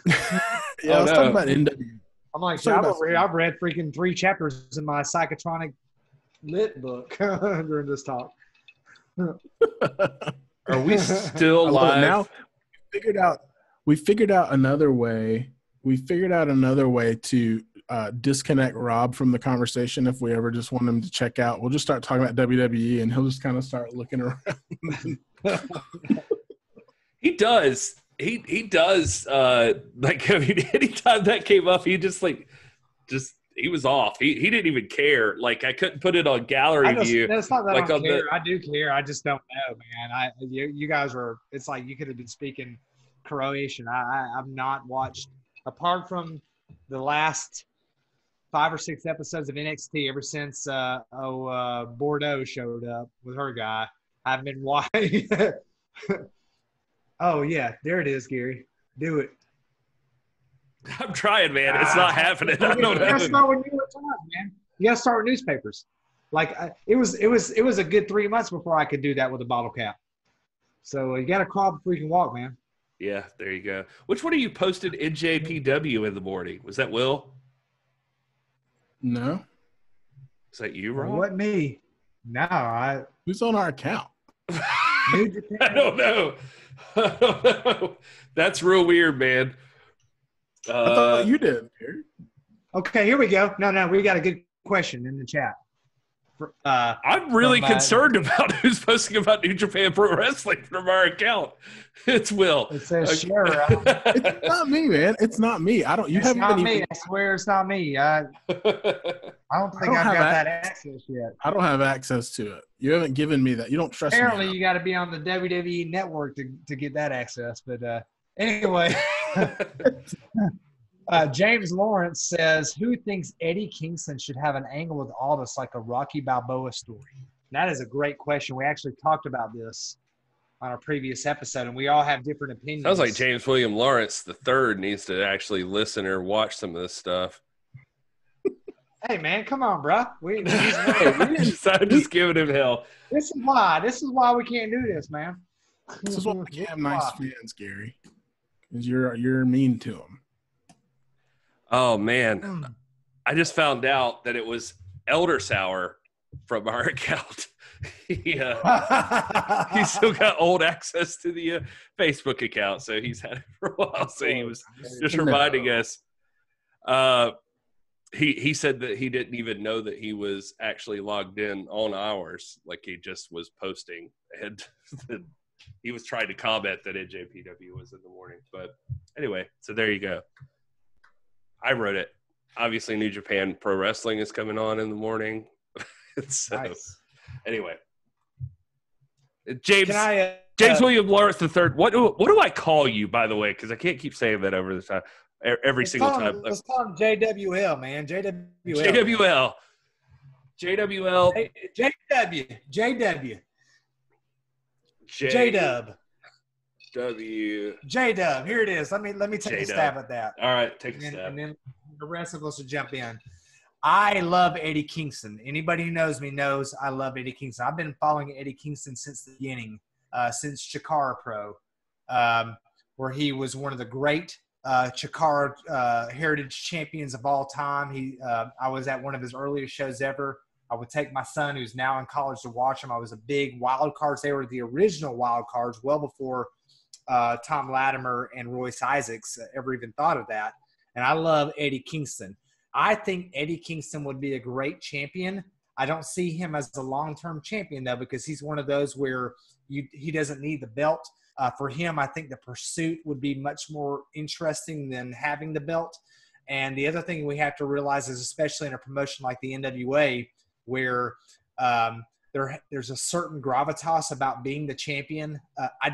Let's talk about NW. I'm like, I've read freaking 3 chapters in my psychotronic lit book during this talk. Are we still live? Now we figured out another way. We figured out another way to disconnect Rob from the conversation if we ever just want him to check out. We'll just start talking about WWE and he'll just kind of start looking around. He does. He does. Like, I mean, anytime that came up, he he was off. He didn't even care. Like, I couldn't put it on gallery view. It's not that like I don't care. I do care. I just don't know, man. You guys were. It's like you could have been speaking Croatian. I've not watched apart from the last 5 or 6 episodes of NXT ever since Bordeaux showed up with her guy. I've been watching. Oh yeah, there it is, Gary. Do it. I'm trying, man. It's not happening. I don't know. You gotta start with New York Times, man. You gotta start with newspapers. Like it was a good 3 months before I could do that with a bottle cap. So you gotta crawl before you can walk, man. Yeah, there you go. Which one of you posted NJPW in the morning? Was that Will? No. Is that you, Rob? What me? No, Who's on our account? I don't know. That's real weird, man. I thought you did, Gary. Okay, here we go. No, we got a good question in the chat. I'm really concerned about who's posting about New Japan Pro Wrestling from our account. It's Will. It says share. It's not me, man. It's not me. I don't. You haven't. It's not me. I swear it's not me. I don't think I've got that access yet. I don't have access to it. You haven't given me that. You don't trust me. Apparently, you got to be on the WWE network to get that access. But anyway. James Lawrence says, who thinks Eddie Kingston should have an angle with Aldis like a Rocky Balboa story? And that is a great question. We actually talked about this on a previous episode, and we all have different opinions. Sounds like James William Lawrence III needs to actually listen or watch some of this stuff. Hey, man, come on, bro. I'm just giving him hell. This is why we can't do this, man. This is why we can't have nice fans, Gary. Because you're mean to them. Oh, man. I just found out that it was Elder Sour from our account. He still got old access to the Facebook account, so he's had it for a while. So he was just reminding us. He said that he didn't even know that he was actually logged in on ours. Like, he just was posting. And he was trying to comment that NJPW was in the morning. But anyway, so there you go. I wrote it. Obviously, New Japan Pro Wrestling is coming on in the morning. So, nice. Anyway, James. Can I? James William Lawrence the third. What do I call you, by the way? Because I can't keep saying that over the time, every single time. Let's call him JWL, man. JWL. JWL. JWL. JW. JW. J-Dub. Here it is. Let me take a stab at that. All right, take a stab. And then the rest of us will jump in. I love Eddie Kingston. Anybody who knows me knows I love Eddie Kingston. I've been following Eddie Kingston since the beginning, since Chikara Pro, where he was one of the great Chikara heritage champions of all time. I was at one of his earliest shows ever. I would take my son, who's now in college, to watch him. I was a big wild cards. They were the original wild cards well before Tom Latimer and Royce Isaacs ever even thought of that. And I love Eddie Kingston. I think Eddie Kingston would be a great champion. I don't see him as a long-term champion, though, because he's one of those where he doesn't need the belt. For him, I think the pursuit would be much more interesting than having the belt. And the other thing we have to realize is, especially in a promotion like the NWA, where there's a certain gravitas about being the champion. I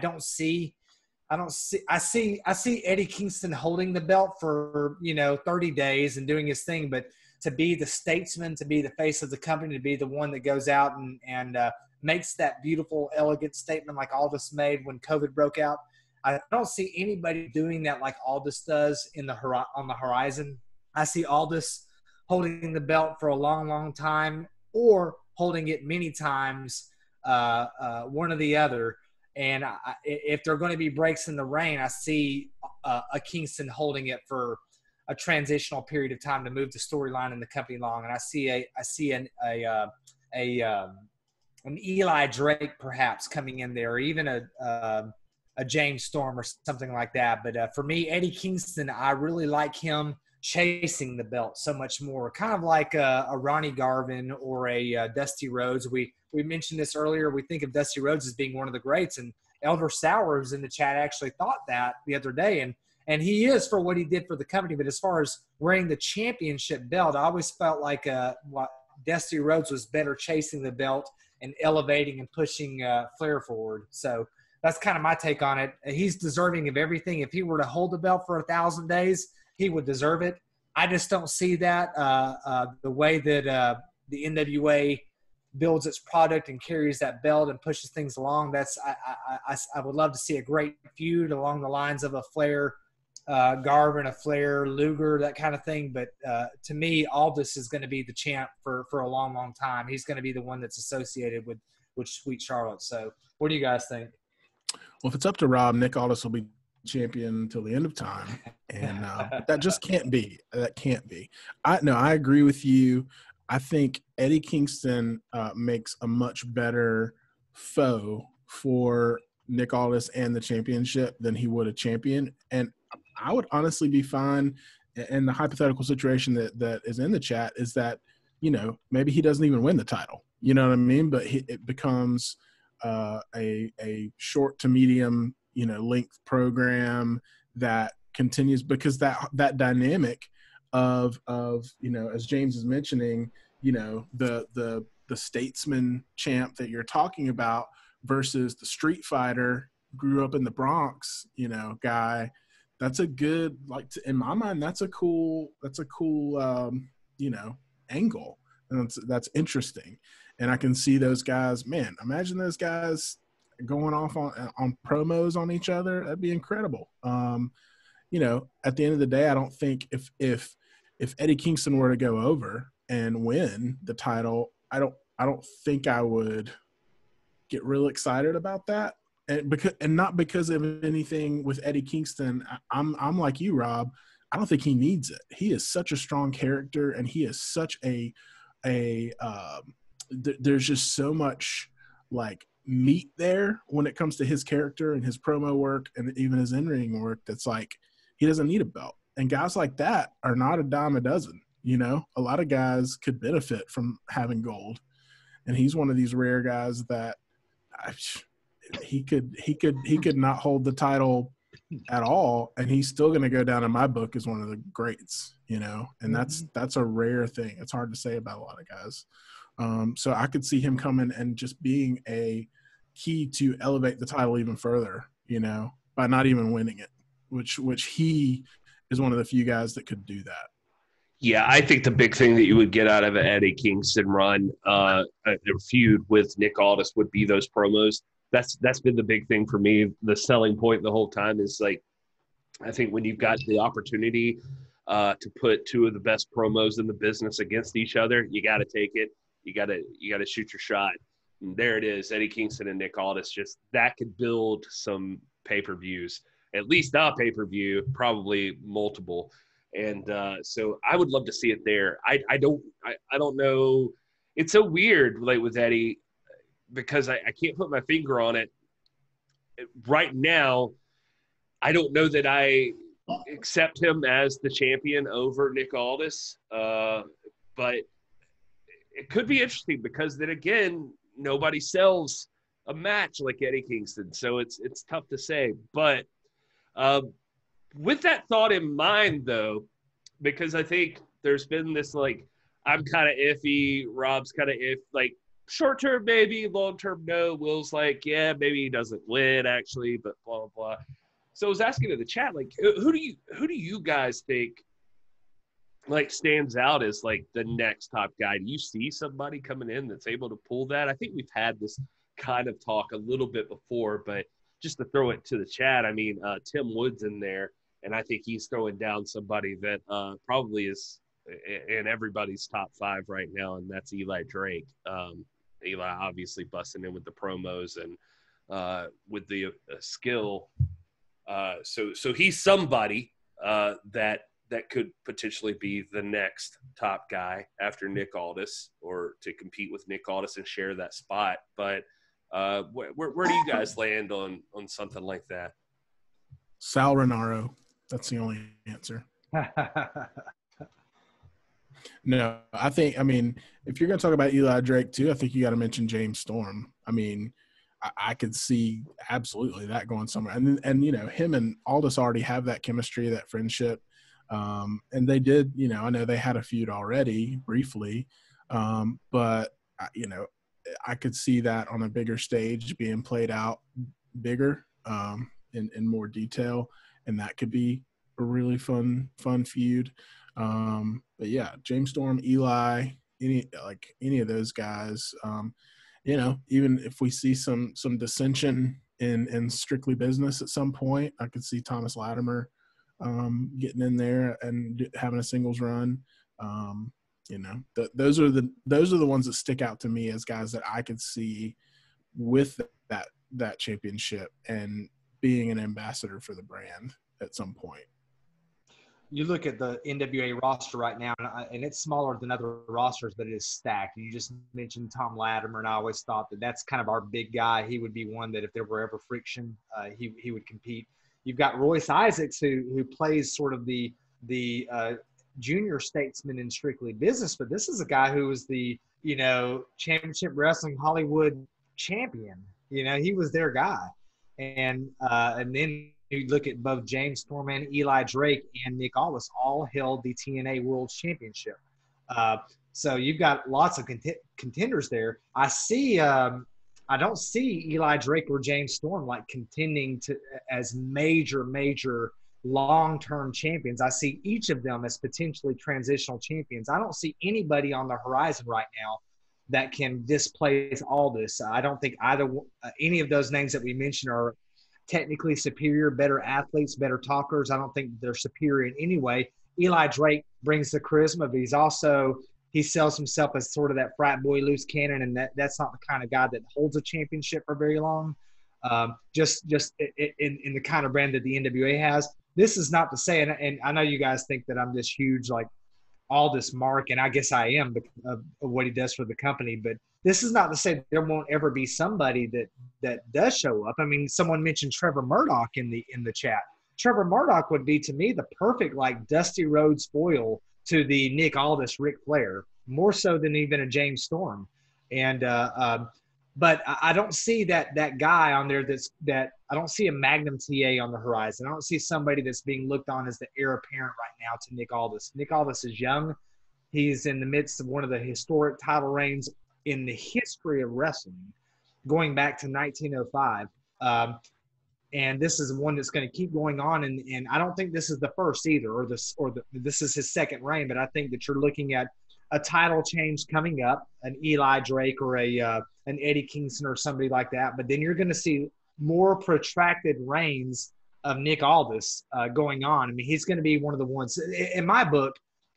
see Eddie Kingston holding the belt for 30 days and doing his thing, but to be the statesman, to be the face of the company, to be the one that goes out and makes that beautiful, elegant statement like Aldis made when COVID broke out. I don't see anybody doing that like Aldis does on the horizon. I see Aldis holding the belt for a long, long time, or holding it many times, one or the other. And if there are going to be breaks in the rain, I see a Kingston holding it for a transitional period of time to move the storyline in the company along. And I see an Eli Drake perhaps coming in there, or even a James Storm or something like that. But for me, Eddie Kingston, I really like him chasing the belt so much more, kind of like a Ronnie Garvin or a Dusty Rhodes. We mentioned this earlier. We think of Dusty Rhodes as being one of the greats, and Elder Sowers in the chat actually thought that the other day, and he is for what he did for the company. But as far as wearing the championship belt, I always felt like Dusty Rhodes was better chasing the belt and elevating and pushing Flair forward. So that's kind of my take on it. He's deserving of everything. If he were to hold the belt for 1,000 days, he would deserve it. I just don't see that the way that the NWA builds its product and carries that belt and pushes things along. I would love to see a great feud along the lines of a Flair, Garvin, a Flair, Luger, that kind of thing. But to me, Aldis is going to be the champ for a long, long time. He's going to be the one that's associated with Sweet Charlotte. So what do you guys think? Well, if it's up to Rob, Nick Aldis will be champion until the end of time, and that just can't be. That can't be. I agree with you. I think Eddie Kingston makes a much better foe for Nick Aldis and the championship than he would a champion. And I would honestly be fine. And the hypothetical situation that is in the chat is that, maybe he doesn't even win the title. You know what I mean? But it becomes a short to medium length program that continues, because that dynamic of as James is mentioning, the statesman champ that you're talking about versus the street fighter, grew up in the Bronx, guy. That's a good, in my mind, that's a cool angle. And that's interesting. And I can see those guys, man, imagine those guys going off on promos on each other. That'd be incredible. At the end of the day, I don't think if Eddie Kingston were to go over and win the title, I don't think I would get real excited about that. And not because of anything with Eddie Kingston. I'm like you, Rob. I don't think he needs it. He is such a strong character, and he is such there's just so much meat there when it comes to his character and his promo work and even his in-ring work. That's he doesn't need a belt. And guys like that are not a dime a dozen. A lot of guys could benefit from having gold, and he's one of these rare guys that he could not hold the title at all, and he's still going to go down in my book as one of the greats. And that's a rare thing. It's hard to say about a lot of guys. So I could see him coming and just being a key to elevate the title even further, by not even winning it, which he is one of the few guys that could do that. Yeah, I think the big thing that you would get out of an Eddie Kingston run, a feud with Nick Aldis, would be those promos. That's been the big thing for me. The selling point the whole time is like, I think when you've got the opportunity to put two of the best promos in the business against each other, you got to take it. You got to shoot your shot. And there it is, Eddie Kingston and Nick Aldis. Just that could build some pay-per-views, at least a pay-per-view, probably multiple. And so I would love to see it there. I don't know. It's so weird, like with Eddie, because I can't put my finger on it. Right now, I don't know that I accept him as the champion over Nick Aldis. But it could be interesting because then again, nobody sells a match like Eddie Kingston. So it's tough to say. But with that thought in mind, though, because I think there's been this, like, I'm kind of iffy, Rob's kind of like, short term maybe, long term no. Will's like, yeah, maybe he doesn't win actually, but blah blah blah. So I was asking in the chat, like, who do you guys think like stands out as like the next top guy? Do you see somebody coming in that's able to pull that? I think we've had this kind of talk a little bit before, but just to throw it to the chat, I mean, Tim Wood's in there, and I think he's throwing down somebody that probably is in everybody's top 5 right now, and that's Eli Drake. Eli obviously busting in with the promos and with the skill. So he's somebody that could potentially be the next top guy after Nick Aldis, or to compete with Nick Aldis and share that spot. But where do you guys land on something like that? Sal Renaro. That's the only answer. No, I mean, if you're going to talk about Eli Drake too, I think you got to mention James Storm. I mean, I could see absolutely that going somewhere. And him and Aldis already have that chemistry, that friendship. And they did, I know they had a feud already briefly, but I could see that on a bigger stage being played out bigger, in more detail. And that could be a really fun feud. But yeah, James Storm, Eli, any of those guys, even if we see some dissension in Strictly Business at some point, I could see Thomas Latimer getting in there and having a singles run. Those are the ones that stick out to me as guys that I could see with that championship and being an ambassador for the brand at some point. You look at the NWA roster right now, and it's smaller than other rosters, but it is stacked. You just mentioned Tom Latimer, and I always thought that that's kind of our big guy. He would be one that if there were ever friction, he would compete. You've got Royce Isaacs, who plays sort of the junior statesman in Strictly Business, but this is a guy who was the Championship Wrestling Hollywood champion. He was their guy, and then you look at both James Storm and Eli Drake and Nick Aldis all held the TNA World Championship. So you've got lots of contenders there. I don't see Eli Drake or James Storm like contending as major long-term champions. I see each of them as potentially transitional champions. I don't see anybody on the horizon right now that can displace Aldis. I don't think any of those names that we mentioned are technically superior, better athletes, better talkers. I don't think they're superior in any way. Eli Drake brings the charisma, but he sells himself as sort of that frat boy loose cannon, and that's not the kind of guy that holds a championship for very long. Just in the kind of brand that the NWA has. This is not to say, and I know you guys think that I'm this huge like Aldis mark, and I guess I am because of what he does for the company, but this is not to say there won't ever be somebody that does show up. I mean, someone mentioned Trevor Murdoch in the chat. Trevor Murdoch would be, to me, the perfect like Dusty Rhodes foil to the Nick Aldis, Ric Flair, more so than even a James Storm. And but I don't see that guy on there that I don't see a Magnum TA on the horizon. I don't see somebody that's being looked on as the heir apparent right now to Nick Aldis. Nick Aldis is young. He's in the midst of one of the historic title reigns in the history of wrestling. going back to 1905. And this is one that's going to keep going on. And I don't think this is the first either, this is his second reign. But I think that you're looking at a title change coming up, an Eli Drake or an Eddie Kingston or somebody like that. But then you're going to see more protracted reigns of Nick Aldis going on. I mean, he's going to be one of the ones in my book.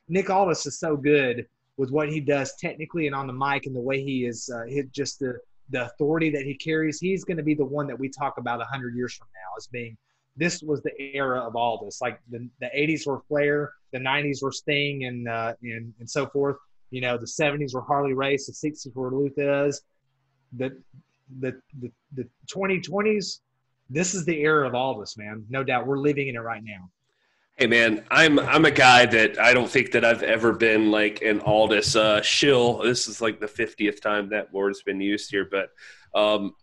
Nick Aldis is so good with what he does technically and on the mic, and the way he is, just the authority that he carries. He's going to be the one that we talk about 100 years from now as being, this was the era of Aldis. Like the 80s were Flair, the 90s were Sting, and so forth. You know, the 70s were Harley Race, the 60s were Luthez. The 2020s, this is the era of Aldis, man. No doubt, we're living in it right now. Hey man, I'm a guy that I don't think that I've ever been like an Aldis shill. This is like the 50th time that word's been used here, but I'm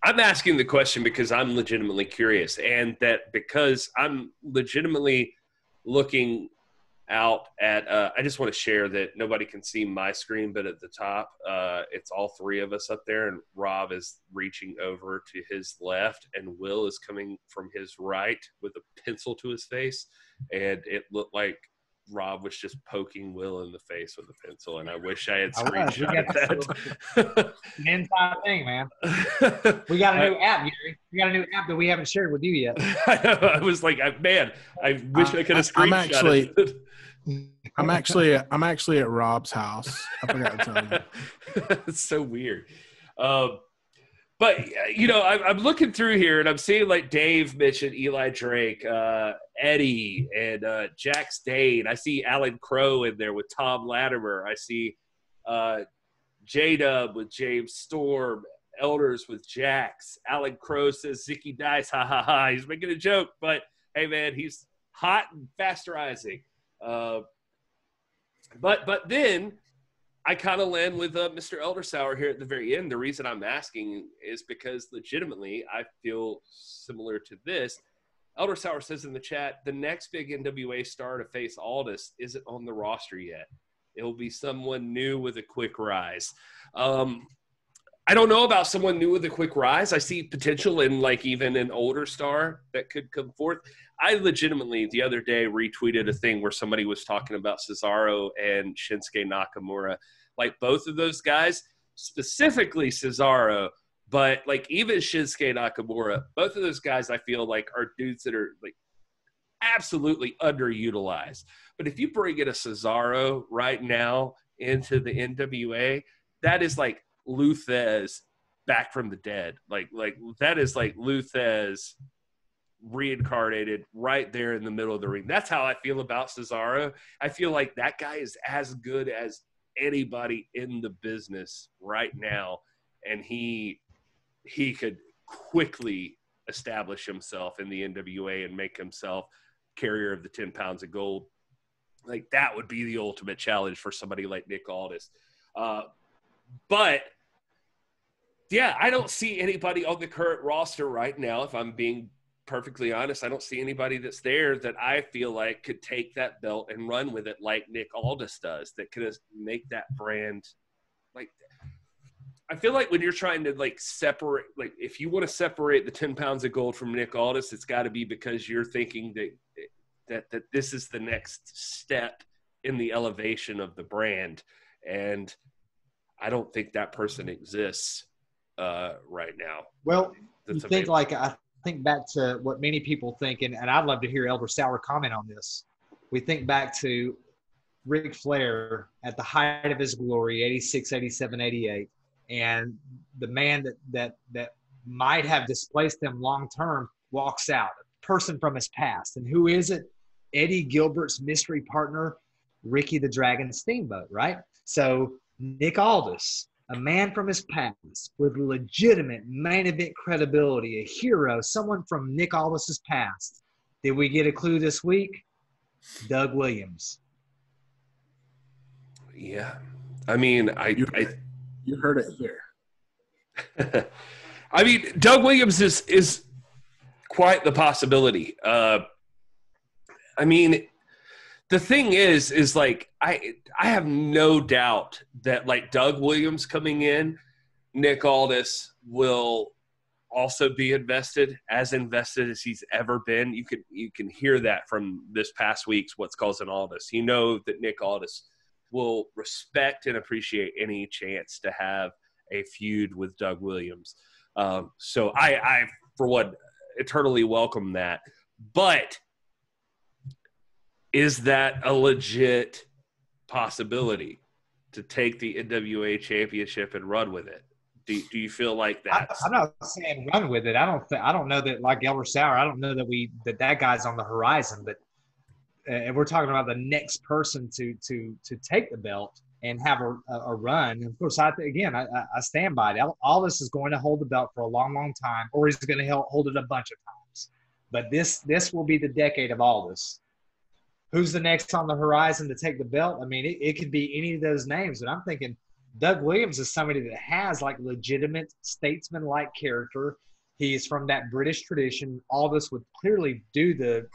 asking the question because I'm legitimately curious, and that because I'm legitimately looking out at I just want to share that nobody can see my screen, but at the top it's all three of us up there, and Rob is reaching over to his left and Will is coming from his right with a pencil to his face, and it looked like Rob was just poking Will in the face with a pencil, and I wish I had screenshotted that. Men's thing, man. We got a new app, Gary. We got a new app that we haven't shared with you yet. I was like, man, I wish I could have screenshotted it. I'm actually at Rob's house. I forgot to tell you. It's so weird. But, you know, I'm looking through here, and I'm seeing, like, Dave mentioned Eli Drake, Eddie, and Jack Stade. I see Alan Crow in there with Tom Latimer. I see J-Dub with James Storm, Elders with Jax. Alan Crow says Zicky Dice, ha, ha, ha. He's making a joke, but, hey, man, he's hot and fast rising. But then I kind of land with Mr. Eldersauer here at the very end. The reason I'm asking is because legitimately I feel similar to this. Eldersauer says in the chat, the next big NWA star to face Aldis isn't on the roster yet. It'll be someone new with a quick rise. I don't know about someone new with a quick rise. I see potential in like even an older star that could come forth. I legitimately the other day retweeted a thing where somebody was talking about Cesaro and Shinsuke Nakamura. Like both of those guys, specifically Cesaro, but like even Shinsuke Nakamura, both of those guys I feel like are dudes that are like absolutely underutilized. But if you bring in a Cesaro right now into the NWA, that is like Luthez back from the dead. Like that is like Luthez reincarnated right there in the middle of the ring. That's how I feel about Cesaro. I feel like that guy is as good as anybody in the business right now, and he could quickly establish himself in the NWA and make himself carrier of the 10 pounds of gold. Like that would be the ultimate challenge for somebody like Nick Aldis. But yeah, I don't see anybody on the current roster right now. If I'm being perfectly honest, I don't see anybody that's there that I feel like could take that belt and run with it like Nick Aldis does, that could make that brand. Like, I feel like when you're trying to like separate, like if you want to separate the 10 pounds of gold from Nick Aldis, it's got to be because you're thinking that this is the next step in the elevation of the brand. And I don't think that person exists right now. Well, you think like I think back to what many people think, and I'd love to hear Eldersauer comment on this. We think back to Ric Flair at the height of his glory, 86, 87, 88, and the man that might have displaced him long-term walks out, a person from his past. And who is it? Eddie Gilbert's mystery partner, Ricky the Dragon Steamboat, right? So Nick Aldis, a man from his past with legitimate main event credibility, a hero, someone from Nick Aldis's past. Did we get a clue this week? Doug Williams. Yeah. I mean, You heard it here. I mean, Doug Williams is quite the possibility. I mean, the thing is like I have no doubt that like Doug Williams coming in Nick Aldis will also be as invested as he's ever been. You can hear that from this past week's What's Causing Aldis. You know that Nick Aldis will respect and appreciate any chance to have a feud with Doug Williams. So I, for one, eternally welcome that. But is that a legit possibility to take the NWA championship and run with it? Do you feel like that? I'm not saying run with it. I don't know that, like Elmer Sauer, I don't know that guy's on the horizon. But and we're talking about the next person to take the belt and have a run. And of course, I stand by it. Aldis is going to hold the belt for a long, long time, or he's going to hold it a bunch of times. But this will be the decade of Aldis. Who's the next on the horizon to take the belt? I mean, it could be any of those names. And I'm thinking Doug Williams is somebody that has like legitimate statesman-like character. He's from that British tradition. Aldis would clearly do the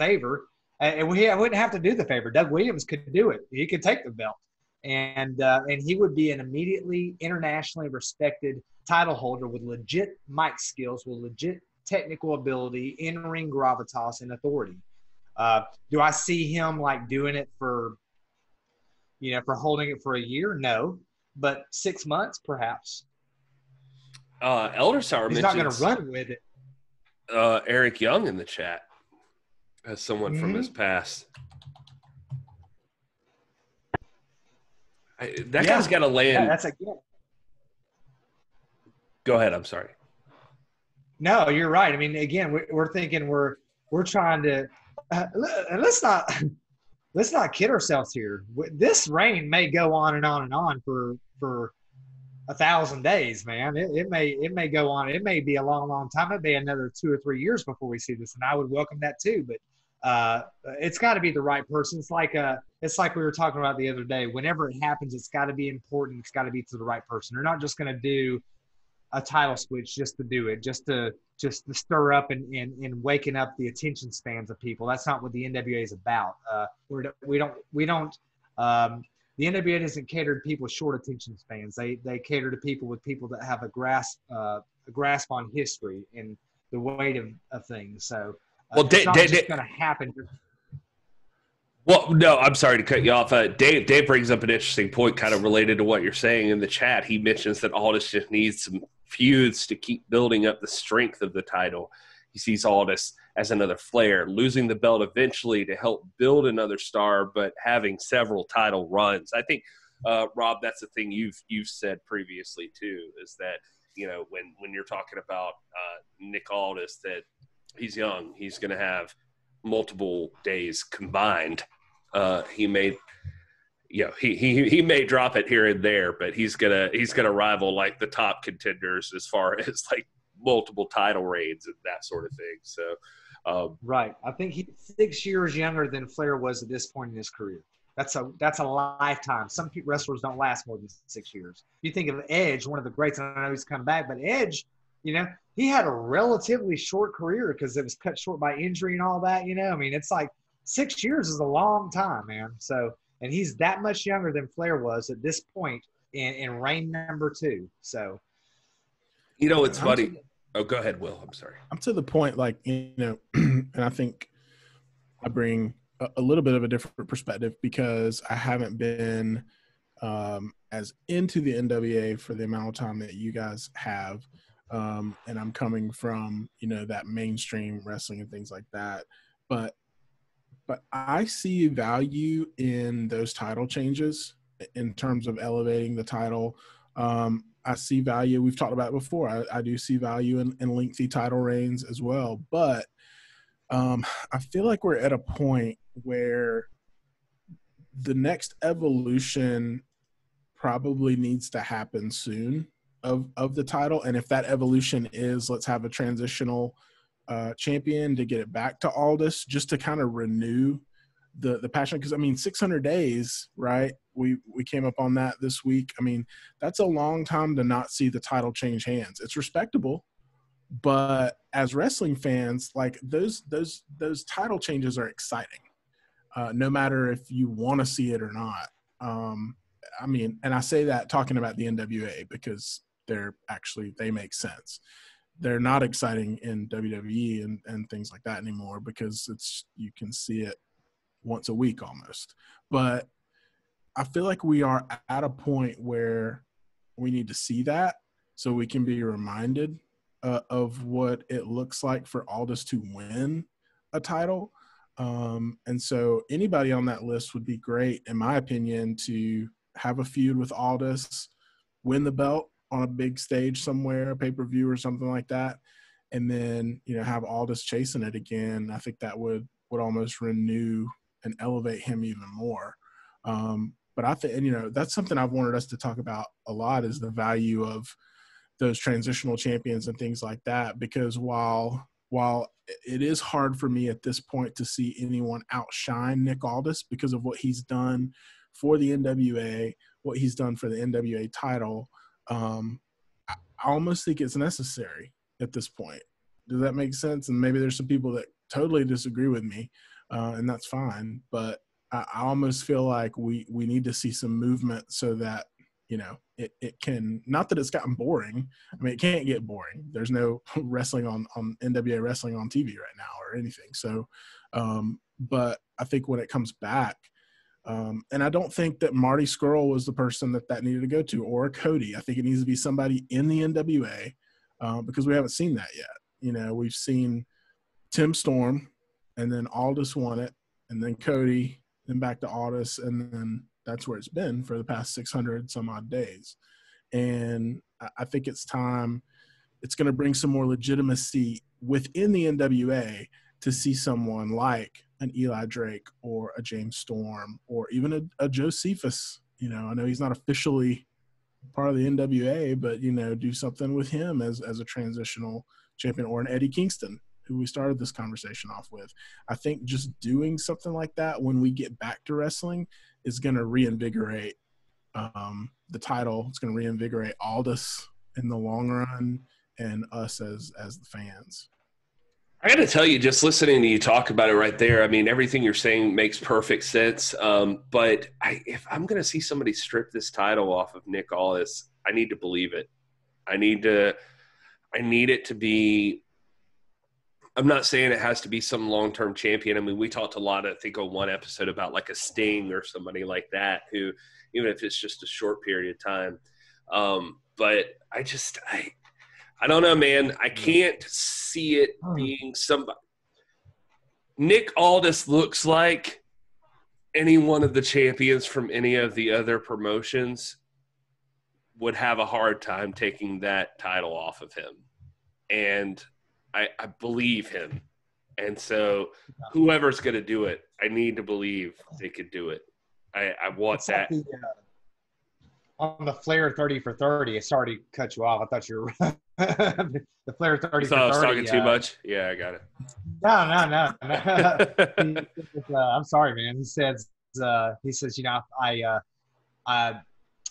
favor. And I wouldn't have to do the favor. Doug Williams could do it. He could take the belt. And he would be an immediately internationally respected title holder with legit mic skills, with legit technical ability, in-ring gravitas, and authority. Do I see him like doing it for holding it for a year? No, but 6 months perhaps. Elder Sauer He's not going to run with it. Eric Young in the chat as someone from his past. That guy's got to land. Yeah, that's a good. Go ahead. I'm sorry. No, you're right. I mean, again, we're thinking we're trying to. Let's not kid ourselves here. This reign may go on and on and on for 1,000 days, man. It may go on. It may be a long, long time. It may be another 2 or 3 years before we see this, and I would welcome that too. But it's got to be the right person. It's like we were talking about the other day. Whenever it happens, it's got to be important. It's got to be to the right person. They're not just going to do a title switch just to do it, just to stir up and waking up the attention spans of people. That's not what the NWA is about. The NWA doesn't cater to people with short attention spans. They cater to people that have a grasp on history and the weight of things. So it's not just going to happen. Well, no, I'm sorry to cut you off. Dave brings up an interesting point kind of related to what you're saying in the chat. He mentions that Aldis just needs some feuds to keep building up the strength of the title. He sees Aldis as another Flair, losing the belt eventually to help build another star, but having several title runs. I think, Rob, that's the thing you've said previously too, is that, you know, when you're talking about Nick Aldis, that he's young, he's going to have multiple days combined. He may drop it here and there, but he's gonna rival like the top contenders as far as like multiple title reigns and that sort of thing. So right, I think he's 6 years younger than Flair was at this point in his career. That's a lifetime. Some wrestlers don't last more than 6 years. You think of Edge, one of the greats, and I know he's come back, but Edge, you know, he had a relatively short career because it was cut short by injury and all that. You know, I mean, it's like 6 years is a long time, man. So, and he's that much younger than Flair was at this point in reign number 2. So, you know, it's funny. Oh, go ahead, Will. I'm sorry. I'm to the point, like, you know, and I think I bring a little bit of a different perspective because I haven't been as into the NWA for the amount of time that you guys have. And I'm coming from, you know, that mainstream wrestling and things like that. But I see value in those title changes in terms of elevating the title. I see value. We've talked about it before. I do see value in lengthy title reigns as well. But I feel like we're at a point where the next evolution probably needs to happen soon of the title. And if that evolution is, let's have a transitional champion to get it back to Aldis, just to kind of renew the passion. Because, I mean, 600 days, right? We came up on that this week. I mean, that's a long time to not see the title change hands. It's respectable, but as wrestling fans, like those title changes are exciting, no matter if you want to see it or not. I mean, and I say that talking about the NWA because they make sense. They're not exciting in WWE and things like that anymore because you can see it once a week almost. But I feel like we are at a point where we need to see that so we can be reminded of what it looks like for Aldis to win a title. And so anybody on that list would be great, in my opinion, to have a feud with Aldis, win the belt on a big stage somewhere, a pay-per-view or something like that, and then, have Aldis chasing it again. I think that would almost renew and elevate him even more. But I think, that's something I've wanted us to talk about a lot, is the value of those transitional champions and things like that, because while it is hard for me at this point to see anyone outshine Nick Aldis because of what he's done for the NWA, what he's done for the NWA title, I almost think it's necessary at this point. Does that make sense? And maybe there's some people that totally disagree with me, and that's fine. But I almost feel like we need to see some movement so that, it can, not that it's gotten boring. I mean, it can't get boring. There's no wrestling on NWA wrestling on TV right now or anything. So, but I think when it comes back, and I don't think that Marty Scurll was the person that needed to go to, or Cody. I think it needs to be somebody in the NWA, because we haven't seen that yet. We've seen Tim Storm, and then Aldis won it, and then Cody, then back to Aldis, and then that's where it's been for the past 600 some odd days. And I think it's time. It's going to bring some more legitimacy within the NWA to see someone like an Eli Drake or a James Storm or even a Josephus. I know he's not officially part of the NWA, but, do something with him as a transitional champion, or an Eddie Kingston, who we started this conversation off with. I think just doing something like that when we get back to wrestling is going to reinvigorate the title. It's going to reinvigorate Aldis in the long run and us as the fans. I got to tell you, just listening to you talk about it right there, I mean, everything you're saying makes perfect sense. But if I'm going to see somebody strip this title off of Nick Aldis, I need to believe it. I need it to be. I'm not saying it has to be some long-term champion. I mean, we talked a lot, I think, on one episode about like a Sting or somebody like that, who, even if it's just a short period of time. But I don't know, man. I can't see it being somebody. Nick Aldis looks like any one of the champions from any of the other promotions would have a hard time taking that title off of him. And I believe him. And so whoever's going to do it, I need to believe they could do it. I want it's that. Like on the Flair 30 for 30, sorry to cut you off. I thought you were the Flair 30 for 30. I was talking too much? Yeah, I got it. No. I'm sorry, man. He says, I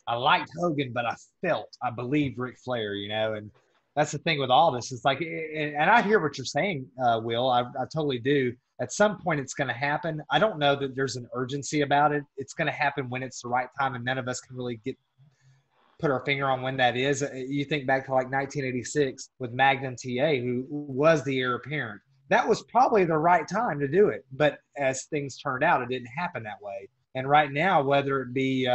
liked Hogan, but I believed Ric Flair, and that's the thing with all this. It's like, and I hear what you're saying, Will. I totally do. At some point, it's going to happen. I don't know that there's an urgency about it. It's going to happen when it's the right time, and none of us can really put our finger on when that is. You think back to like 1986 with Magnum TA, who was the heir apparent. That was probably the right time to do it. But as things turned out, it didn't happen that way. And right now, whether it be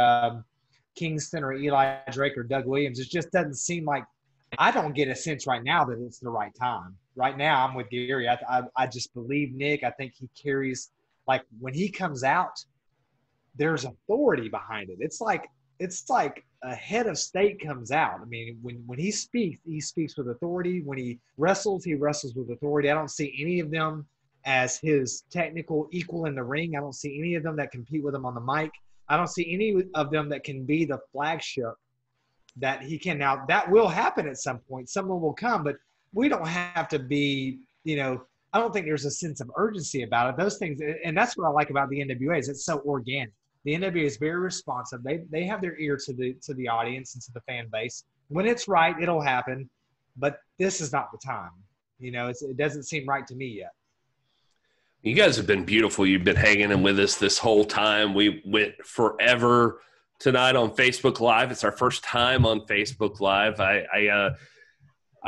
Kingston or Eli Drake or Doug Williams, it just doesn't seem like – I don't get a sense right now that it's the right time. Right now, I'm with Gary. I just believe Nick. I think he carries – like when he comes out, there's authority behind it. It's like a head of state comes out. I mean, when he speaks with authority. When he wrestles with authority. I don't see any of them as his technical equal in the ring. I don't see any of them that compete with him on the mic. I don't see any of them that can be the flagship that he can. Now, that will happen at some point. Someone will come, but we don't have to be, I don't think there's a sense of urgency about it. Those things, and that's what I like about the NWA, is it's so organic. The NWA is very responsive. They have their ear to the audience and to the fan base. When it's right, it'll happen, but this is not the time. It doesn't seem right to me yet. You guys have been beautiful. You've been hanging in with us this whole time. We went forever tonight on Facebook Live. It's our first time on Facebook Live. I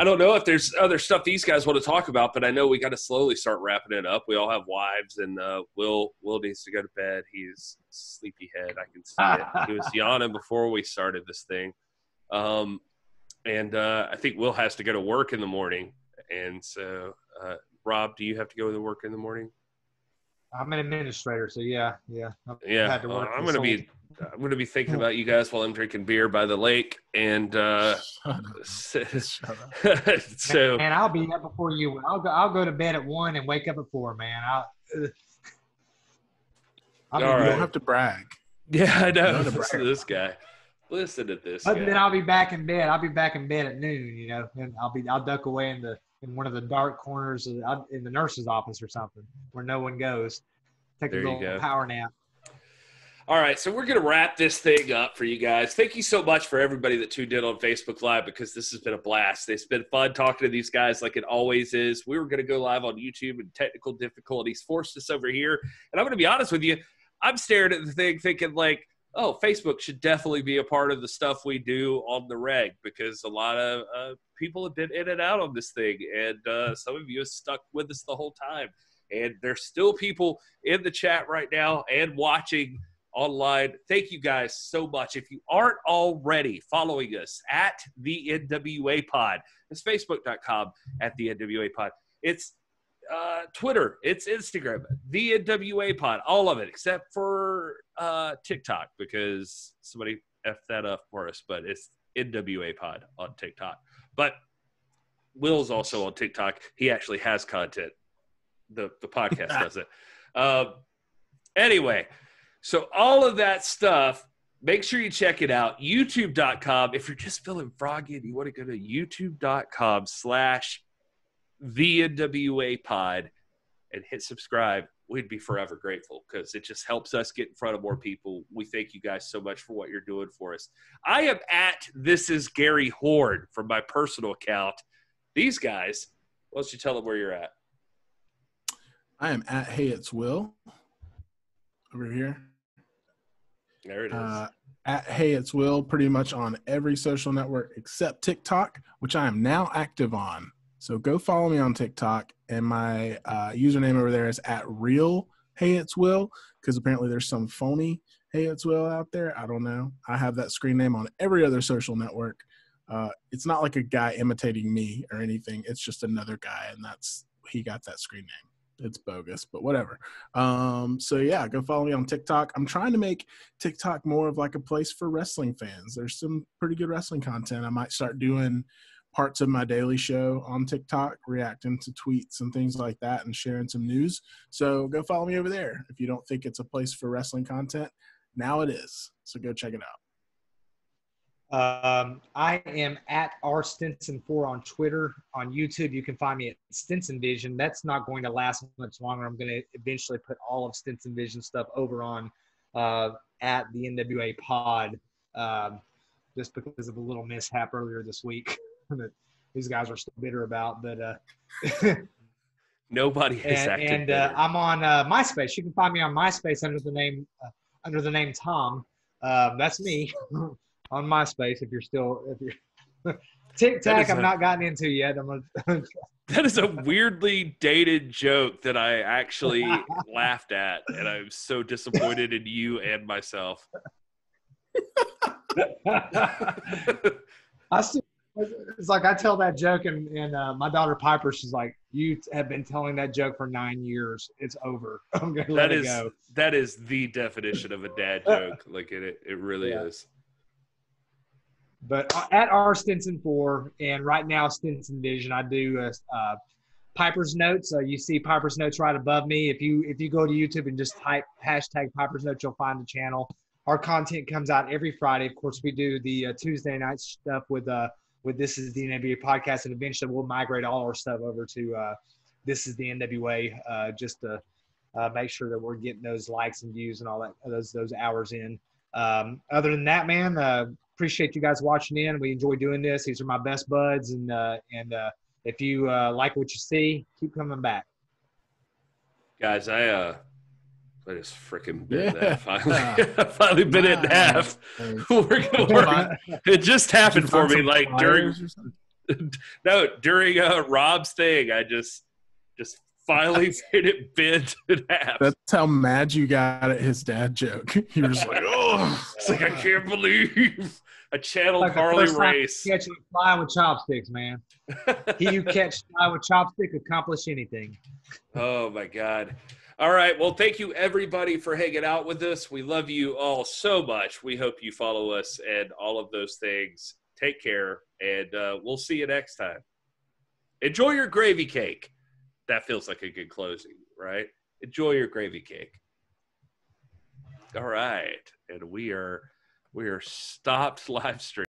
don't know if there's other stuff these guys want to talk about, but I know we got to slowly start wrapping it up. We all have wives, and Will needs to go to bed. He's sleepyhead. I can see it. He was yawning before we started this thing. And I think Will has to go to work in the morning. And so, Rob, do you have to go to work in the morning? I'm an administrator, so yeah. Yeah, I'm going to be thinking about you guys while I'm drinking beer by the lake, and so and I'll be up before you. I'll go to bed at 1 and wake up at 4, man. You don't have to brag. Yeah, I know. Listen to this guy. Listen to this guy. But then I'll be back in bed. I'll be back in bed at noon. You know, and I'll duck away in one of the dark corners in the nurse's office or something where no one goes. Take a little power nap. All right, so we're going to wrap this thing up for you guys. Thank you so much for everybody that tuned in on Facebook Live, because this has been a blast. It's been fun talking to these guys like it always is. We were going to go live on YouTube, and technical difficulties forced us over here. And I'm going to be honest with you, I'm staring at the thing thinking like, oh, Facebook should definitely be a part of the stuff we do on the reg, because a lot of people have been in and out on this thing, and some of you have stuck with us the whole time. And there's still people in the chat right now and watching online. Thank you guys so much. If you aren't already following us at the NWA Pod, it's facebook.com at the NWA Pod. It's Twitter, it's Instagram, the NWA Pod, all of it except for TikTok, because somebody effed that up for us, but it's NWA Pod on TikTok. But Will's also on TikTok. He actually has content. The podcast does it. Anyway, so all of that stuff, make sure you check it out. YouTube.com. If you're just feeling froggy and you want to go to youtube.com/TheNWA Pod and hit subscribe, we'd be forever grateful, because it just helps us get in front of more people. We thank you guys so much for what you're doing for us. I am at This Is Gary Horde from my personal account. These guys, why don't you tell them where you're at? I am at Hey It's Will over here. There it is. At Hey It's Will, pretty much on every social network except TikTok, which I am now active on. So go follow me on TikTok, and my username over there is at Real Hey It's Will, because apparently there's some phony Hey It's Will out there. I don't know. I have that screen name on every other social network. It's not like a guy imitating me or anything. It's just another guy, and he got that screen name. It's bogus, but whatever. So yeah, go follow me on TikTok. I'm trying to make TikTok more of like a place for wrestling fans. There's some pretty good wrestling content. I might start doing parts of my daily show on TikTok, reacting to tweets and things like that, and sharing some news. So go follow me over there. If you don't think it's a place for wrestling content, now it is. So go check it out. I am at rstinson4 on Twitter. On YouTube, you can find me at Stinson Vision. That's not going to last much longer. I'm going to eventually put all of Stinson Vision stuff over on at the NWA Pod, just because of a little mishap earlier this week that these guys are still bitter about. But nobody has acted and bitter. I'm on MySpace. You can find me on MySpace under the name Tom. That's me. On MySpace, if you're TikTok, I'm not gotten into yet. That is a weirdly dated joke that I actually laughed at, and I'm so disappointed in you and myself. It's like I tell that joke, and my daughter Piper, she's like, "You have been telling that joke for 9 years. It's over. I'm gonna let it go." That is the definition of a dad joke. Like it really is. But at rstinson4, and right now Stinson Vision, I do Piper's Notes. You see Piper's Notes right above me. If you go to YouTube and just type hashtag Piper's Notes, you'll find the channel. Our content comes out every Friday. Of course, we do the Tuesday night stuff with This Is the NWA podcast, and eventually we'll migrate all our stuff over to This Is the NWA, just to make sure that we're getting those likes and views and all that those hours in. Other than that, man, appreciate you guys watching in. We enjoy doing this. These are my best buds, and if you like what you see, keep coming back. Guys, I I just freaking bit Yeah. that finally. I finally bit it in half. Nice. We're gonna work. It just happened for me, like during during Rob's thing. I just finally made it bent in half. That's how mad you got at his dad joke. You were just like, oh. It's like I can't believe I channeled Like the Harley first time Race. catching a fly with chopsticks, man. He who catch fly with chopstick accomplish anything. Oh my God. All right. Well, thank you everybody for hanging out with us. We love you all so much. We hope you follow us and all of those things. Take care, and we'll see you next time. Enjoy your gravy cake. That feels like a good closing, right? Enjoy your gravy cake. All right. And we are stopped live stream.